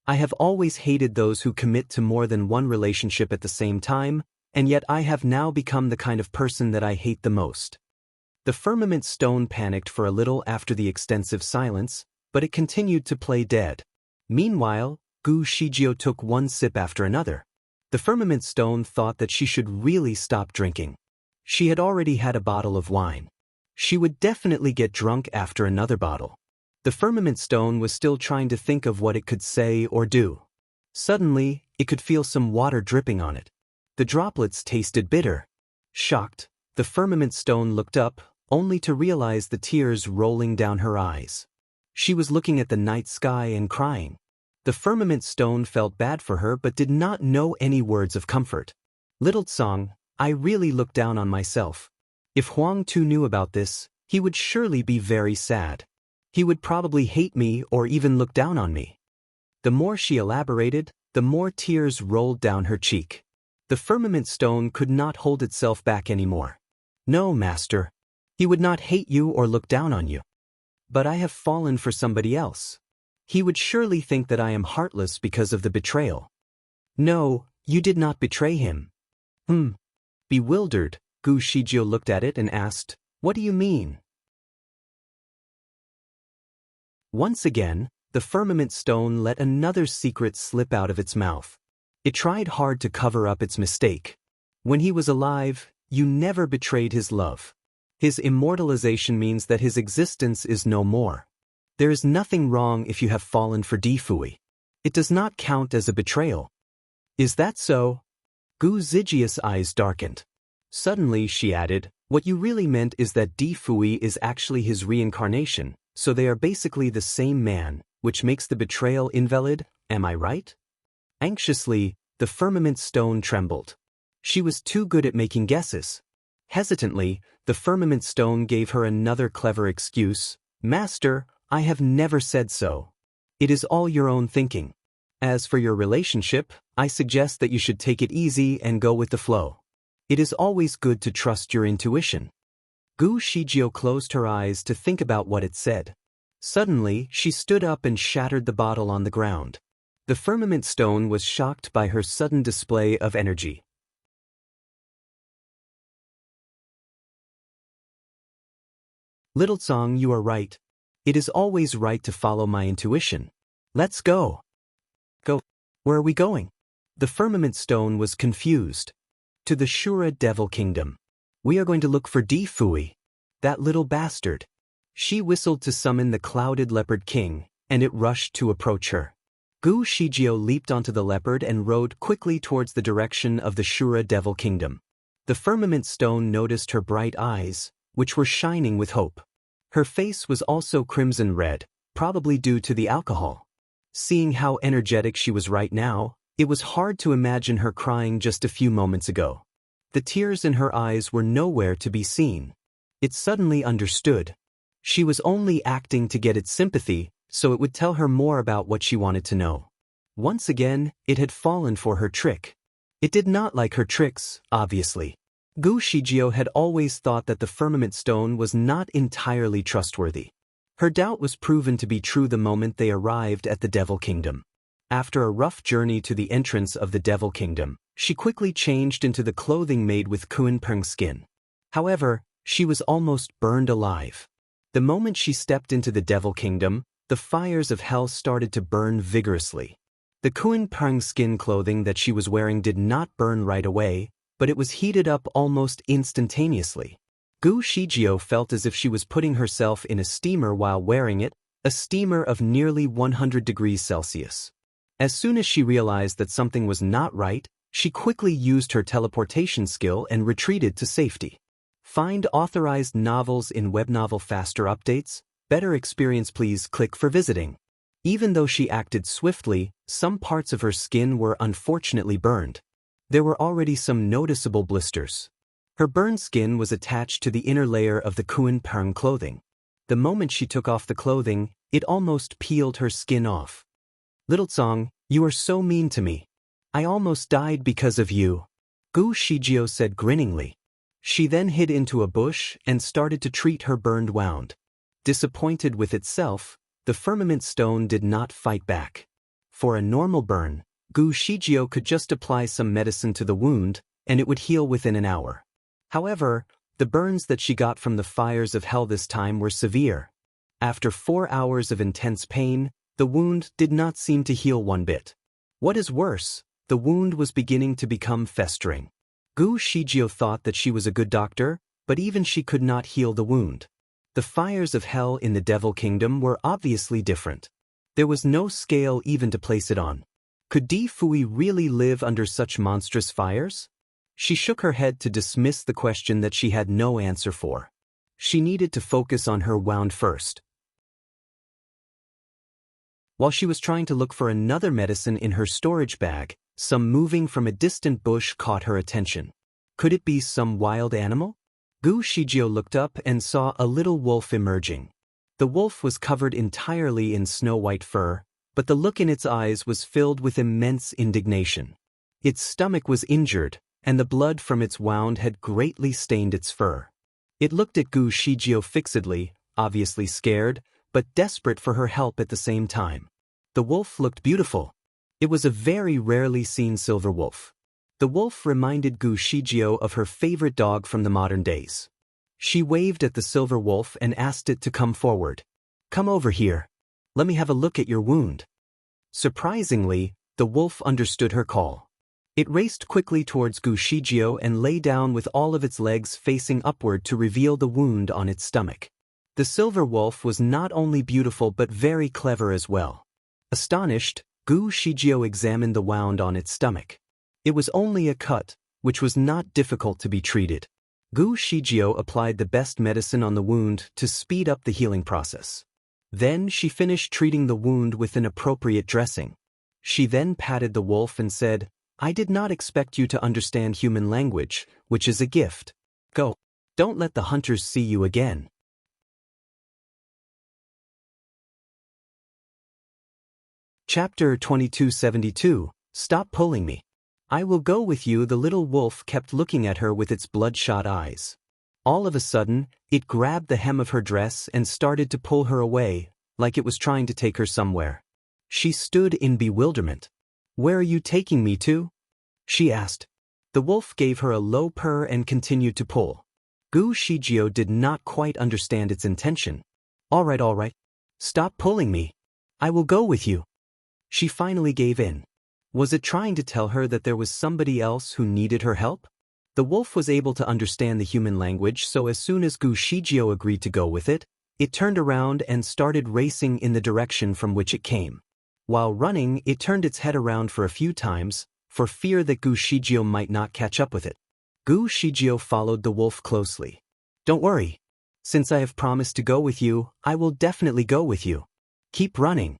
I have always hated those who commit to more than one relationship at the same time, and yet I have now become the kind of person that I hate the most. The firmament stone panicked for a little after the extensive silence, but it continued to play dead. Meanwhile, Gu Shijio took one sip after another. The firmament stone thought that she should really stop drinking. She had already had a bottle of wine. She would definitely get drunk after another bottle. The firmament stone was still trying to think of what it could say or do. Suddenly, it could feel some water dripping on it. The droplets tasted bitter. Shocked, the firmament stone looked up, only to realize the tears rolling down her eyes. She was looking at the night sky and crying. The firmament stone felt bad for her but did not know any words of comfort. Little Tsang, I really look down on myself. If Huang Tu knew about this, he would surely be very sad. He would probably hate me or even look down on me. The more she elaborated, the more tears rolled down her cheek. The firmament stone could not hold itself back anymore. No, master. He would not hate you or look down on you. But I have fallen for somebody else. He would surely think that I am heartless because of the betrayal. No, you did not betray him. Bewildered, Gu Shijio looked at it and asked, "What do you mean?" Once again, the firmament stone let another secret slip out of its mouth. It tried hard to cover up its mistake. When he was alive, you never betrayed his love. His immortalization means that his existence is no more. There is nothing wrong if you have fallen for Di Fui. It does not count as a betrayal. Is that so? Gu Zijia's eyes darkened. Suddenly she added, what you really meant is that Di Fui is actually his reincarnation, so they are basically the same man, which makes the betrayal invalid, am I right? Anxiously, the firmament stone trembled. She was too good at making guesses. Hesitantly, the firmament stone gave her another clever excuse. Master, I have never said so. It is all your own thinking. As for your relationship, I suggest that you should take it easy and go with the flow. It is always good to trust your intuition. Gu Shijio closed her eyes to think about what it said. Suddenly, she stood up and shattered the bottle on the ground. The firmament stone was shocked by her sudden display of energy. Little Tsang, you are right. It is always right to follow my intuition. Let's go. Go. Where are we going? The firmament stone was confused. To the Shura Devil Kingdom. We are going to look for Di Fui. That little bastard. She whistled to summon the clouded leopard king, and it rushed to approach her. Gu Shijio leaped onto the leopard and rode quickly towards the direction of the Shura Devil Kingdom. The firmament stone noticed her bright eyes, which were shining with hope. Her face was also crimson red, probably due to the alcohol. Seeing how energetic she was right now, it was hard to imagine her crying just a few moments ago. The tears in her eyes were nowhere to be seen. It suddenly understood. She was only acting to get its sympathy, so it would tell her more about what she wanted to know. Once again, it had fallen for her trick. It did not like her tricks, obviously. Gu Shijio had always thought that the firmament stone was not entirely trustworthy. Her doubt was proven to be true the moment they arrived at the Devil Kingdom. After a rough journey to the entrance of the Devil Kingdom, she quickly changed into the clothing made with Kuenpeng skin. However, she was almost burned alive. The moment she stepped into the Devil Kingdom, the fires of hell started to burn vigorously. The Kuenpeng skin clothing that she was wearing did not burn right away, but it was heated up almost instantaneously. Gu Shijio felt as if she was putting herself in a steamer while wearing it, a steamer of nearly 100 degrees Celsius. As soon as she realized that something was not right, she quickly used her teleportation skill and retreated to safety. Find authorized novels in Webnovel Faster Updates. Better experience, please click for visiting. Even though she acted swiftly, some parts of her skin were unfortunately burned. There were already some noticeable blisters. Her burned skin was attached to the inner layer of the Kuenpeng clothing. The moment she took off the clothing, it almost peeled her skin off. Little Tsang, you are so mean to me. I almost died because of you. Gu Shijio said grinningly. She then hid into a bush and started to treat her burned wound. Disappointed with itself, the firmament stone did not fight back. For a normal burn, Gu Shijio could just apply some medicine to the wound, and it would heal within an hour. However, the burns that she got from the fires of hell this time were severe. After 4 hours of intense pain, the wound did not seem to heal one bit. What is worse, the wound was beginning to become festering. Gu Shijio thought that she was a good doctor, but even she could not heal the wound. The fires of hell in the Devil Kingdom were obviously different. There was no scale even to place it on. Could Di Fui really live under such monstrous fires? She shook her head to dismiss the question that she had no answer for. She needed to focus on her wound first. While she was trying to look for another medicine in her storage bag, some moving from a distant bush caught her attention. Could it be some wild animal? Gu Shijio looked up and saw a little wolf emerging. The wolf was covered entirely in snow-white fur, but the look in its eyes was filled with immense indignation. Its stomach was injured, and the blood from its wound had greatly stained its fur. It looked at Gu Shijio fixedly, obviously scared, but desperate for her help at the same time. The wolf looked beautiful. It was a very rarely seen silver wolf. The wolf reminded Gu Shijio of her favorite dog from the modern days. She waved at the silver wolf and asked it to come forward. "Come over here. Let me have a look at your wound." Surprisingly, the wolf understood her call. It raced quickly towards Gu Shijio and lay down with all of its legs facing upward to reveal the wound on its stomach. The silver wolf was not only beautiful but very clever as well. Astonished, Gu Shijio examined the wound on its stomach. It was only a cut, which was not difficult to be treated. Gu Shijio applied the best medicine on the wound to speed up the healing process. Then she finished treating the wound with an appropriate dressing. She then patted the wolf and said, "I did not expect you to understand human language, which is a gift. Go. Don't let the hunters see you again." Chapter 2272, Stop Pulling Me. "I will go with you." The little wolf kept looking at her with its bloodshot eyes. All of a sudden, it grabbed the hem of her dress and started to pull her away, like it was trying to take her somewhere. She stood in bewilderment. "Where are you taking me to?" she asked. The wolf gave her a low purr and continued to pull. Gu Shijio did not quite understand its intention. All right. Stop pulling me. I will go with you." She finally gave in. Was it trying to tell her that there was somebody else who needed her help? The wolf was able to understand the human language, so as soon as Gu Shijio agreed to go with it, it turned around and started racing in the direction from which it came. While running, it turned its head around for a few times, for fear that Gu Shijio might not catch up with it. Gu Shijio followed the wolf closely. "Don't worry. Since I have promised to go with you, I will definitely go with you. Keep running."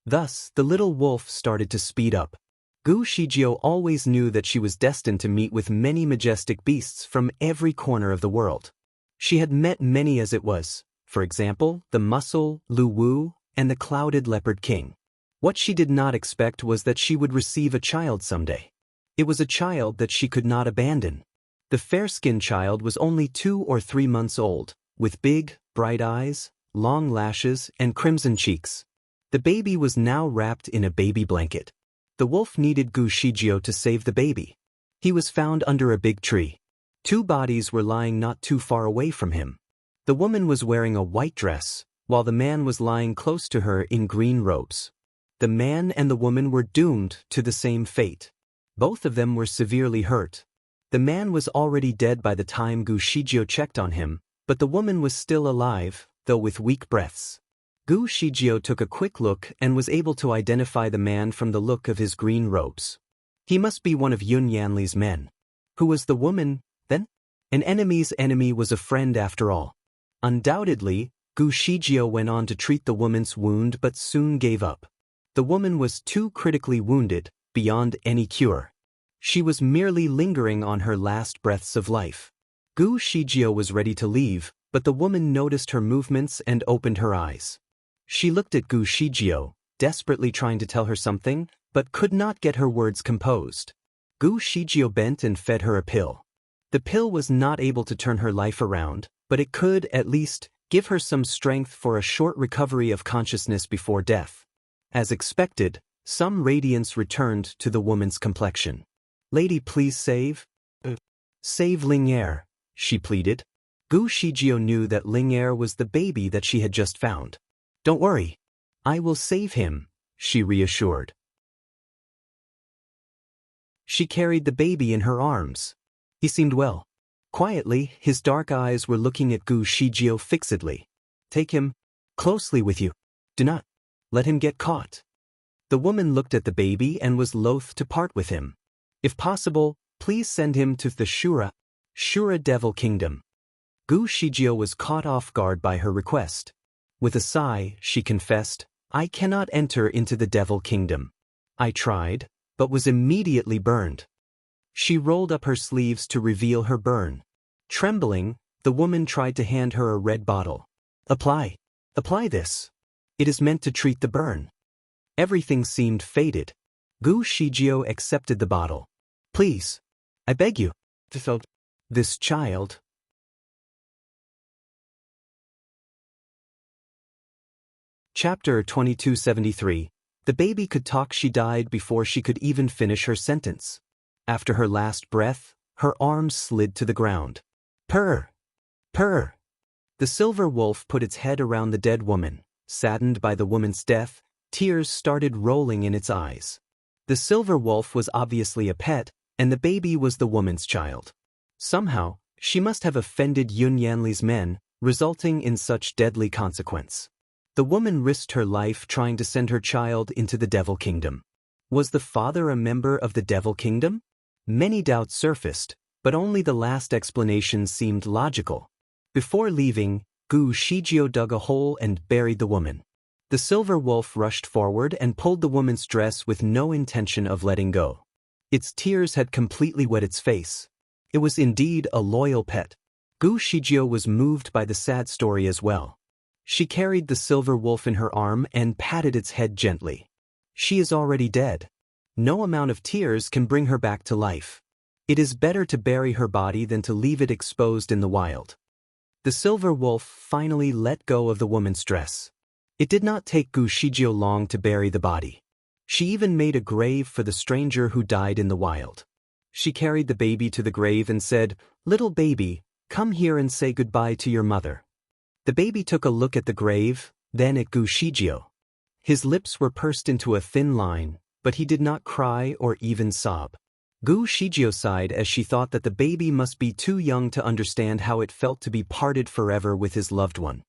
Thus, the little wolf started to speed up. Gu Shijio always knew that she was destined to meet with many majestic beasts from every corner of the world. She had met many as it was, for example, the Muscle, Lu Wu, and the Clouded Leopard King. What she did not expect was that she would receive a child someday. It was a child that she could not abandon. The fair-skinned child was only 2 or 3 months old, with big, bright eyes, long lashes, and crimson cheeks. The baby was now wrapped in a baby blanket. The wolf needed Gu Shijio to save the baby. He was found under a big tree. 2 bodies were lying not too far away from him. The woman was wearing a white dress, while the man was lying close to her in green robes. The man and the woman were doomed to the same fate. Both of them were severely hurt. The man was already dead by the time Gu Shijio checked on him, but the woman was still alive, though with weak breaths. Gu Shijio took a quick look and was able to identify the man from the look of his green robes. He must be one of Yun Yanli's men. Who was the woman, then? An enemy's enemy was a friend after all. Undoubtedly, Gu Shijio went on to treat the woman's wound but soon gave up. The woman was too critically wounded, beyond any cure. She was merely lingering on her last breaths of life. Gu Shijio was ready to leave, but the woman noticed her movements and opened her eyes. She looked at Gu Shijio, desperately trying to tell her something, but could not get her words composed. Gu Shijio bent and fed her a pill. The pill was not able to turn her life around, but it could, at least, Give her some strength for a short recovery of consciousness before death. As expected, some radiance returned to the woman's complexion. Lady, please save? Save Ling Er, she pleaded. Gu Shijio knew that Ling Er was the baby that she had just found. Don't worry. I will save him, she reassured. She carried the baby in her arms. He seemed well. Quietly, his dark eyes were looking at Gu Shijio fixedly. Take him closely with you. Do not let him get caught. The woman looked at the baby and was loath to part with him. If possible, please send him to the Shura Devil Kingdom. Gu Shijio was caught off guard by her request. With a sigh, she confessed, I cannot enter into the Devil Kingdom. I tried, but was immediately burned. She rolled up her sleeves to reveal her burn. Trembling, the woman tried to hand her a red bottle. Apply this. It is meant to treat the burn. Everything seemed faded. Gu Shijio accepted the bottle. Please, I beg you. This child. Chapter 2273. The baby could talk. She died before she could even finish her sentence. After her last breath, her arms slid to the ground. Purr! Purr! The silver wolf put its head around the dead woman. Saddened by the woman's death, tears started rolling in its eyes. The silver wolf was obviously a pet, and the baby was the woman's child. Somehow, she must have offended Yun Yanli's men, resulting in such deadly consequence. The woman risked her life trying to send her child into the Devil Kingdom. Was the father a member of the Devil Kingdom? Many doubts surfaced, but only the last explanation seemed logical. Before leaving, Gu Shijio dug a hole and buried the woman. The silver wolf rushed forward and pulled the woman's dress with no intention of letting go. Its tears had completely wet its face. It was indeed a loyal pet. Gu Shijio was moved by the sad story as well. She carried the silver wolf in her arm and patted its head gently. She is already dead. No amount of tears can bring her back to life. It is better to bury her body than to leave it exposed in the wild. The silver wolf finally let go of the woman's dress. It did not take Gu Shijio long to bury the body. She even made a grave for the stranger who died in the wild. She carried the baby to the grave and said, "Little baby, come here and say goodbye to your mother." The baby took a look at the grave, then at Gu Shijio. His lips were pursed into a thin line, but he did not cry or even sob. Gu Shijio sighed as she thought that the baby must be too young to understand how it felt to be parted forever with his loved one.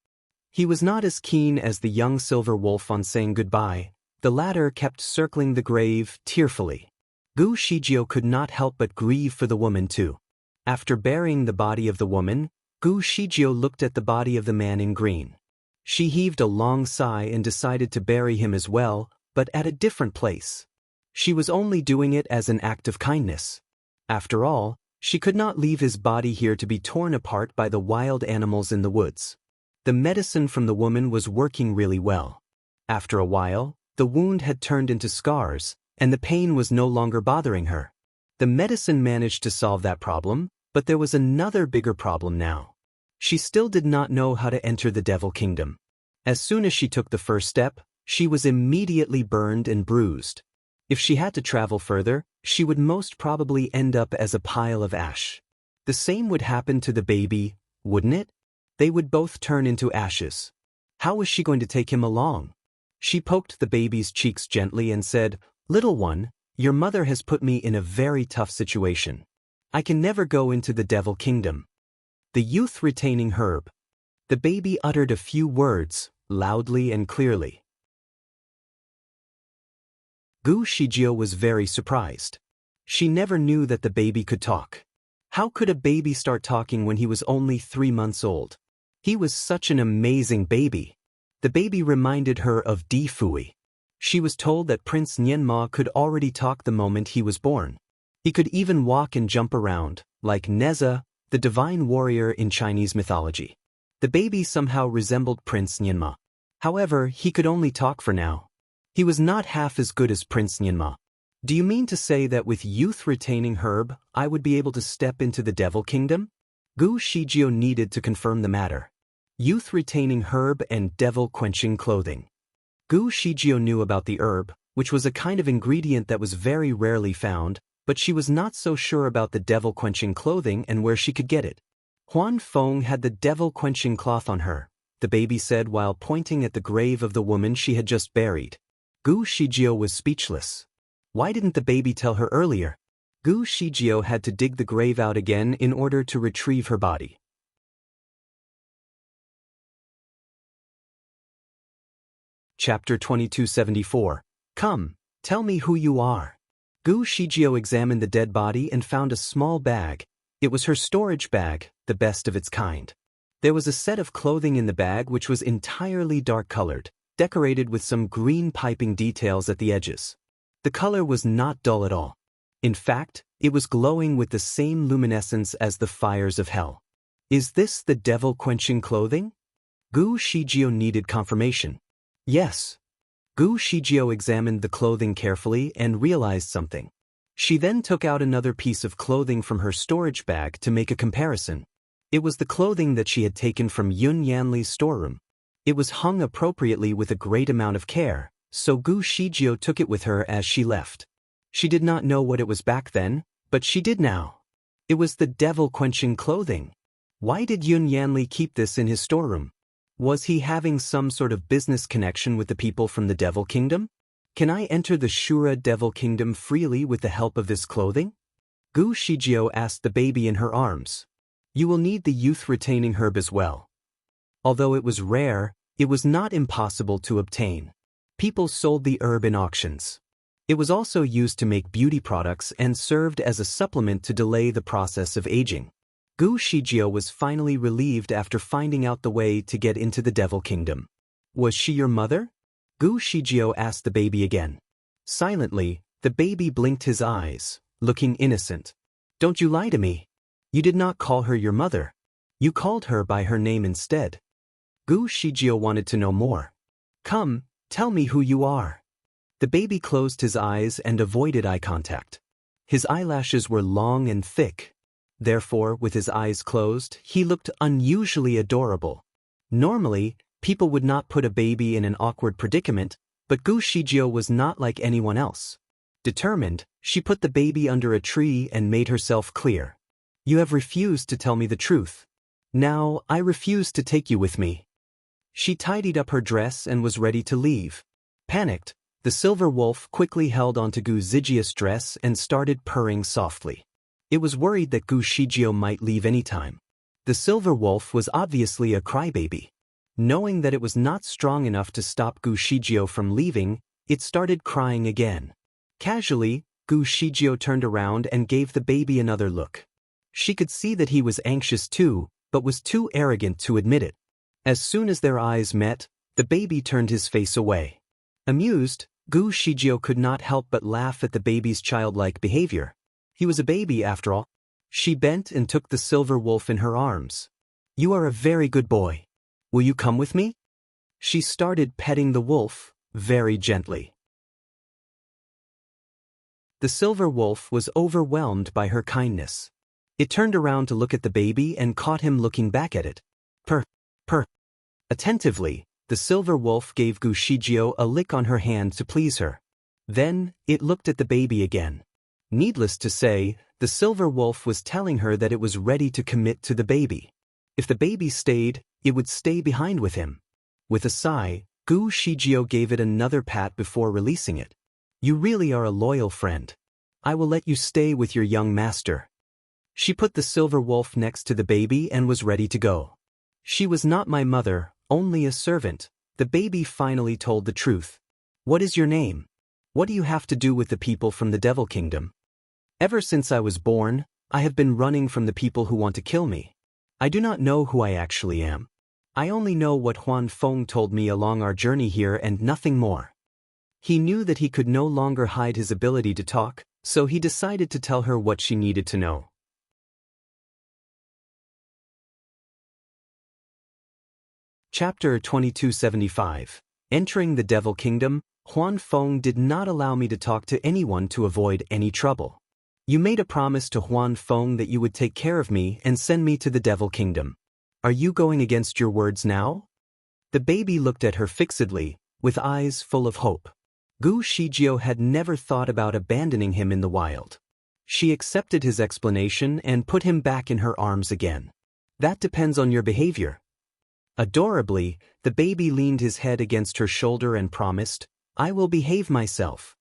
He was not as keen as the young silver wolf on saying goodbye. The latter kept circling the grave tearfully. Gu Shijio could not help but grieve for the woman too. After burying the body of the woman, Gu Shijio looked at the body of the man in green. She heaved a long sigh and decided to bury him as well, but at a different place. She was only doing it as an act of kindness. After all, she could not leave his body here to be torn apart by the wild animals in the woods. The medicine from the woman was working really well. After a while, the wound had turned into scars, and the pain was no longer bothering her. The medicine managed to solve that problem, but there was another bigger problem now. She still did not know how to enter the Devil Kingdom. As soon as she took the first step, she was immediately burned and bruised. If she had to travel further, she would most probably end up as a pile of ash. The same would happen to the baby, wouldn't it? They would both turn into ashes. How was she going to take him along? She poked the baby's cheeks gently and said, "Little one, your mother has put me in a very tough situation. I can never go into the Devil Kingdom." The youth retaining herb. The baby uttered a few words, loudly and clearly. Gu Shijio was very surprised. She never knew that the baby could talk. How could a baby start talking when he was only 3 months old? He was such an amazing baby. The baby reminded her of Di Fui. She was told that Prince Nianma could already talk the moment he was born. He could even walk and jump around, like Neza, the divine warrior in Chinese mythology. The baby somehow resembled Prince Nianma. However, he could only talk for now. He was not half as good as Prince Nianma. Do you mean to say that with youth retaining herb, I would be able to step into the Devil Kingdom? Gu Shijio needed to confirm the matter. Youth-retaining herb and devil-quenching clothing. Gu Shijio knew about the herb, which was a kind of ingredient that was very rarely found, but she was not so sure about the devil-quenching clothing and where she could get it. Huan Feng had the devil-quenching cloth on her, the baby said while pointing at the grave of the woman she had just buried. Gu Shijio was speechless. Why didn't the baby tell her earlier? Gu Shijio had to dig the grave out again in order to retrieve her body. Chapter 2274. Come, tell me who you are. Gu Shijio examined the dead body and found a small bag. It was her storage bag, the best of its kind. There was a set of clothing in the bag which was entirely dark-colored, decorated with some green piping details at the edges. The color was not dull at all. In fact, it was glowing with the same luminescence as the fires of hell. Is this the devil-quenching clothing? Gu Shijio needed confirmation. Yes. Gu Shijio examined the clothing carefully and realized something. She then took out another piece of clothing from her storage bag to make a comparison. It was the clothing that she had taken from Yun Yanli's storeroom. It was hung appropriately with a great amount of care, so Gu Shijio took it with her as she left. She did not know what it was back then, but she did now. It was the devil-quenching clothing. Why did Yun Yanli keep this in his storeroom? Was he having some sort of business connection with the people from the Devil Kingdom? Can I enter the Shura Devil Kingdom freely with the help of this clothing? Gu Shijio asked the baby in her arms. You will need the youth-retaining herb as well. Although it was rare, it was not impossible to obtain. People sold the herb in auctions. It was also used to make beauty products and served as a supplement to delay the process of aging. Gu Shijio was finally relieved after finding out the way to get into the Devil Kingdom. Was she your mother? Gu Shijio asked the baby again. Silently, the baby blinked his eyes, looking innocent. Don't you lie to me. You did not call her your mother. You called her by her name instead. Gu Shijio wanted to know more. Come, tell me who you are. The baby closed his eyes and avoided eye contact. His eyelashes were long and thick. Therefore, with his eyes closed, he looked unusually adorable. Normally, people would not put a baby in an awkward predicament, but Gu Shijio was not like anyone else. Determined, she put the baby under a tree and made herself clear. You have refused to tell me the truth. Now, I refuse to take you with me. She tidied up her dress and was ready to leave. Panicked, the silver wolf quickly held onto Gu Zijia's dress and started purring softly. It was worried that Gu Shijio might leave any time. The silver wolf was obviously a crybaby. Knowing that it was not strong enough to stop Gu Shijio from leaving, it started crying again. Casually, Gu Shijio turned around and gave the baby another look. She could see that he was anxious too, but was too arrogant to admit it. As soon as their eyes met, the baby turned his face away. Amused, Gu Shijio could not help but laugh at the baby's childlike behavior. He was a baby after all. She bent and took the silver wolf in her arms. You are a very good boy. Will you come with me? She started petting the wolf, very gently. The silver wolf was overwhelmed by her kindness. It turned around to look at the baby and caught him looking back at it. Purr. Attentively, the silver wolf gave Gu Shijio a lick on her hand to please her. Then, it looked at the baby again. Needless to say, the silver wolf was telling her that it was ready to commit to the baby. If the baby stayed, it would stay behind with him. With a sigh, Gu Shijio gave it another pat before releasing it. You really are a loyal friend. I will let you stay with your young master. She put the silver wolf next to the baby and was ready to go. She was not my mother, only a servant. The baby finally told the truth. What is your name? What do you have to do with the people from the Devil Kingdom? Ever since I was born, I have been running from the people who want to kill me. I do not know who I actually am. I only know what Huan Feng told me along our journey here and nothing more. He knew that he could no longer hide his ability to talk, so he decided to tell her what she needed to know. Chapter 2275. Entering the Devil Kingdom, Huan Feng did not allow me to talk to anyone to avoid any trouble. You made a promise to Huan Feng that you would take care of me and send me to the Devil Kingdom. Are you going against your words now? The baby looked at her fixedly, with eyes full of hope. Gu Shijio had never thought about abandoning him in the wild. She accepted his explanation and put him back in her arms again. That depends on your behavior. Adorably, the baby leaned his head against her shoulder and promised, I will behave myself.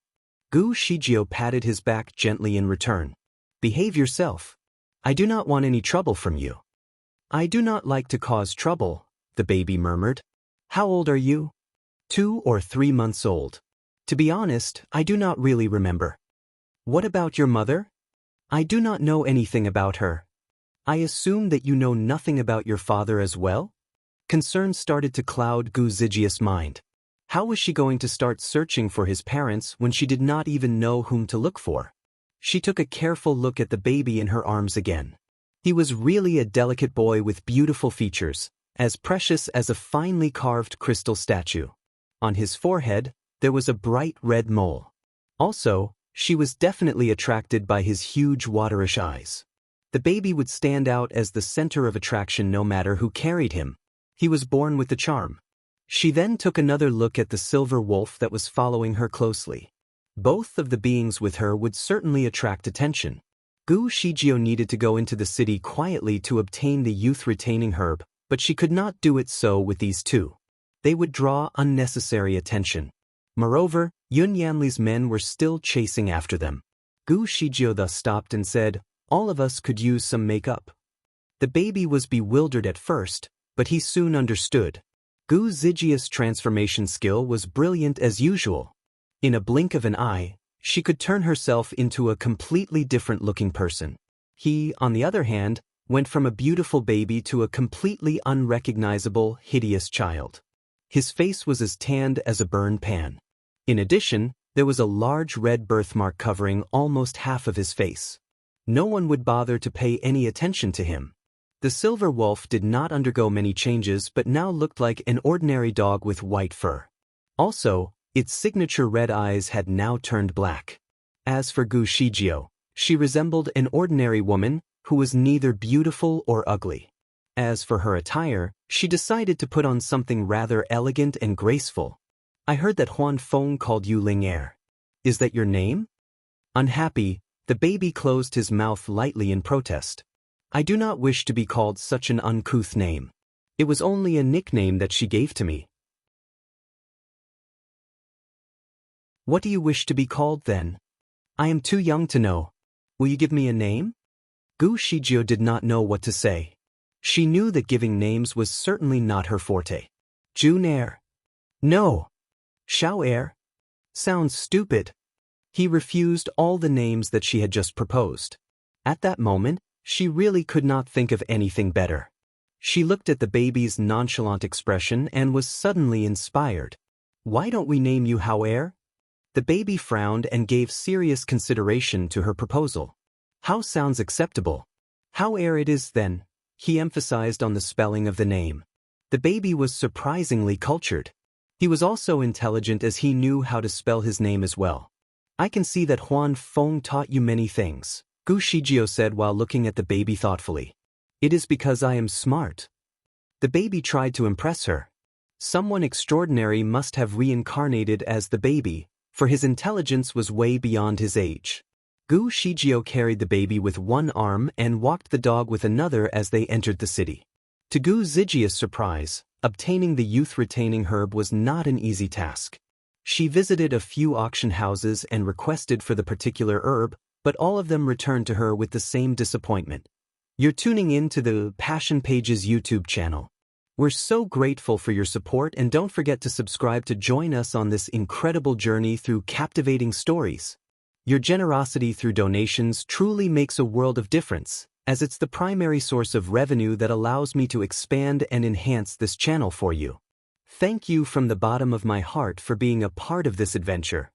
Gu Shijio patted his back gently in return. Behave yourself. I do not want any trouble from you. I do not like to cause trouble, the baby murmured. How old are you? 2 or 3 months old. To be honest, I do not really remember. What about your mother? I do not know anything about her. I assume that you know nothing about your father as well? Concern started to cloud Gu Zijia's mind. How was she going to start searching for his parents when she did not even know whom to look for? She took a careful look at the baby in her arms again. He was really a delicate boy with beautiful features, as precious as a finely carved crystal statue. On his forehead, there was a bright red mole. Also, she was definitely attracted by his huge waterish eyes. The baby would stand out as the center of attraction no matter who carried him. He was born with the charm. She then took another look at the silver wolf that was following her closely. Both of the beings with her would certainly attract attention. Gu Shijio needed to go into the city quietly to obtain the youth-retaining herb, but she could not do it so with these two. They would draw unnecessary attention. Moreover, Yun Yanli's men were still chasing after them. Gu Shijio thus stopped and said, all of us could use some makeup. The baby was bewildered at first, but he soon understood. Gu Zijia's transformation skill was brilliant as usual. In a blink of an eye, she could turn herself into a completely different-looking person. He, on the other hand, went from a beautiful baby to a completely unrecognizable, hideous child. His face was as tanned as a burned pan. In addition, there was a large red birthmark covering almost half of his face. No one would bother to pay any attention to him. The silver wolf did not undergo many changes but now looked like an ordinary dog with white fur. Also, its signature red eyes had now turned black. As for Gu Shijio, she resembled an ordinary woman who was neither beautiful or ugly. As for her attire, she decided to put on something rather elegant and graceful. I heard that Huan Feng called you Ling Er. Is that your name? Unhappy, the baby closed his mouth lightly in protest. I do not wish to be called such an uncouth name. It was only a nickname that she gave to me. What do you wish to be called then? I am too young to know. Will you give me a name? Gu Shijio did not know what to say. She knew that giving names was certainly not her forte. Jun Er. No. Xiao Er. Sounds stupid. He refused all the names that she had just proposed. At that moment, she really could not think of anything better. She looked at the baby's nonchalant expression and was suddenly inspired. Why don't we name you Hao Er? The baby frowned and gave serious consideration to her proposal. Hao sounds acceptable. Hao Er it is then. He emphasized on the spelling of the name. The baby was surprisingly cultured. He was also intelligent as he knew how to spell his name as well. I can see that Huan Feng taught you many things, Gu Shijio said while looking at the baby thoughtfully. It is because I am smart. The baby tried to impress her. Someone extraordinary must have reincarnated as the baby, for his intelligence was way beyond his age. Gu Shijio carried the baby with one arm and walked the dog with another as they entered the city. To Gu Zijia's surprise, obtaining the youth-retaining herb was not an easy task. She visited a few auction houses and requested for the particular herb, but all of them returned to her with the same disappointment. You're tuning in to the Passion Pages YouTube channel. We're so grateful for your support and don't forget to subscribe to join us on this incredible journey through captivating stories. Your generosity through donations truly makes a world of difference, as it's the primary source of revenue that allows me to expand and enhance this channel for you. Thank you from the bottom of my heart for being a part of this adventure.